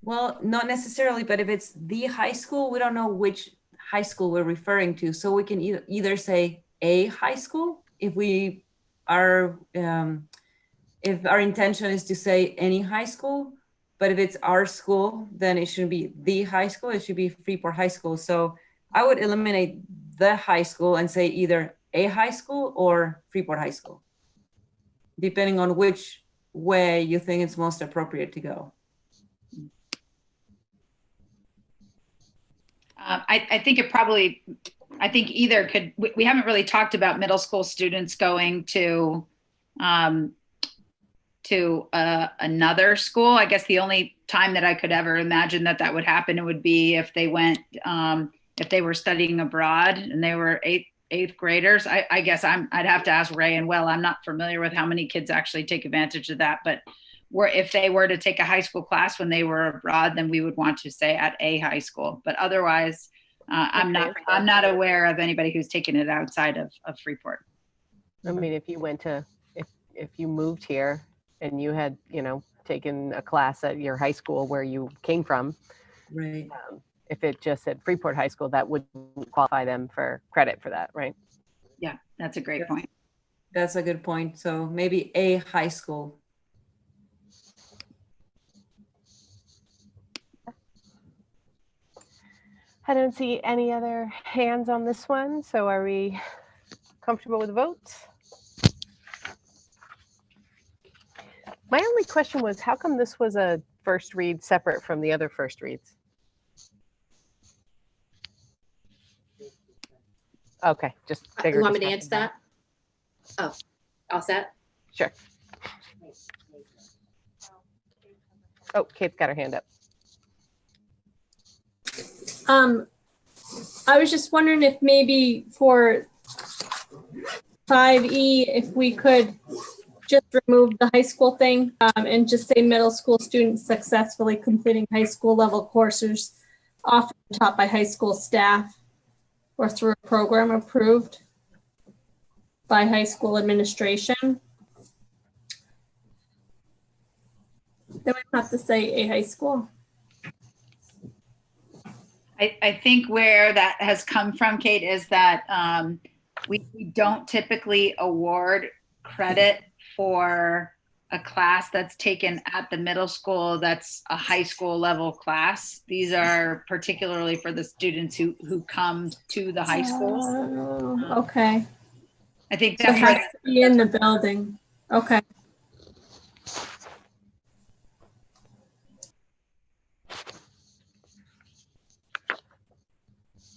Well, not necessarily, but if it's the high school, we don't know which high school we're referring to. So we can either say a high school if we are, if our intention is to say any high school, but if it's our school, then it shouldn't be the high school, it should be Freeport High School. So I would eliminate the high school and say either a high school or Freeport High School, depending on which way you think it's most appropriate to go. I think it probably, I think either could, we haven't really talked about middle school students going to another school. I guess the only time that I could ever imagine that would happen, it would be if they went, if they were studying abroad and they were eighth graders. I guess I'd have to ask Ray and Will. I'm not familiar with how many kids actually take advantage of that, but if they were to take a high school class when they were abroad, then we would want to say at a high school. But otherwise, I'm not aware of anybody who's taken it outside of Freeport. I mean, if you went to, if you moved here and you had, taken a class at your high school where you came from, Right. If it just said Freeport High School, that wouldn't qualify them for credit for that, right? Yeah, that's a great point. That's a good point. So maybe a high school. I don't see any other hands on this one. So are we comfortable with the vote? My only question was, how come this was a first read separate from the other first reads? Okay, just bigger. You want me to discussion. answer that? Oh, all set? Sure. Oh, Kate's got her hand up. I was just wondering if maybe for 5E, if we could just remove the high school thing and just say middle school students successfully completing high school level courses often taught by high school staff or through a program approved by high school administration. Then we have to say a high school. I think where that has come from, Kate, is that we don't typically award credit for a class that's taken at the middle school that's a high school level class. These are particularly for the students who come to the high school. Okay. I think So that's it has to be in the building. Okay.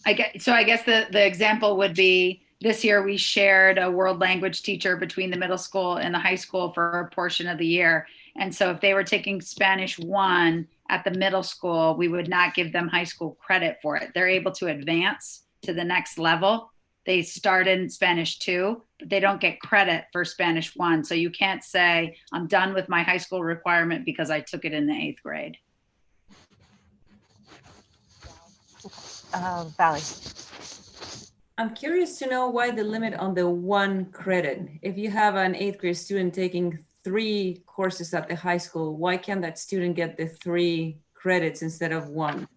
I guess the example would be this year we shared a world language teacher between the middle school and the high school for a portion of the year. And so if they were taking Spanish 1 at the middle school, we would not give them high school credit for it. They're able to advance to the next level. They start in Spanish 2, but they don't get credit for Spanish 1. So you can't say, I'm done with my high school requirement because I took it in the 8th grade. Valley. I'm curious to know why the limit on the 1 credit. If you have an 8th grade student taking 3 courses at the high school, why can't that student get the 3 credits instead of 1?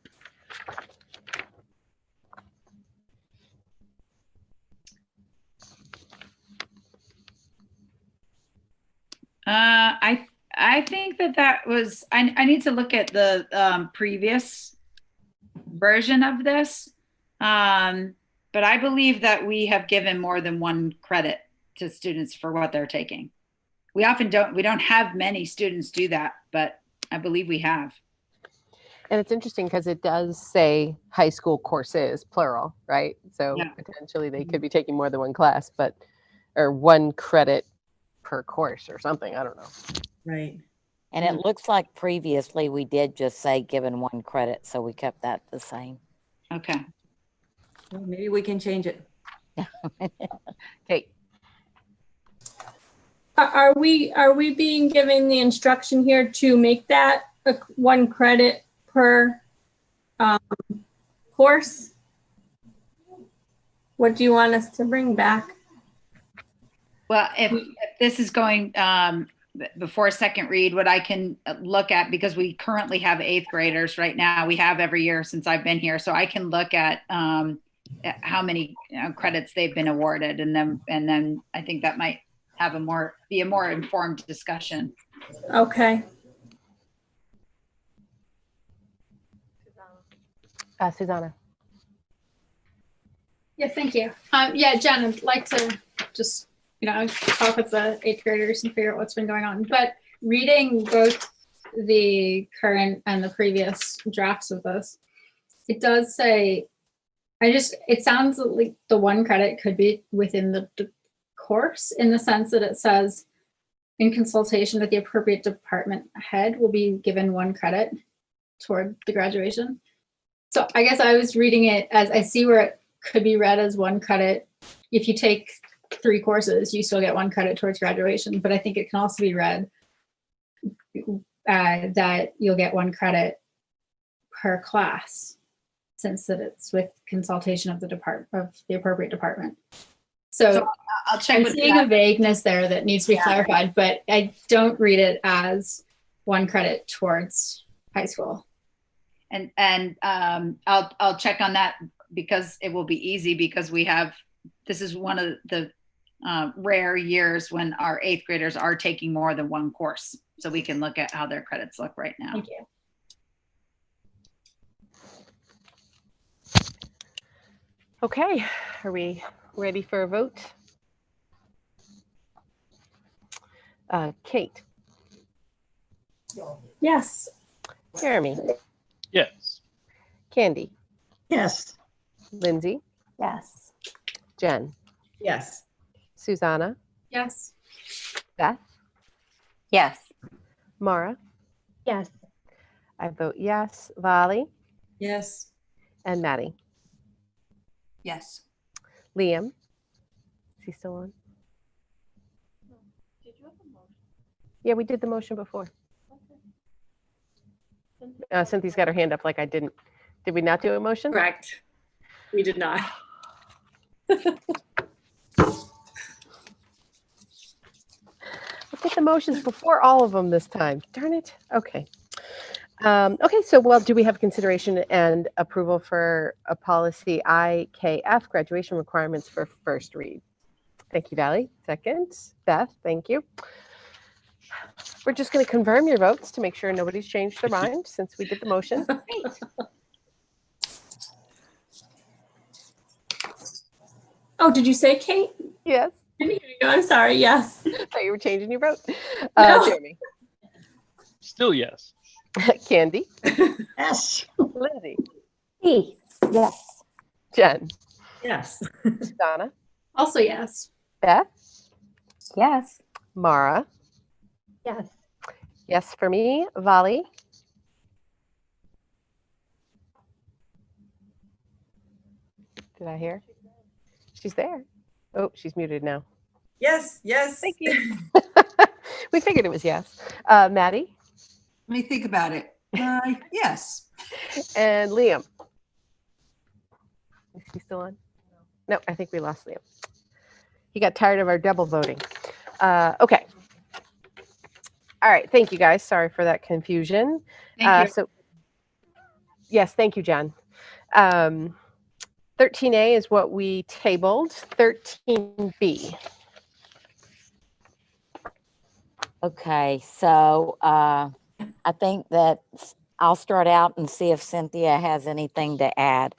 I think that was, I need to look at the previous version of this. But I believe that we have given more than 1 credit to students for what they're taking. We don't have many students do that, but I believe we have. And it's interesting because it does say high school courses, plural, right? So Yeah. potentially they could be taking more than 1 class, or 1 credit per course or something. I don't know. Right. And it looks like previously we did just say given 1 credit, so we kept that the same. Okay. Well, maybe we can change it. Kate. Are we being given the instruction here to make that 1 credit per course? What do you want us to bring back? Well, if this is going before second read, what I can look at, because we currently have 8th graders right now, we have every year since I've been here, so I can look at how many credits they've been awarded, and then I think that might have be a more informed discussion. Okay. Susanna. Yeah, thank you. Yeah, Jen, I'd like to just, talk with the 8th graders and figure out what's been going on. But reading both the current and the previous drafts of this, it does say, it sounds like the 1 credit could be within the course, in the sense that it says, in consultation with the appropriate department head will be given 1 credit toward the graduation. So I guess I was reading it as, I see where it could be read as 1 credit. If you take 3 courses, you still get 1 credit towards graduation, but I think it can also be read that you'll get 1 credit per class, since that it's with consultation of the appropriate department. So I'll check I'm with seeing that. a vagueness there that needs to be clarified, but I don't read it as 1 credit towards high school. And I'll check on that, because it will be easy, because this is one of the rare years when our 8th graders are taking more than 1 course. So we can look at how their credits look right now. Thank you. Okay, are we ready for a vote? Kate, Yes. Jeremy, Yes. Candy, Yes. Lindsay, Yes. Jen, Yes. Susanna, Yes. Beth, Yes. Mara. Yes. I vote yes. Vali Yes. and Maddie. Yes. Liam, is he still on? Yeah, we did the motion before. Cynthia's got her hand up like I didn't. Did we not do a motion? Correct. We did not. We'll take the motions before all of them this time. Darn it. Okay. Okay, so do we have consideration and approval for a policy IKF, graduation requirements for first read? Thank you, Vali. Second, Beth, thank you. We're just going to confirm your votes to make sure nobody's changed their mind since we did the motion. Great. Oh, did you say Kate? Yes. I'm sorry. Yes. I thought you were changing your vote. No. Jeremy. Still yes. Candy. Yes. Lindsay. Yes. Jen. Yes. Donna. Also yes. Beth. Yes. Mara. Yes. Yes for me. Vali. Did I hear? She's there. Oh, she's muted now. Yes. Yes. Thank you. We figured it was yes. Maddie. Let me think about it. Yes. And Liam. Is he still on? No, I think we lost Liam. He got tired of our double voting. Okay. All right. Thank you, guys. Sorry for that confusion. Thank you. So, yes, thank you, Jen. 13A is what we tabled. 13B. Okay, so I think that I'll start out and see if Cynthia has anything to add.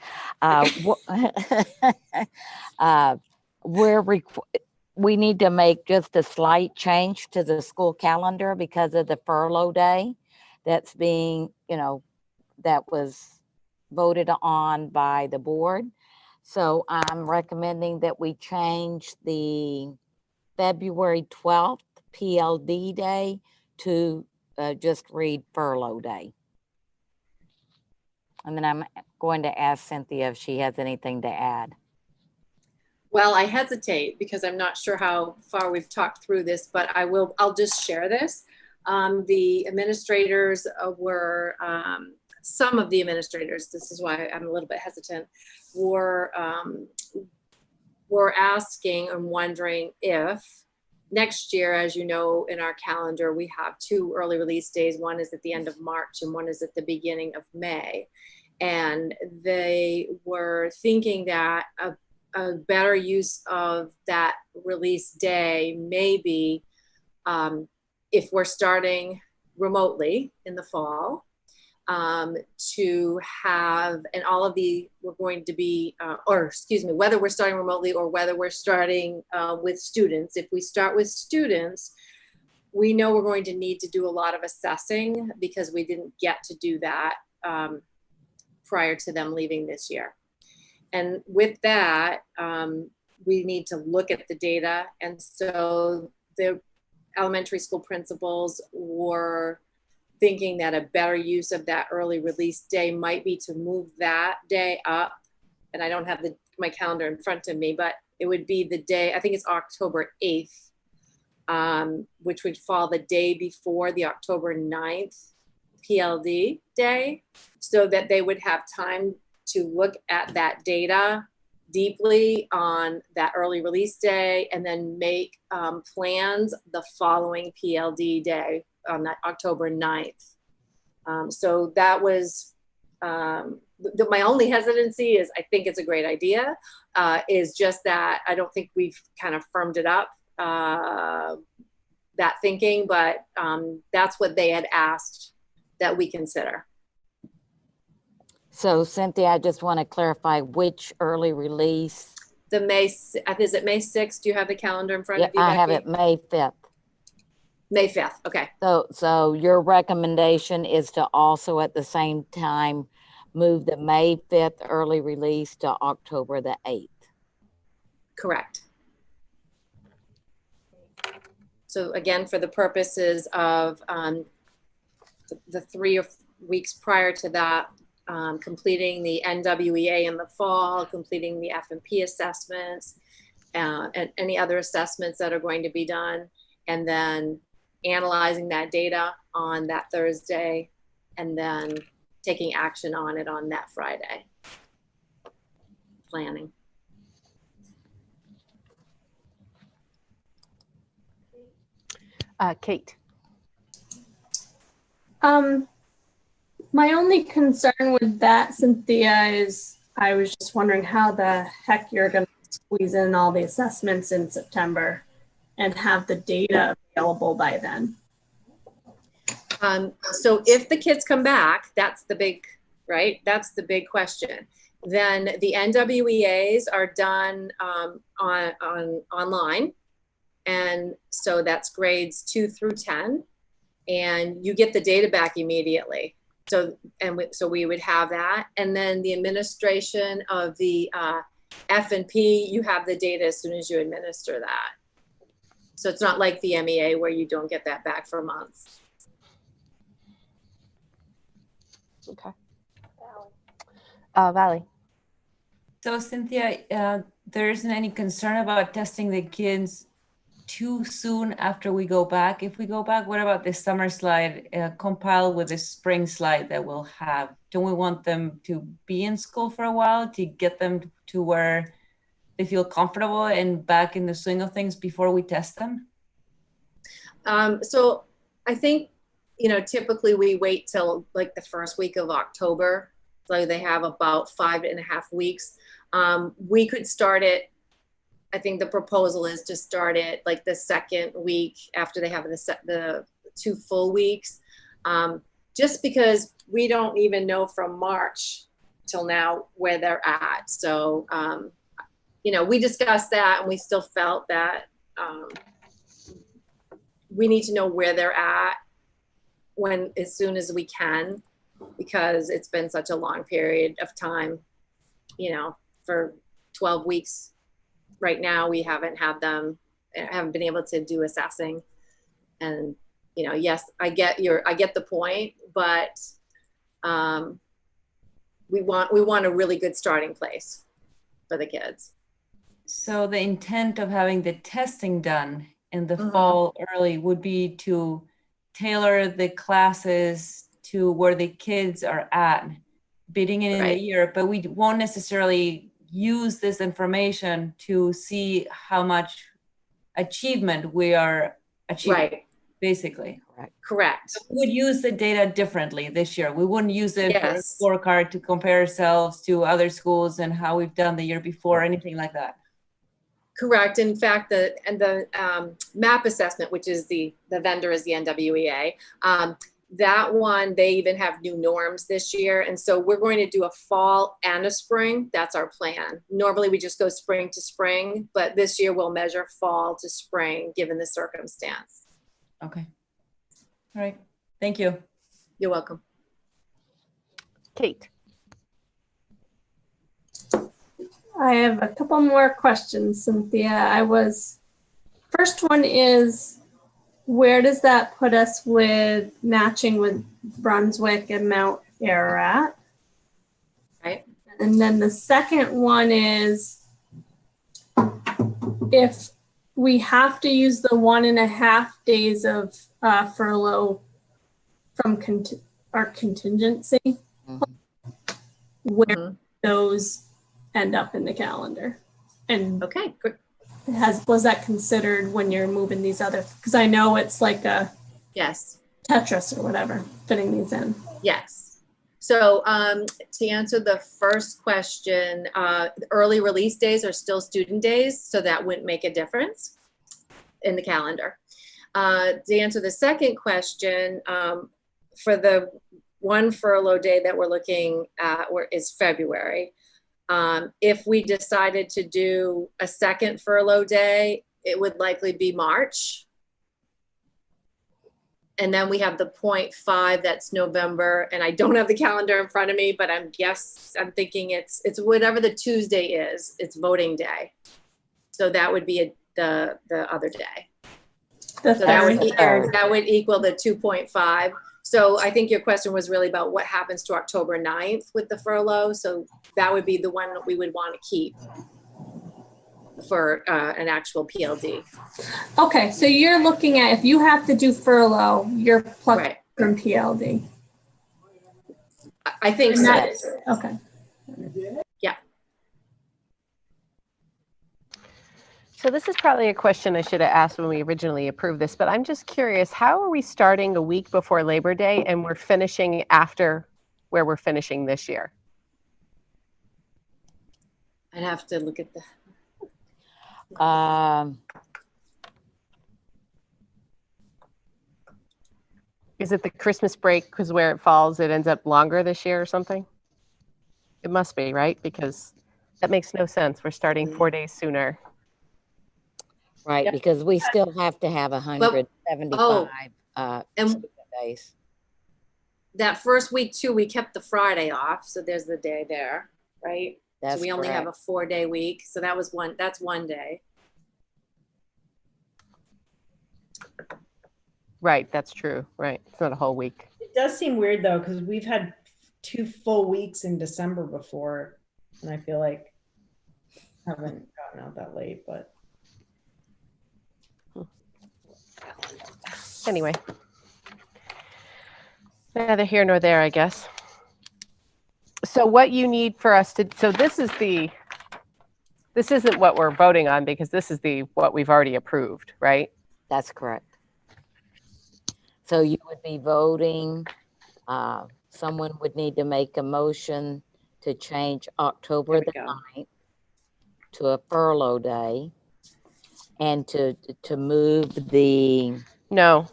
We need to make just a slight change to the school calendar because of the furlough day that's being, that was voted on by the board. So I'm recommending that we change the February 12th PLD day to just read furlough day. And then I'm going to ask Cynthia if she has anything to add. Well, I hesitate because I'm not sure how far we've talked through this, but I'll just share this. The administrators were, some of the administrators, this is why I'm a little bit hesitant, were asking and wondering if next year, as you know, in our calendar, we have 2 early release days. One is at the end of March and one is at the beginning of May. And they were thinking that a better use of that release day may be if we're starting remotely in the fall, to have, and all of we're going to be, whether we're starting remotely or whether we're starting with students. If we start with students, we know we're going to need to do a lot of assessing because we didn't get to do that prior to them leaving this year. And with that, we need to look at the data. And so the elementary school principals were thinking that a better use of that early release day might be to move that day up. And I don't have my calendar in front of me, but it would be the day, I think it's October 8th, which would fall the day before the October 9th PLD day, so that they would have time to look at that data deeply on that early release day and then make plans the following PLD day on that October 9th. So that was, my only hesitancy is I think it's a great idea, is just that I don't think we've kind of firmed it up, that thinking, but that's what they had asked that we consider. So Cynthia, I just want to clarify which early release. The May, is it May 6th? Do you have the calendar in front of you, I Becky? have it May 5th. May 5th, okay. So your recommendation is to also at the same time move the May 5th early release to October the 8th. Correct. So again, for the purposes of the 3 weeks prior to that, completing the NWEA in the fall, completing the F&P assessments, and any other assessments that are going to be done, and then analyzing that data on that Thursday, and then taking action on it on that Friday. Planning. Kate. My only concern with that, Cynthia, is I was just wondering how the heck you're going to squeeze in all the assessments in September and have the data available by then. So if the kids come back, that's the big, right? That's the big question. Then the NWEAs are done online. And so that's grades 2 through 10. And you get the data back immediately. So, so we would have that. And then the administration of the F&P, you have the data as soon as you administer that. So it's not like the MEA where you don't get that back for months. Okay. Valley. So Cynthia, there isn't any concern about testing the kids too soon after we go back. If we go back, what about the summer slide compiled with the spring slide that we'll have? Don't we want them to be in school for a while to get them to where they feel comfortable and back in the swing of things before we test them? So I think, typically we wait till like the first week of October. So they have about 5.5 weeks. We could start it. I think the proposal is to start it like the second week after they have the 2 full weeks, just because we don't even know from March till now where they're at. So, we discussed that and we still felt that we need to know where they're at as soon as we can, because it's been such a long period of time, for 12 weeks. Right now, we haven't been able to do assessing. And, yes, I get the point, but we want a really good starting place for the kids. So the intent of having the testing done in the fall early would be to tailor the classes to where the kids are at, beginning in the year, but we won't necessarily use this information to see how much achievement we are achieving, basically. Correct. So we would use the data differently this year. We wouldn't use it for a scorecard to compare ourselves to other schools and how we've done the year before, anything like that. Correct. In fact, the MAP assessment, which is the vendor is the NWEA, that one, they even have new norms this year. And so we're going to do a fall and a spring. That's our plan. Normally we just go spring to spring, but this year we'll measure fall to spring given the circumstance. Okay. All right. Thank you. You're welcome. Kate. I have a couple more questions, Cynthia. First one is, where does that put us with matching with Brunswick and Mount Ararat? Right. And then the second one is, if we have to use the 1.5 days of furlough from our contingency, where those end up in the calendar. And okay, good. Was that considered when you're moving these other? Because I know it's like a Tetris or whatever fitting these in. Yes. So to answer the first question, early release days are still student days, so that wouldn't make a difference in the calendar. To answer the second question, for the one furlough day that we're looking at is February. If we decided to do a second furlough day, it would likely be March. And then we have the 0.5, that's November. And I don't have the calendar in front of me, but I'm thinking it's whatever the Tuesday is, it's voting day. So that would be the other day. So that would equal the 2.5. So I think your question was really about what happens to October 9th with the furlough. So that would be the one that we would want to keep for an actual PLD. Okay, so you're looking at, if you have to do furlough, you're plugged from PLD. I think so. Okay. Yeah. So this is probably a question I should have asked when we originally approved this, but I'm just curious, how are we starting a week before Labor Day and we're finishing after where we're finishing this year? I'd have to look at the. Is it the Christmas break because where it falls, it ends up longer this year or something? It must be, right? Because that makes no sense. We're starting 4 days sooner. Right, because we still have to have 175 student days. That first week too, we kept the Friday off, so there's the day there, right? That's so we only have a 4-day week, so that's 1 day. Right, that's true. Right, it's not a whole week. It does seem weird though, because we've had 2 full weeks in December before, and I feel like I haven't gotten out that late, but. Anyway, neither here nor there, I guess. So what you need for us to, so this isn't what we're voting on because this is what we've already approved, right? That's correct. So you would be voting, someone would need to make a motion to change October the 9th to a furlough day and to move the... No,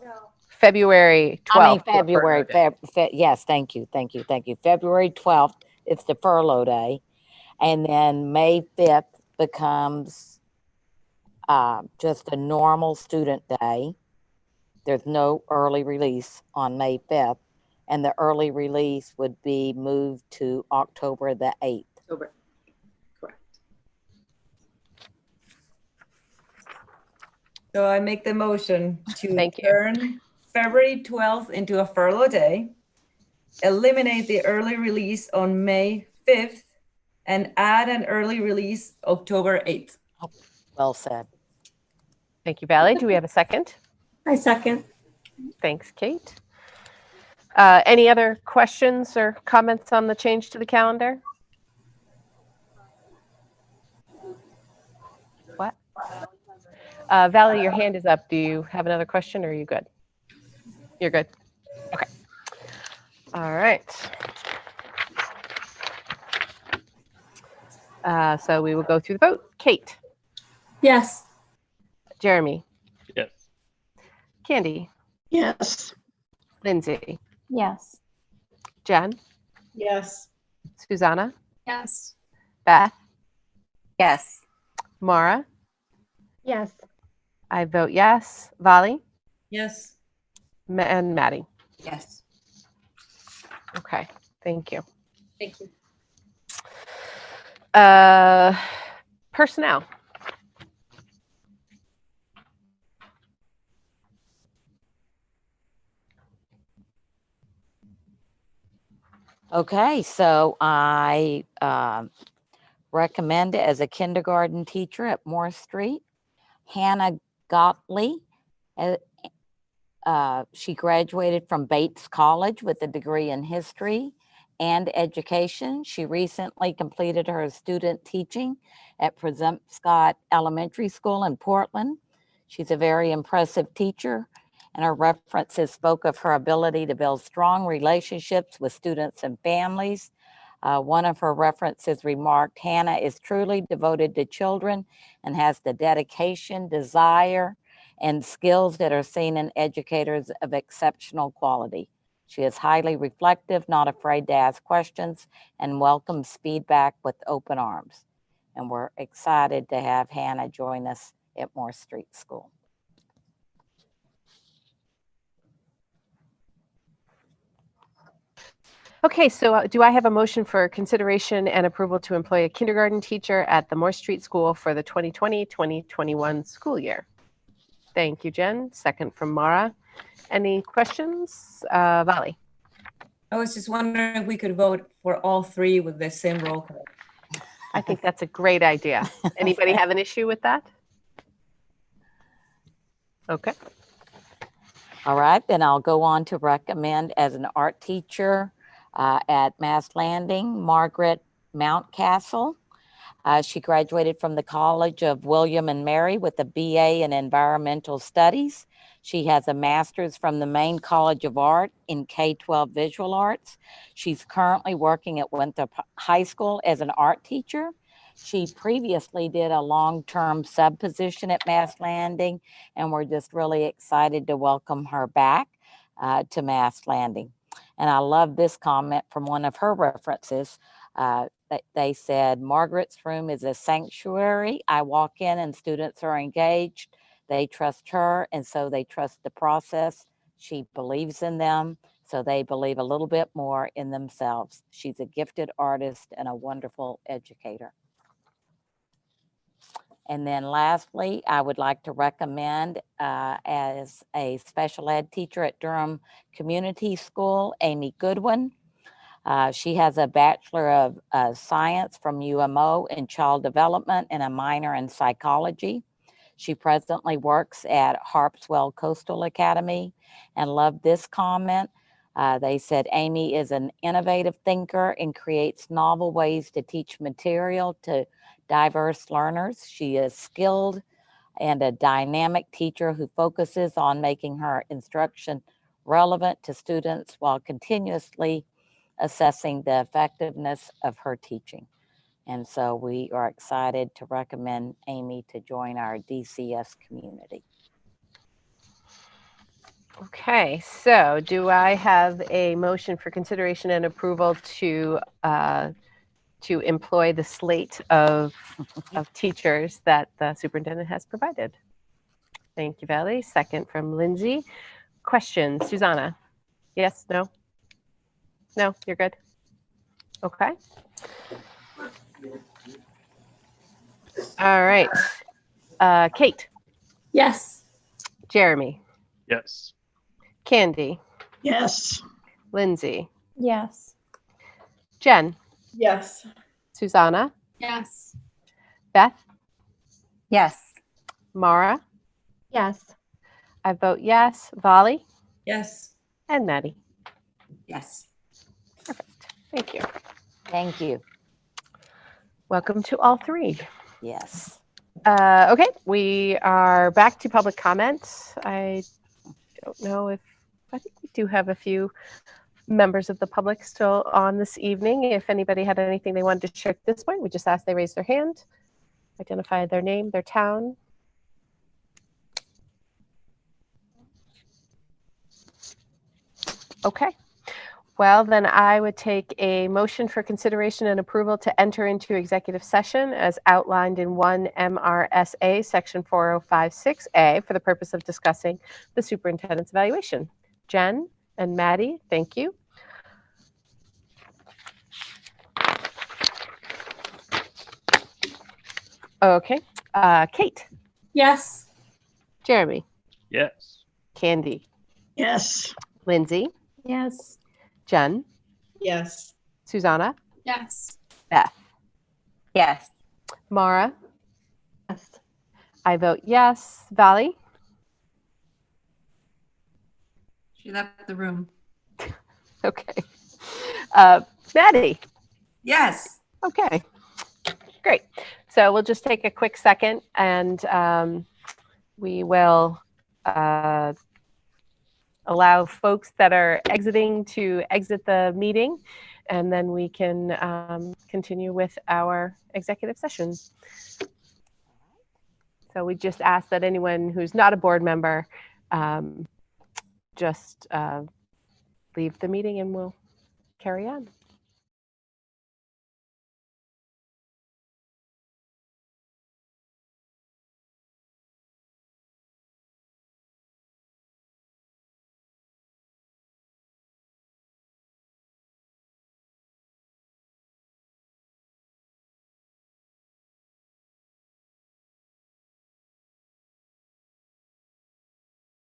February 12th. I mean, February, yes, thank you. February 12th, it's the furlough day. And then May 5th becomes just a normal student day. There's no early release on May 5th. And the early release would be moved to October the 8th. October. Correct. So I make the motion to turn February 12th into a furlough day, eliminate the early release on May 5th, and add an early release October 8th. Well said. Thank you, Valerie. Do we have a second? I second. Thanks, Kate. Any other questions or comments on the change to the calendar? What? Valerie, your hand is up. Do you have another question or are you good? You're good. Okay. All right. So we will go through the vote. Kate. Yes. Jeremy. Yes. Yes. Candy. Lindsay. Yes. Jen. Yes. Susanna. Yes. Beth. Yes. Mara. Yes. I vote yes. Vali. Yes. And Maddie. Yes. Okay. Thank you. Thank you. Personnel. Okay, so I recommend it as a kindergarten teacher at Moore Street. Hannah Gottlieb. She graduated from Bates College with a degree in history and education. She recently completed her student teaching at Presumscott Elementary School in Portland. She's a very impressive teacher, and her references spoke of her ability to build strong relationships with students and families. One of her references remarked, Hannah is truly devoted to children and has the dedication, desire, and skills that are seen in educators of exceptional quality. She is highly reflective, not afraid to ask questions, and welcomes feedback with open arms. And we're excited to have Hannah join us at Moore Street School. Okay, so do I have a motion for consideration and approval to employ a kindergarten teacher at the Moore Street School for the 2020-2021 school year? Thank you, Jen. Second from Mara. Any questions? Vali? I was just wondering if we could vote for all three with the same roll call. I think that's a great idea. Anybody have an issue with that? Okay. All right, then I'll go on to recommend as an art teacher at Mass Landing, Margaret Mountcastle. She graduated from the College of William and Mary with a BA in Environmental Studies. She has a master's from the Maine College of Art in K-12 Visual Arts. She's currently working at Winthrop High School as an art teacher. She previously did a long-term sub position at Mass Landing, and we're just really excited to welcome her back to Mass Landing. And I love this comment from one of her references. They said, Margaret's room is a sanctuary. I walk in and students are engaged. They trust her, and so they trust the process. She believes in them, so they believe a little bit more in themselves. She's a gifted artist and a wonderful educator. And then lastly, I would like to recommend as a special ed teacher at Durham Community School, Amy Goodwin. She has a Bachelor of Science from UMO in Child Development and a minor in Psychology. She presently works at Harpswell Coastal Academy, and loved this comment. They said, Amy is an innovative thinker and creates novel ways to teach material to diverse learners. She is skilled and a dynamic teacher who focuses on making her instruction relevant to students while continuously assessing the effectiveness of her teaching. And so we are excited to recommend Amy to join our DCS community. Okay, so do I have a motion for consideration and approval to employ the slate of teachers that the superintendent has provided? Thank you, Valerie. Second from Lindsay. Questions, Susanna? Yes, no? No, you're good? Okay. All right. Kate? Yes. Jeremy? Yes. Candy? Yes. Lindsay? Yes. Jen? Yes. Susanna? Yes. Beth? Yes. Mara? Yes. I vote yes. Vali? Yes. And Maddie? Yes. Perfect. Thank you. Thank you. Welcome to all three. Yes. Okay, we are back to public comments. I don't know if, I think we do have a few members of the public still on this evening. If anybody had anything they wanted to share at this point, we just ask they raise their hand, identify their name, their town. Okay. Well, then I would take a motion for consideration and approval to enter into executive session as outlined in 1 MRSA section 4056A for the purpose of discussing the superintendent's evaluation. Jen and Maddie, thank you. Okay. Kate? Yes. Jeremy? Yes. Candy? Yes. Lindsay? Yes. Jen? Yes. Susanna? Yes. Beth? Yes. Mara? Yes. I vote yes. Valley? She left the room. Okay. Maddie? Yes. Okay, great. So we'll just take a quick second and we will allow folks that are exiting to exit the meeting, and then we can continue with our executive session. So we just ask that anyone who's not a board member just leave the meeting and we'll carry on.